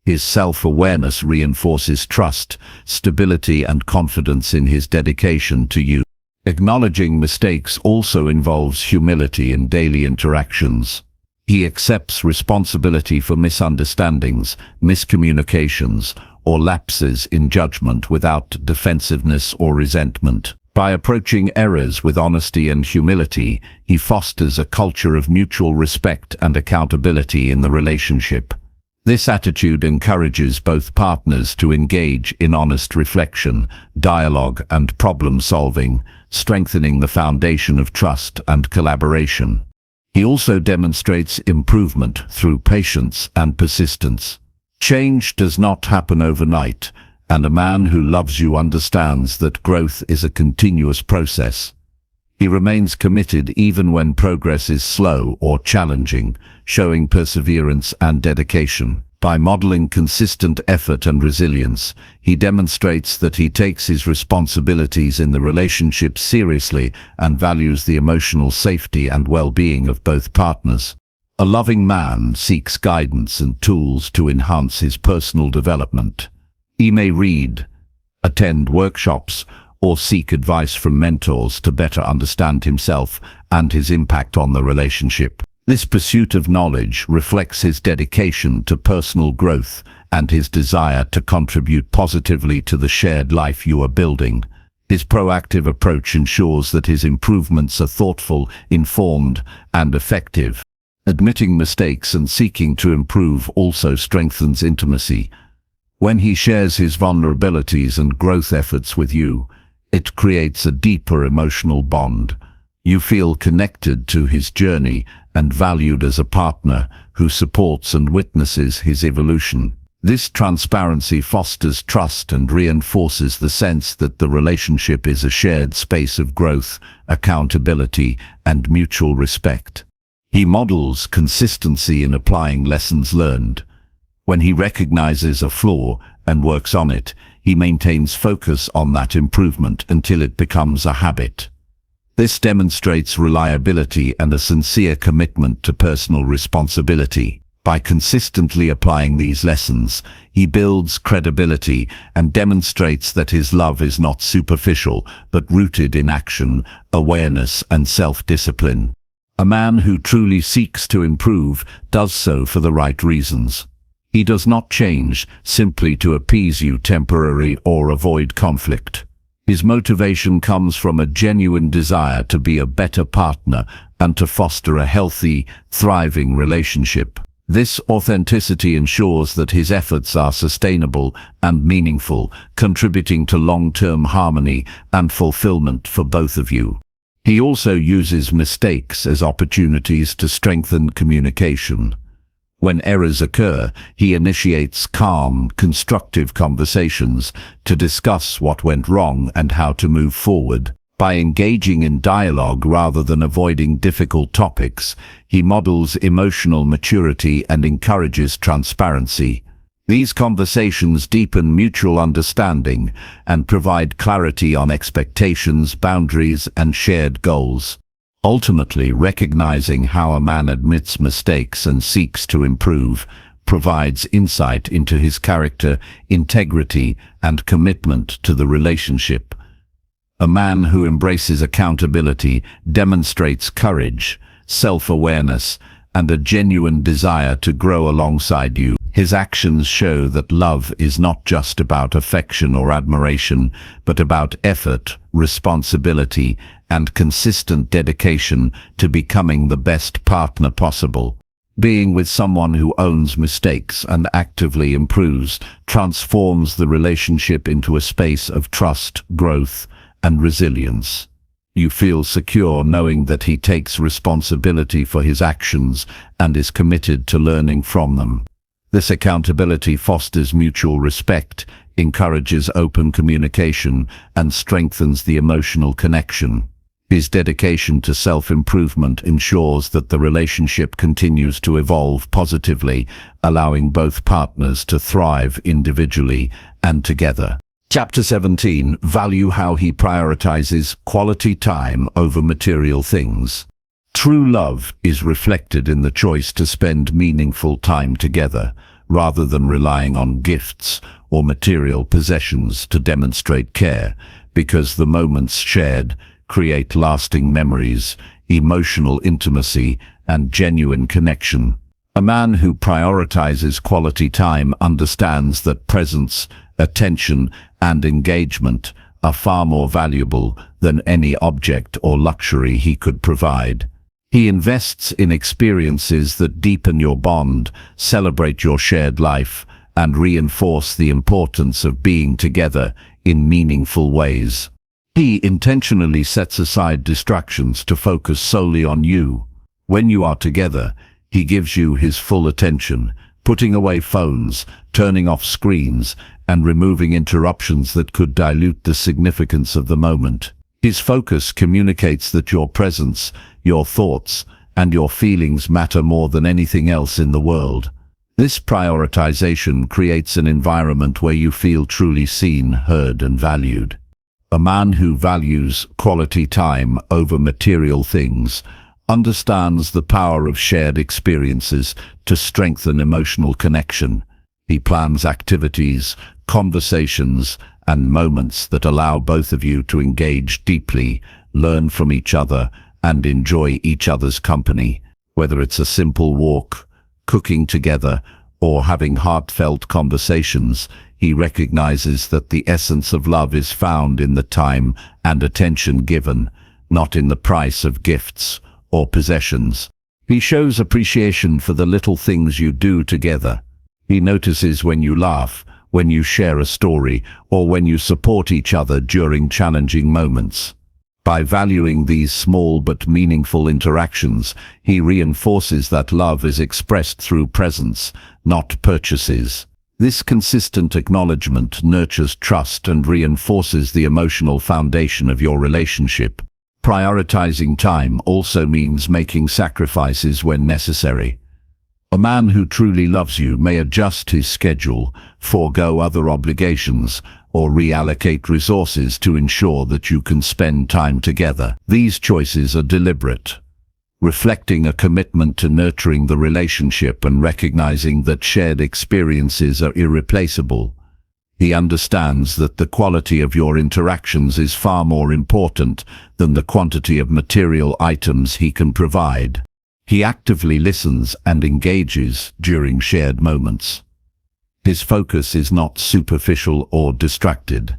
S1: His self-awareness reinforces trust, stability, and confidence in his dedication to you. Acknowledging mistakes also involves humility in daily interactions. He accepts responsibility for misunderstandings, miscommunications, or lapses in judgment without defensiveness or resentment. By approaching errors with honesty and humility, he fosters a culture of mutual respect and accountability in the relationship. This attitude encourages both partners to engage in honest reflection, dialogue, and problem-solving, strengthening the foundation of trust and collaboration. He also demonstrates improvement through patience and persistence. Change does not happen overnight, and a man who loves you understands that growth is a continuous process. He remains committed even when progress is slow or challenging, showing perseverance and dedication. By modeling consistent effort and resilience, he demonstrates that he takes his responsibilities in the relationship seriously and values the emotional safety and well-being of both partners. A loving man seeks guidance and tools to enhance his personal development. He may read, attend workshops, or seek advice from mentors to better understand himself and his impact on the relationship. This pursuit of knowledge reflects his dedication to personal growth and his desire to contribute positively to the shared life you are building. His proactive approach ensures that his improvements are thoughtful, informed, and effective. Admitting mistakes and seeking to improve also strengthens intimacy. When he shares his vulnerabilities and growth efforts with you, it creates a deeper emotional bond. You feel connected to his journey and valued as a partner who supports and witnesses his evolution. This transparency fosters trust and reinforces the sense that the relationship is a shared space of growth, accountability, and mutual respect. He models consistency in applying lessons learned. When he recognizes a flaw and works on it, he maintains focus on that improvement until it becomes a habit. This demonstrates reliability and a sincere commitment to personal responsibility. By consistently applying these lessons, he builds credibility and demonstrates that his love is not superficial, but rooted in action, awareness, and self-discipline. A man who truly seeks to improve does so for the right reasons. He does not change simply to appease you temporarily or avoid conflict. His motivation comes from a genuine desire to be a better partner and to foster a healthy, thriving relationship. This authenticity ensures that his efforts are sustainable and meaningful, contributing to long-term harmony and fulfillment for both of you. He also uses mistakes as opportunities to strengthen communication. When errors occur, he initiates calm, constructive conversations to discuss what went wrong and how to move forward. By engaging in dialogue rather than avoiding difficult topics, he models emotional maturity and encourages transparency. These conversations deepen mutual understanding and provide clarity on expectations, boundaries, and shared goals. Ultimately, recognizing how a man admits mistakes and seeks to improve provides insight into his character, integrity, and commitment to the relationship. A man who embraces accountability demonstrates courage, self-awareness, and a genuine desire to grow alongside you. His actions show that love is not just about affection or admiration, but about effort, responsibility, and consistent dedication to becoming the best partner possible. Being with someone who owns mistakes and actively improves transforms the relationship into a space of trust, growth, and resilience. You feel secure knowing that he takes responsibility for his actions and is committed to learning from them. This accountability fosters mutual respect, encourages open communication, and strengthens the emotional connection. His dedication to self-improvement ensures that the relationship continues to evolve positively, allowing both partners to thrive individually and together. Chapter 17. Value how he prioritizes quality time over material things. True love is reflected in the choice to spend meaningful time together, rather than relying on gifts or material possessions to demonstrate care, because the moments shared create lasting memories, emotional intimacy, and genuine connection. A man who prioritizes quality time understands that presence, attention, and engagement are far more valuable than any object or luxury he could provide. He invests in experiences that deepen your bond, celebrate your shared life, and reinforce the importance of being together in meaningful ways. He intentionally sets aside distractions to focus solely on you. When you are together, he gives you his full attention, putting away phones, turning off screens, and removing interruptions that could dilute the significance of the moment. His focus communicates that your presence, your thoughts, and your feelings matter more than anything else in the world. This prioritization creates an environment where you feel truly seen, heard, and valued. A man who values quality time over material things understands the power of shared experiences to strengthen emotional connection. He plans activities, conversations, and moments that allow both of you to engage deeply, learn from each other, and enjoy each other's company. Whether it's a simple walk, cooking together, or having heartfelt conversations, he recognizes that the essence of love is found in the time and attention given, not in the price of gifts or possessions. He shows appreciation for the little things you do together. He notices when you laugh, when you share a story, or when you support each other during challenging moments. By valuing these small but meaningful interactions, he reinforces that love is expressed through presence, not purchases. This consistent acknowledgement nurtures trust and reinforces the emotional foundation of your relationship. Prioritizing time also means making sacrifices when necessary. A man who truly loves you may adjust his schedule, forego other obligations, or reallocate resources to ensure that you can spend time together. These choices are deliberate, reflecting a commitment to nurturing the relationship and recognizing that shared experiences are irreplaceable. He understands that the quality of your interactions is far more important than the quantity of material items he can provide. He actively listens and engages during shared moments. His focus is not superficial or distracted.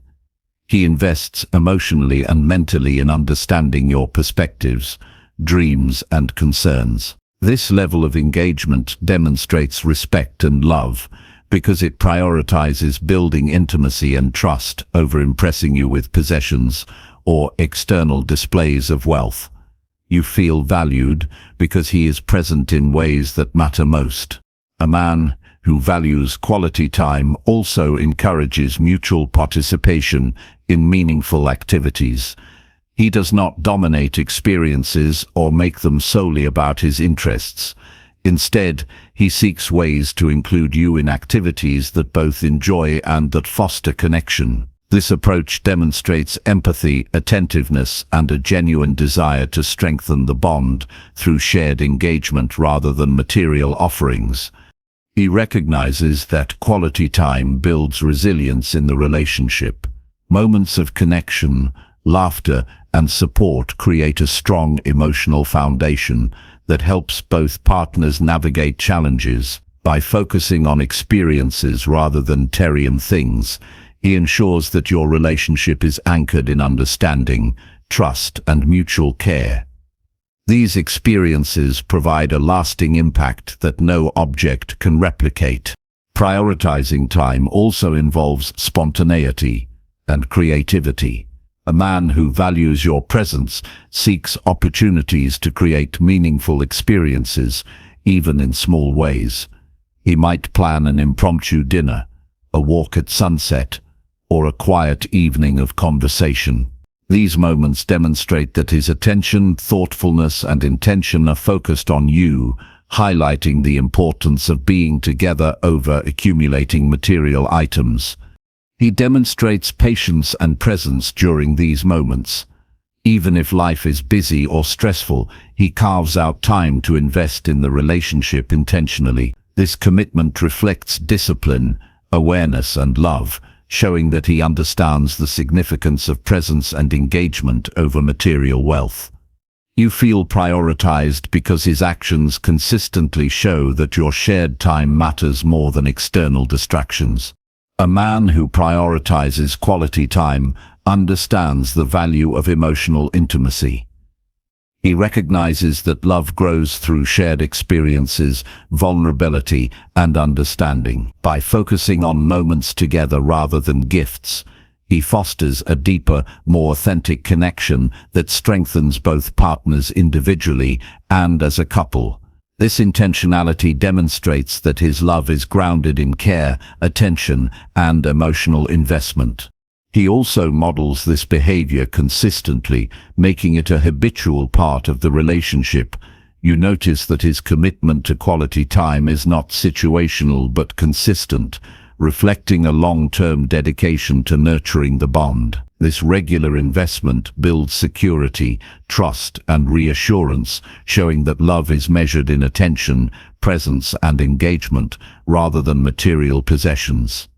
S1: He invests emotionally and mentally in understanding your perspectives, dreams, and concerns. This level of engagement demonstrates respect and love because it prioritizes building intimacy and trust over impressing you with possessions or external displays of wealth. You feel valued because he is present in ways that matter most. A man who values quality time also encourages mutual participation in meaningful activities. He does not dominate experiences or make them solely about his interests. Instead, he seeks ways to include you in activities that both enjoy and that foster connection. This approach demonstrates empathy, attentiveness, and a genuine desire to strengthen the bond through shared engagement rather than material offerings. He recognizes that quality time builds resilience in the relationship. Moments of connection, laughter, and support create a strong emotional foundation that helps both partners navigate challenges. By focusing on experiences rather than terrestrial things, he ensures that your relationship is anchored in understanding, trust, and mutual care. These experiences provide a lasting impact that no object can replicate. Prioritizing time also involves spontaneity and creativity. A man who values your presence seeks opportunities to create meaningful experiences, even in small ways. He might plan an impromptu dinner, a walk at sunset, or a quiet evening of conversation. These moments demonstrate that his attention, thoughtfulness, and intention are focused on you, highlighting the importance of being together over accumulating material items. He demonstrates patience and presence during these moments. Even if life is busy or stressful, he carves out time to invest in the relationship intentionally. This commitment reflects discipline, awareness, and love, showing that he understands the significance of presence and engagement over material wealth. You feel prioritized because his actions consistently show that your shared time matters more than external distractions. A man who prioritizes quality time understands the value of emotional intimacy. He recognizes that love grows through shared experiences, vulnerability, and understanding. By focusing on moments together rather than gifts, he fosters a deeper, more authentic connection that strengthens both partners individually and as a couple. This intentionality demonstrates that his love is grounded in care, attention, and emotional investment. He also models this behavior consistently, making it a habitual part of the relationship. You notice that his commitment to quality time is not situational but consistent, reflecting a long-term dedication to nurturing the bond. This regular investment builds security, trust, and reassurance, showing that love is measured in attention, presence, and engagement, rather than material possessions.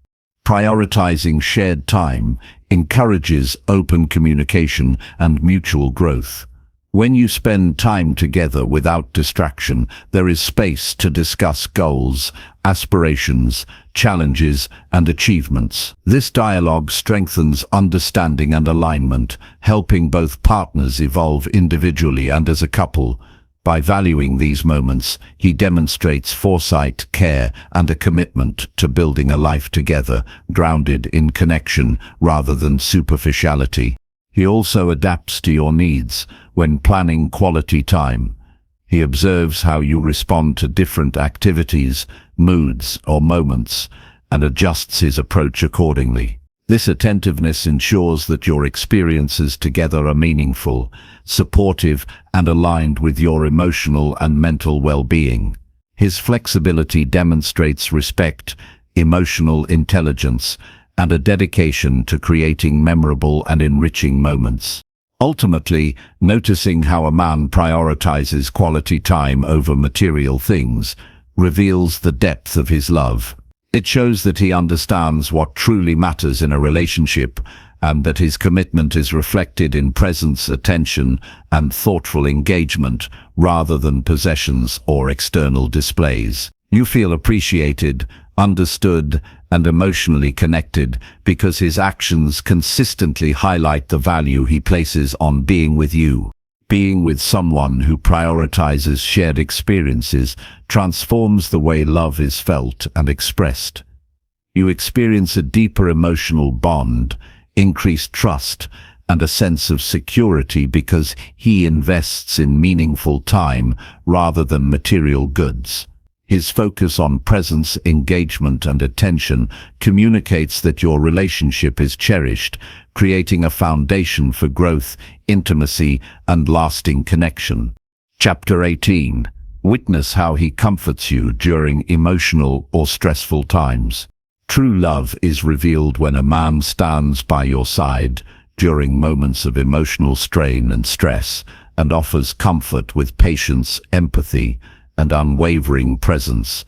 S1: Prioritizing shared time encourages open communication and mutual growth. When you spend time together without distraction, there is space to discuss goals, aspirations, challenges, and achievements. This dialogue strengthens understanding and alignment, helping both partners evolve individually and as a couple. By valuing these moments, he demonstrates foresight, care, and a commitment to building a life together, grounded in connection rather than superficiality. He also adapts to your needs when planning quality time. He observes how you respond to different activities, moods, or moments, and adjusts his approach accordingly. This attentiveness ensures that your experiences together are meaningful, supportive, and aligned with your emotional and mental well-being. His flexibility demonstrates respect, emotional intelligence, and a dedication to creating memorable and enriching moments. Ultimately, noticing how a man prioritizes quality time over material things reveals the depth of his love. It shows that he understands what truly matters in a relationship, and that his commitment is reflected in presence, attention, and thoughtful engagement, rather than possessions or external displays. You feel appreciated, understood, and emotionally connected because his actions consistently highlight the value he places on being with you. Being with someone who prioritizes shared experiences transforms the way love is felt and expressed. You experience a deeper emotional bond, increased trust, and a sense of security because he invests in meaningful time rather than material goods. His focus on presence, engagement, and attention communicates that your relationship is cherished, creating a foundation for growth, intimacy, and lasting connection. Chapter 18. Witness how he comforts you during emotional or stressful times. True love is revealed when a man stands by your side during moments of emotional strain and stress, and offers comfort with patience, empathy, and unwavering presence.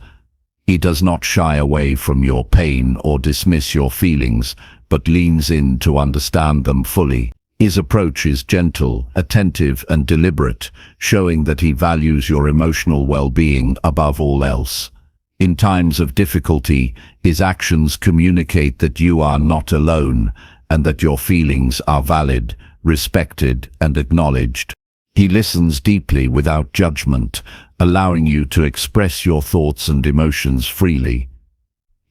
S1: He does not shy away from your pain or dismiss your feelings, but leans in to understand them fully. His approach is gentle, attentive, and deliberate, showing that he values your emotional well-being above all else. In times of difficulty, his actions communicate that you are not alone, and that your feelings are valid, respected, and acknowledged. He listens deeply without judgment, allowing you to express your thoughts and emotions freely.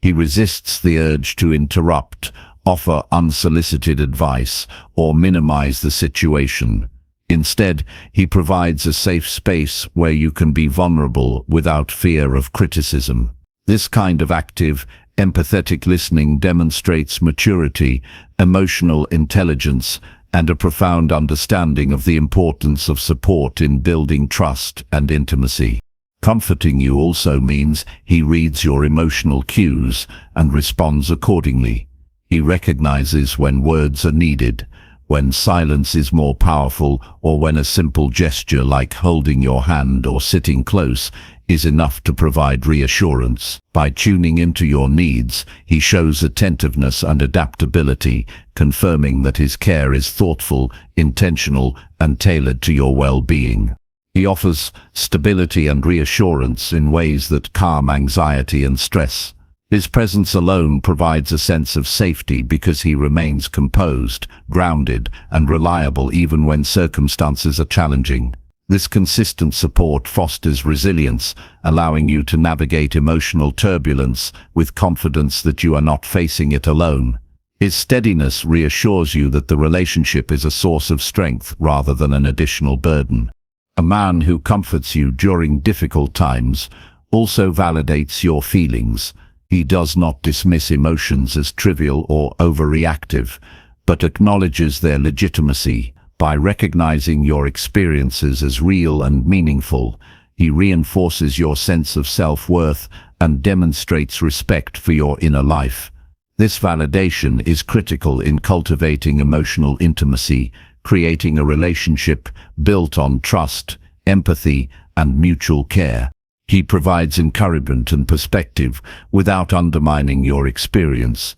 S1: He resists the urge to interrupt, offer unsolicited advice, or minimize the situation. Instead, he provides a safe space where you can be vulnerable without fear of criticism. This kind of active, empathetic listening demonstrates maturity, emotional intelligence, and a profound understanding of the importance of support in building trust and intimacy. Comforting you also means he reads your emotional cues and responds accordingly. He recognizes when words are needed, when silence is more powerful, or when a simple gesture like holding your hand or sitting close is enough to provide reassurance. By tuning into your needs, he shows attentiveness and adaptability, confirming that his care is thoughtful, intentional, and tailored to your well-being. He offers stability and reassurance in ways that calm anxiety and stress. His presence alone provides a sense of safety because he remains composed, grounded, and reliable even when circumstances are challenging. This consistent support fosters resilience, allowing you to navigate emotional turbulence with confidence that you are not facing it alone. His steadiness reassures you that the relationship is a source of strength rather than an additional burden. A man who comforts you during difficult times also validates your feelings. He does not dismiss emotions as trivial or overreactive, but acknowledges their legitimacy. By recognizing your experiences as real and meaningful, he reinforces your sense of self-worth and demonstrates respect for your inner life. This validation is critical in cultivating emotional intimacy, creating a relationship built on trust, empathy, and mutual care. He provides encouragement and perspective without undermining your experience.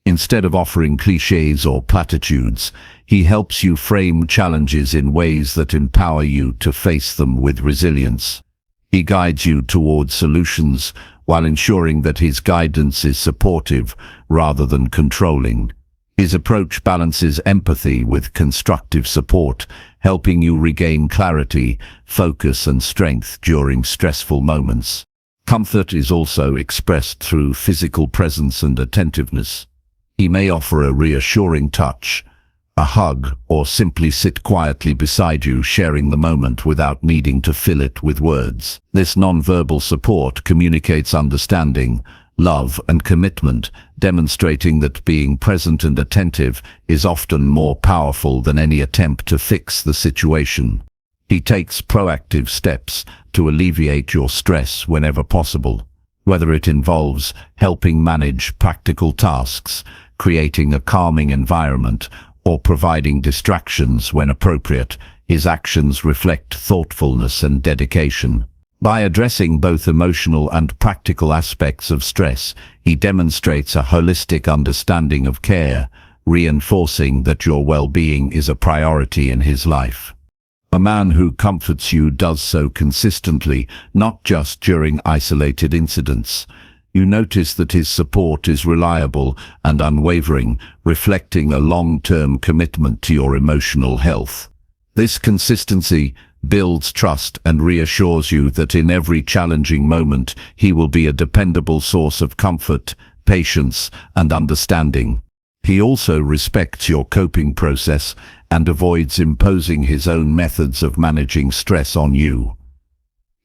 S1: Instead of offering cliches or platitudes, he helps you frame challenges in ways that empower you to face them with resilience. He guides you towards solutions while ensuring that his guidance is supportive rather than controlling. His approach balances empathy with constructive support, helping you regain clarity, focus, and strength during stressful moments. Comfort is also expressed through physical presence and attentiveness. He may offer a reassuring touch, a hug, or simply sit quietly beside you, sharing the moment without needing to fill it with words. This nonverbal support communicates understanding, love, and commitment, demonstrating that being present and attentive is often more powerful than any attempt to fix the situation. He takes proactive steps to alleviate your stress whenever possible, whether it involves helping manage practical tasks, creating a calming environment, or providing distractions when appropriate. His actions reflect thoughtfulness and dedication. By addressing both emotional and practical aspects of stress, he demonstrates a holistic understanding of care, reinforcing that your well-being is a priority in his life. A man who comforts you does so consistently, not just during isolated incidents. You notice that his support is reliable and unwavering, reflecting a long-term commitment to your emotional health. This consistency builds trust and reassures you that in every challenging moment he will be a dependable source of comfort, patience, and understanding. He also respects your coping process and avoids imposing his own methods of managing stress on you.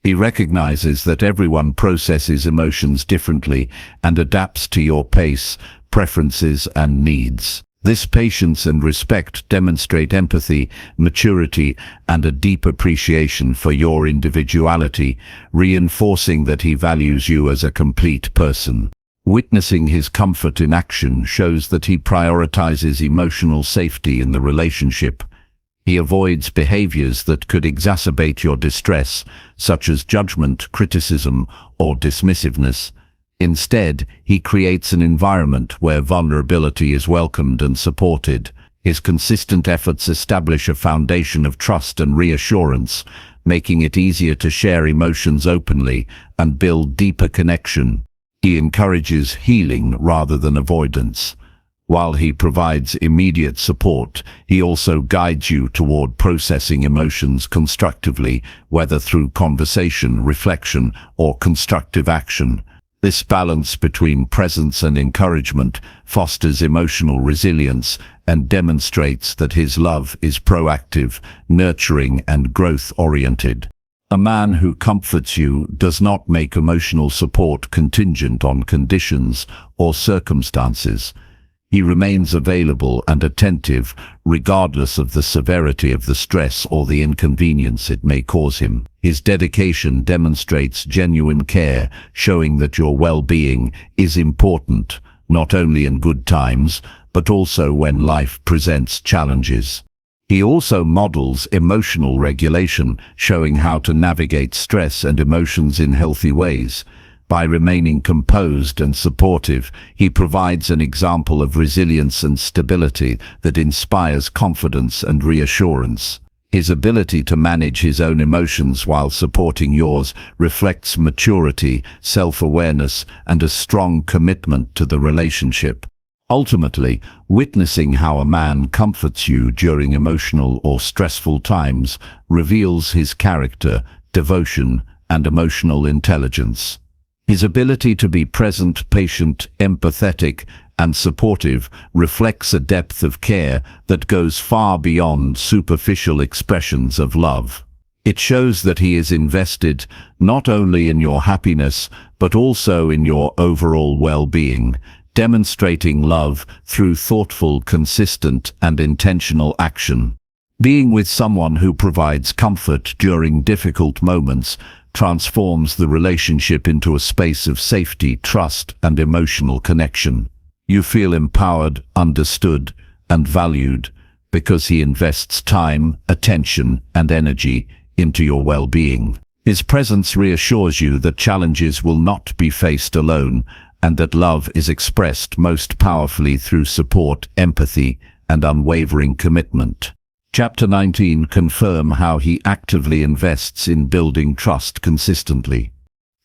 S1: He recognizes that everyone processes emotions differently and adapts to your pace, preferences, and needs. This patience and respect demonstrate empathy, maturity, and a deep appreciation for your individuality, reinforcing that he values you as a complete person. Witnessing his comfort in action shows that he prioritizes emotional safety in the relationship. He avoids behaviors that could exacerbate your distress, such as judgment, criticism, or dismissiveness. Instead, he creates an environment where vulnerability is welcomed and supported. His consistent efforts establish a foundation of trust and reassurance, making it easier to share emotions openly and build deeper connection. He encourages healing rather than avoidance. While he provides immediate support, he also guides you toward processing emotions constructively, whether through conversation, reflection, or constructive action. This balance between presence and encouragement fosters emotional resilience and demonstrates that his love is proactive, nurturing, and growth-oriented. A man who comforts you does not make emotional support contingent on conditions or circumstances. He remains available and attentive regardless of the severity of the stress or the inconvenience it may cause him. His dedication demonstrates genuine care, showing that your well-being is important, not only in good times, but also when life presents challenges. He also models emotional regulation, showing how to navigate stress and emotions in healthy ways. By remaining composed and supportive, he provides an example of resilience and stability that inspires confidence and reassurance. His ability to manage his own emotions while supporting yours reflects maturity, self-awareness, and a strong commitment to the relationship. Ultimately, witnessing how a man comforts you during emotional or stressful times reveals his character, devotion, and emotional intelligence. His ability to be present, patient, empathetic, and supportive reflects a depth of care that goes far beyond superficial expressions of love. It shows that he is invested not only in your happiness, but also in your overall well-being, demonstrating love through thoughtful, consistent, and intentional action. Being with someone who provides comfort during difficult moments transforms the relationship into a space of safety, trust, and emotional connection. You feel empowered, understood, and valued because he invests time, attention, and energy into your well-being. His presence reassures you that challenges will not be faced alone, and that love is expressed most powerfully through support, empathy, and unwavering commitment. Chapter 19 confirm how he actively invests in building trust consistently.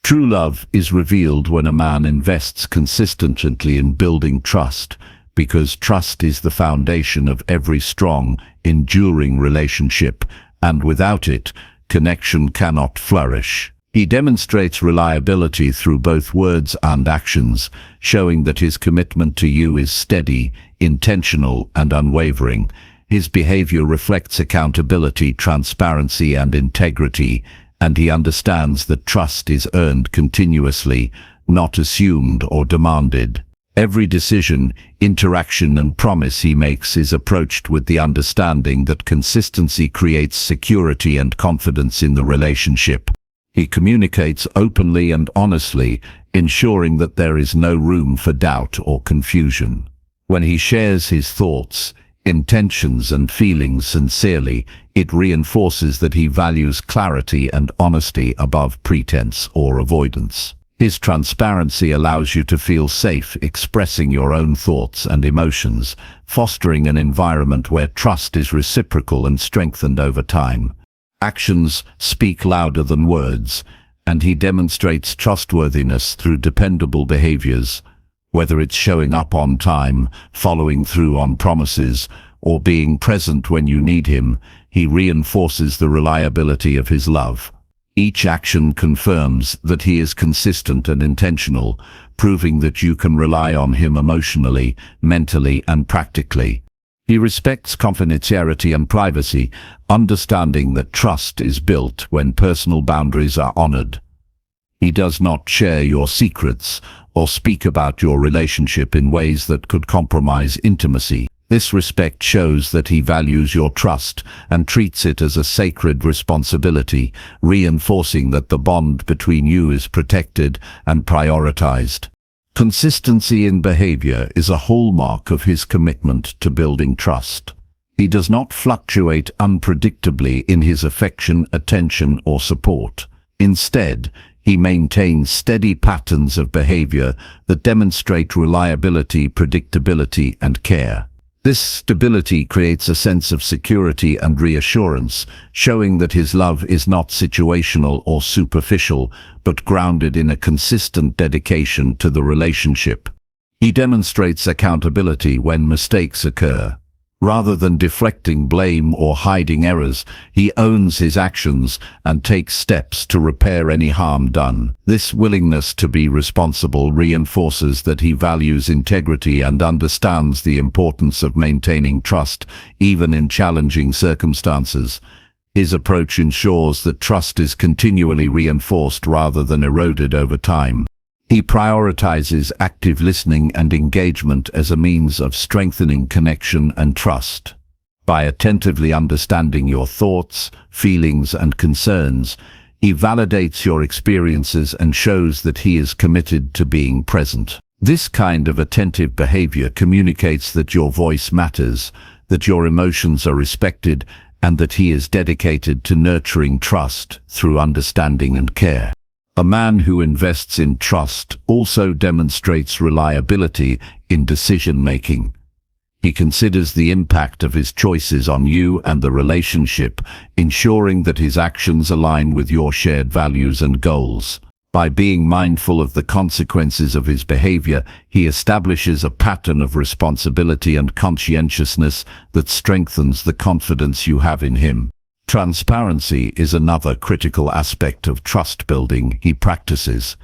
S1: True love is revealed when a man invests consistently in building trust, because trust is the foundation of every strong, enduring relationship, and without it, connection cannot flourish. He demonstrates reliability through both words and actions, showing that his commitment to you is steady, intentional, and unwavering. His behavior reflects accountability, transparency, and integrity, and he understands that trust is earned continuously, not assumed or demanded. Every decision, interaction, and promise he makes is approached with the understanding that consistency creates security and confidence in the relationship. He communicates openly and honestly, ensuring that there is no room for doubt or confusion. When he shares his thoughts, intentions, and feelings sincerely, it reinforces that he values clarity and honesty above pretense or avoidance. His transparency allows you to feel safe expressing your own thoughts and emotions, fostering an environment where trust is reciprocal and strengthened over time. Actions speak louder than words, and he demonstrates trustworthiness through dependable behaviors. Whether it's showing up on time, following through on promises, or being present when you need him, he reinforces the reliability of his love. Each action confirms that he is consistent and intentional, proving that you can rely on him emotionally, mentally, and practically. He respects confidentiality and privacy, understanding that trust is built when personal boundaries are honored. He does not share your secrets or speak about your relationship in ways that could compromise intimacy. This respect shows that he values your trust and treats it as a sacred responsibility, reinforcing that the bond between you is protected and prioritized. Consistency in behavior is a hallmark of his commitment to building trust. He does not fluctuate unpredictably in his affection, attention, or support. Instead, he maintains steady patterns of behavior that demonstrate reliability, predictability, and care. This stability creates a sense of security and reassurance, showing that his love is not situational or superficial, but grounded in a consistent dedication to the relationship. He demonstrates accountability when mistakes occur. Rather than deflecting blame or hiding errors, he owns his actions and takes steps to repair any harm done. This willingness to be responsible reinforces that he values integrity and understands the importance of maintaining trust, even in challenging circumstances. His approach ensures that trust is continually reinforced rather than eroded over time. He prioritizes active listening and engagement as a means of strengthening connection and trust. By attentively understanding your thoughts, feelings, and concerns, he validates your experiences and shows that he is committed to being present. This kind of attentive behavior communicates that your voice matters, that your emotions are respected, and that he is dedicated to nurturing trust through understanding and care. A man who invests in trust also demonstrates reliability in decision-making. He considers the impact of his choices on you and the relationship, ensuring that his actions align with your shared values and goals. By being mindful of the consequences of his behavior, he establishes a pattern of responsibility and conscientiousness that strengthens the confidence you have in him. Transparency is another critical aspect of trust building he practices.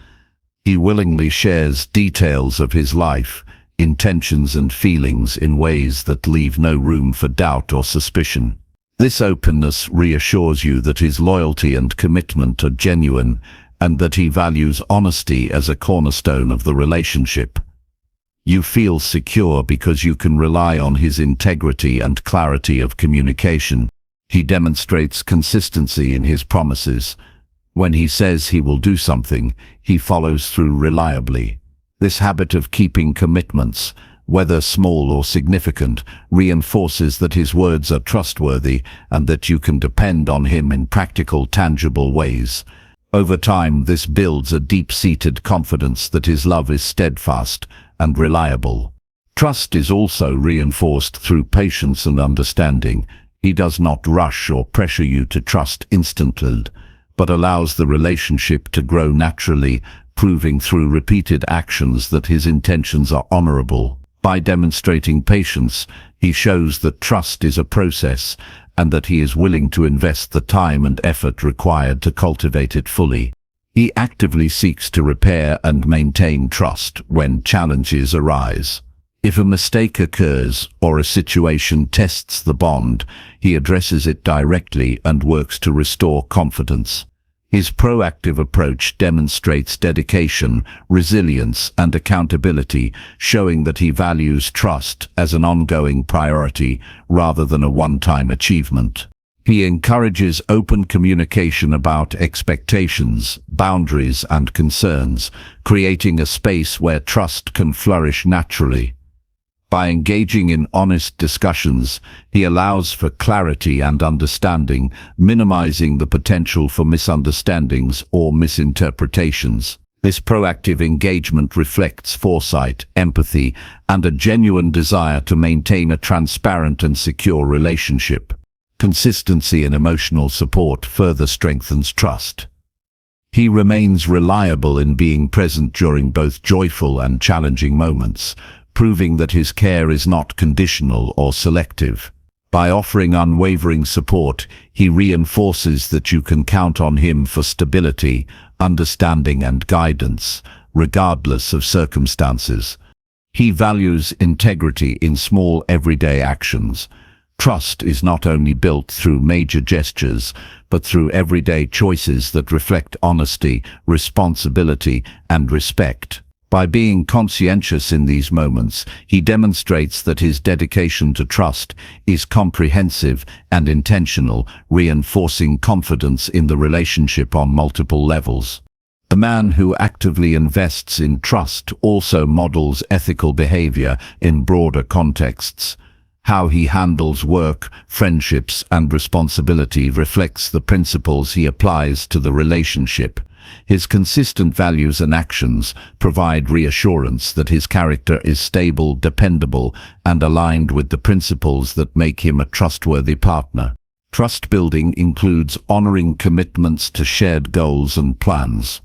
S1: He willingly shares details of his life, intentions and feelings in ways that leave no room for doubt or suspicion. This openness reassures you that his loyalty and commitment are genuine, and that he values honesty as a cornerstone of the relationship. You feel secure because you can rely on his integrity and clarity of communication. He demonstrates consistency in his promises. When he says he will do something, he follows through reliably. This habit of keeping commitments, whether small or significant, reinforces that his words are trustworthy and that you can depend on him in practical, tangible ways. Over time, this builds a deep-seated confidence that his love is steadfast and reliable. Trust is also reinforced through patience and understanding. He does not rush or pressure you to trust instantly, but allows the relationship to grow naturally, proving through repeated actions that his intentions are honorable. By demonstrating patience, he shows that trust is a process and that he is willing to invest the time and effort required to cultivate it fully. He actively seeks to repair and maintain trust when challenges arise. If a mistake occurs or a situation tests the bond, he addresses it directly and works to restore confidence. His proactive approach demonstrates dedication, resilience, and accountability, showing that he values trust as an ongoing priority rather than a one-time achievement. He encourages open communication about expectations, boundaries, and concerns, creating a space where trust can flourish naturally. By engaging in honest discussions, he allows for clarity and understanding, minimizing the potential for misunderstandings or misinterpretations. This proactive engagement reflects foresight, empathy, and a genuine desire to maintain a transparent and secure relationship. Consistency in emotional support further strengthens trust. He remains reliable in being present during both joyful and challenging moments, proving that his care is not conditional or selective. By offering unwavering support, he reinforces that you can count on him for stability, understanding, and guidance, regardless of circumstances. He values integrity in small everyday actions. Trust is not only built through major gestures, but through everyday choices that reflect honesty, responsibility, and respect. By being conscientious in these moments, he demonstrates that his dedication to trust is comprehensive and intentional, reinforcing confidence in the relationship on multiple levels. A man who actively invests in trust also models ethical behavior in broader contexts. How he handles work, friendships, and responsibility reflects the principles he applies to the relationship. His consistent values and actions provide reassurance that his character is stable, dependable, and aligned with the principles that make him a trustworthy partner. Trust building includes honoring commitments to shared goals and plans.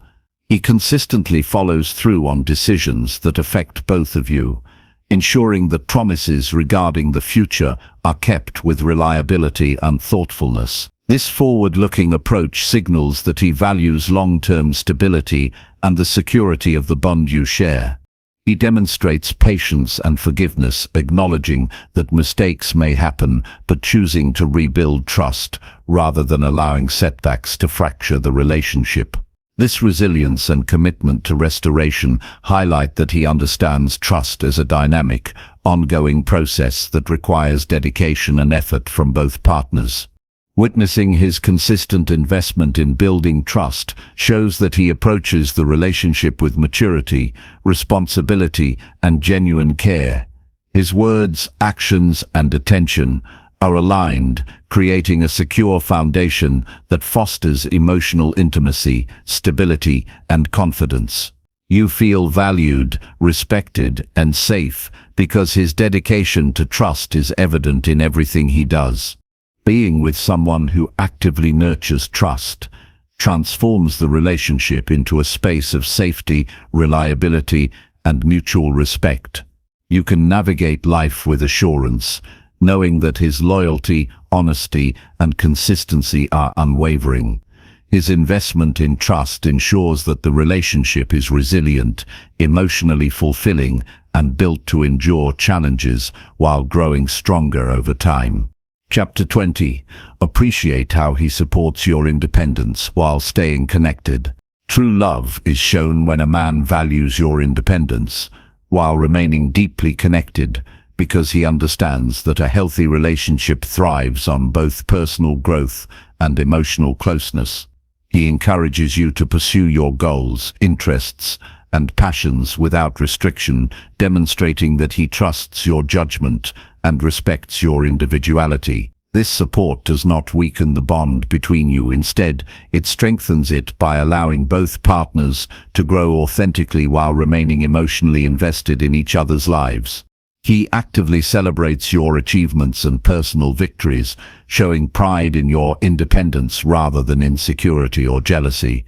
S1: He consistently follows through on decisions that affect both of you, ensuring that promises regarding the future are kept with reliability and thoughtfulness. This forward-looking approach signals that he values long-term stability and the security of the bond you share. He demonstrates patience and forgiveness, acknowledging that mistakes may happen, but choosing to rebuild trust rather than allowing setbacks to fracture the relationship. This resilience and commitment to restoration highlight that he understands trust as a dynamic, ongoing process that requires dedication and effort from both partners. Witnessing his consistent investment in building trust shows that he approaches the relationship with maturity, responsibility, and genuine care. His words, actions, and attention are aligned, creating a secure foundation that fosters emotional intimacy, stability, and confidence. You feel valued, respected, and safe because his dedication to trust is evident in everything he does. Being with someone who actively nurtures trust transforms the relationship into a space of safety, reliability, and mutual respect. You can navigate life with assurance, knowing that his loyalty, honesty, and consistency are unwavering. His investment in trust ensures that the relationship is resilient, emotionally fulfilling, and built to endure challenges while growing stronger over time. Chapter 20. Appreciate how he supports your independence while staying connected. True love is shown when a man values your independence while remaining deeply connected, because he understands that a healthy relationship thrives on both personal growth and emotional closeness. He encourages you to pursue your goals, interests, and passions without restriction, demonstrating that he trusts your judgment and respects your individuality. This support does not weaken the bond between you. Instead, it strengthens it by allowing both partners to grow authentically while remaining emotionally invested in each other's lives. He actively celebrates your achievements and personal victories, showing pride in your independence rather than insecurity or jealousy.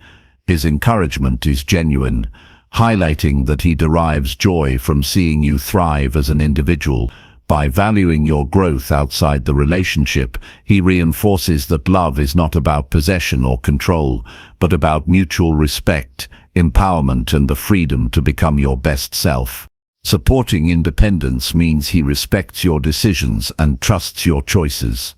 S1: His encouragement is genuine, highlighting that he derives joy from seeing you thrive as an individual. By valuing your growth outside the relationship, he reinforces that love is not about possession or control, but about mutual respect, empowerment, and the freedom to become your best self. Supporting independence means he respects your decisions and trusts your choices.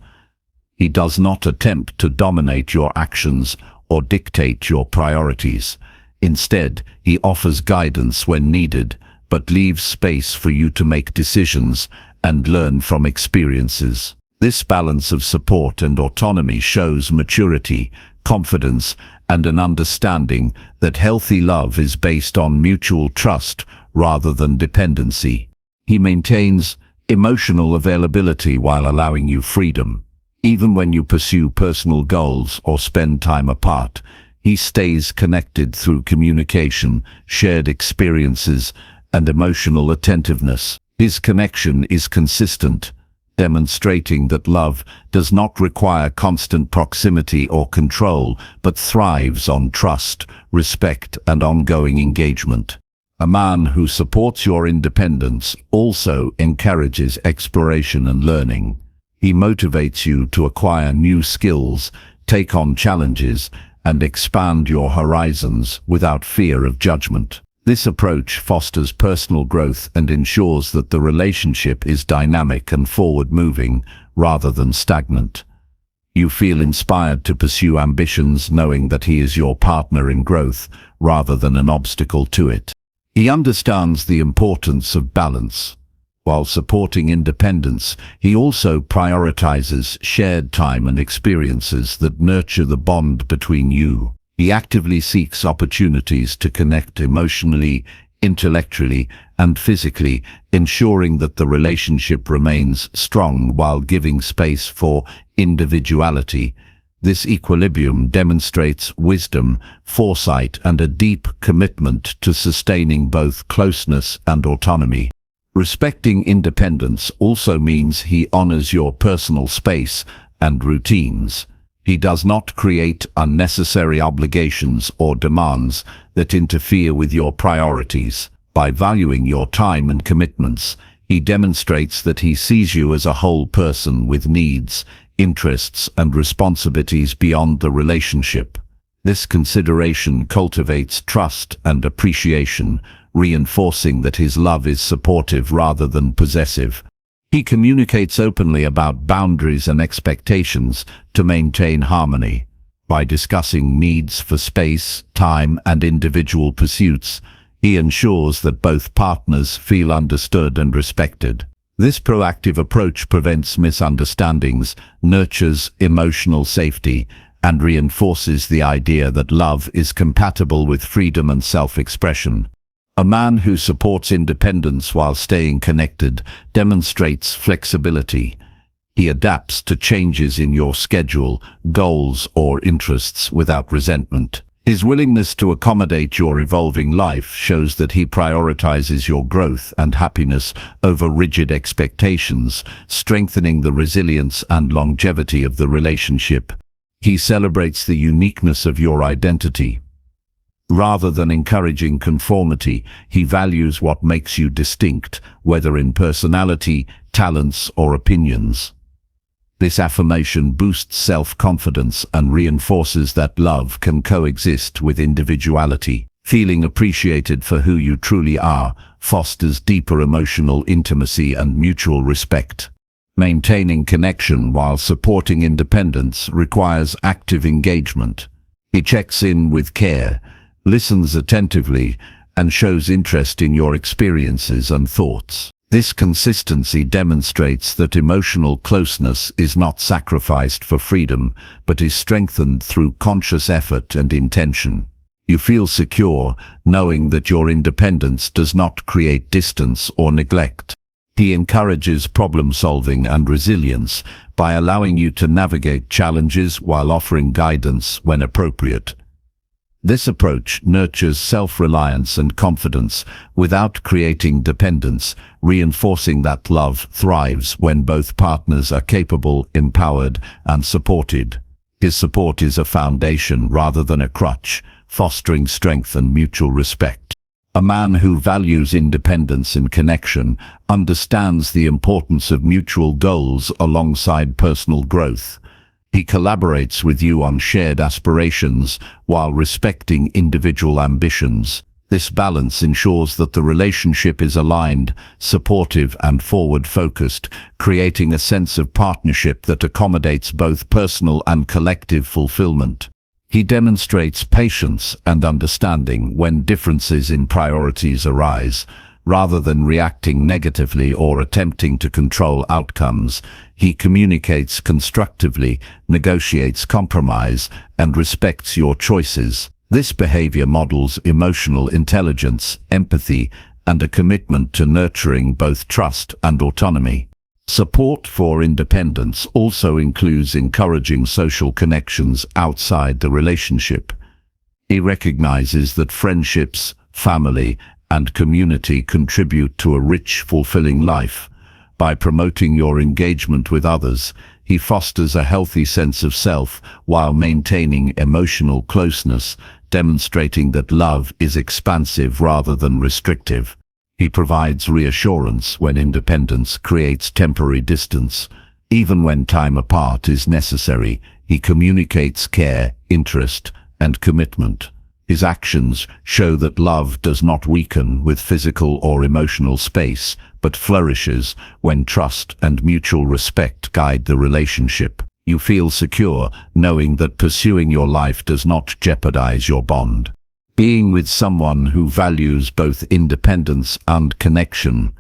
S1: He does not attempt to dominate your actions or dictate your priorities. Instead, he offers guidance when needed, but leaves space for you to make decisions and learn from experiences. This balance of support and autonomy shows maturity, confidence, and an understanding that healthy love is based on mutual trust rather than dependency. He maintains emotional availability while allowing you freedom. Even when you pursue personal goals or spend time apart, he stays connected through communication, shared experiences, and emotional attentiveness. His connection is consistent, demonstrating that love does not require constant proximity or control, but thrives on trust, respect, and ongoing engagement. A man who supports your independence also encourages exploration and learning. He motivates you to acquire new skills, take on challenges, and expand your horizons without fear of judgment. This approach fosters personal growth and ensures that the relationship is dynamic and forward-moving rather than stagnant. You feel inspired to pursue ambitions knowing that he is your partner in growth rather than an obstacle to it. He understands the importance of balance. While supporting independence, he also prioritizes shared time and experiences that nurture the bond between you. He actively seeks opportunities to connect emotionally, intellectually, and physically, ensuring that the relationship remains strong while giving space for individuality. This equilibrium demonstrates wisdom, foresight, and a deep commitment to sustaining both closeness and autonomy. Respecting independence also means he honors your personal space and routines. He does not create unnecessary obligations or demands that interfere with your priorities. By valuing your time and commitments, he demonstrates that he sees you as a whole person with needs, interests, and responsibilities beyond the relationship. This consideration cultivates trust and appreciation, reinforcing that his love is supportive rather than possessive. He communicates openly about boundaries and expectations to maintain harmony. By discussing needs for space, time, and individual pursuits, he ensures that both partners feel understood and respected. This proactive approach prevents misunderstandings, nurtures emotional safety, and reinforces the idea that love is compatible with freedom and self-expression. A man who supports independence while staying connected demonstrates flexibility. He adapts to changes in your schedule, goals, or interests without resentment. His willingness to accommodate your evolving life shows that he prioritizes your growth and happiness over rigid expectations, strengthening the resilience and longevity of the relationship. He celebrates the uniqueness of your identity. Rather than encouraging conformity, he values what makes you distinct, whether in personality, talents, or opinions. This affirmation boosts self-confidence and reinforces that love can coexist with individuality. Feeling appreciated for who you truly are fosters deeper emotional intimacy and mutual respect. Maintaining connection while supporting independence requires active engagement. He checks in with care, listens attentively, and shows interest in your experiences and thoughts. This consistency demonstrates that emotional closeness is not sacrificed for freedom, but is strengthened through conscious effort and intention. You feel secure, knowing that your independence does not create distance or neglect. He encourages problem-solving and resilience by allowing you to navigate challenges while offering guidance when appropriate. This approach nurtures self-reliance and confidence without creating dependence, reinforcing that love thrives when both partners are capable, empowered, and supported. His support is a foundation rather than a crutch, fostering strength and mutual respect. A man who values independence and connection understands the importance of mutual goals alongside personal growth. He collaborates with you on shared aspirations while respecting individual ambitions. This balance ensures that the relationship is aligned, supportive, and forward-focused, creating a sense of partnership that accommodates both personal and collective fulfillment. He demonstrates patience and understanding when differences in priorities arise. Rather than reacting negatively or attempting to control outcomes, he communicates constructively, negotiates compromise, and respects your choices. This behavior models emotional intelligence, empathy, and a commitment to nurturing both trust and autonomy. Support for independence also includes encouraging social connections outside the relationship. He recognizes that friendships, family, and community contribute to a rich, fulfilling life. By promoting your engagement with others, he fosters a healthy sense of self while maintaining emotional closeness, demonstrating that love is expansive rather than restrictive. He provides reassurance when independence creates temporary distance. Even when time apart is necessary, he communicates care, interest, and commitment. His actions show that love does not weaken with physical or emotional space, but flourishes when trust and mutual respect guide the relationship. You feel secure knowing that pursuing your life does not jeopardize your bond. Being with someone who values both independence and connection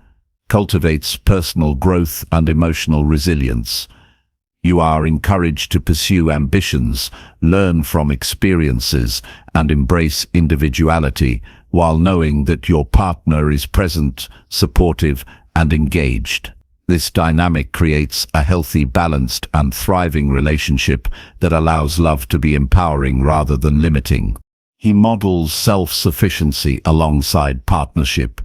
S1: cultivates personal growth and emotional resilience. You are encouraged to pursue ambitions, learn from experiences, and embrace individuality, while knowing that your partner is present, supportive, and engaged. This dynamic creates a healthy, balanced, and thriving relationship that allows love to be empowering rather than limiting. He models self-sufficiency alongside partnership.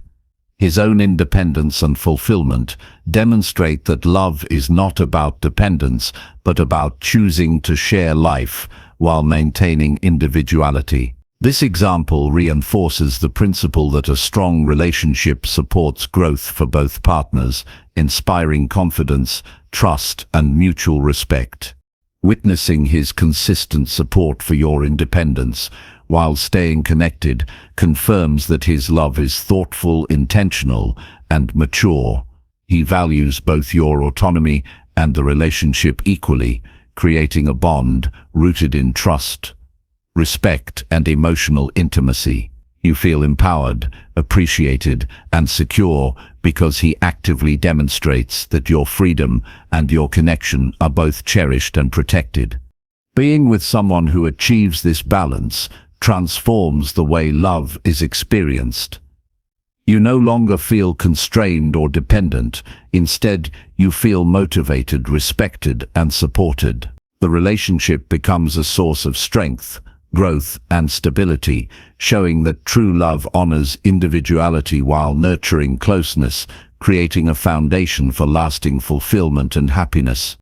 S1: His own independence and fulfillment demonstrate that love is not about dependence, but about choosing to share life while maintaining individuality. This example reinforces the principle that a strong relationship supports growth for both partners, inspiring confidence, trust, and mutual respect. Witnessing his consistent support for your independence while staying connected confirms that his love is thoughtful, intentional, and mature. He values both your autonomy and the relationship equally, creating a bond rooted in trust, respect, and emotional intimacy. You feel empowered, appreciated, and secure because he actively demonstrates that your freedom and your connection are both cherished and protected. Being with someone who achieves this balance transforms the way love is experienced. You no longer feel constrained or dependent. Instead, you feel motivated, respected, and supported. The relationship becomes a source of strength, growth, and stability, showing that true love honors individuality while nurturing closeness, creating a foundation for lasting fulfillment and happiness.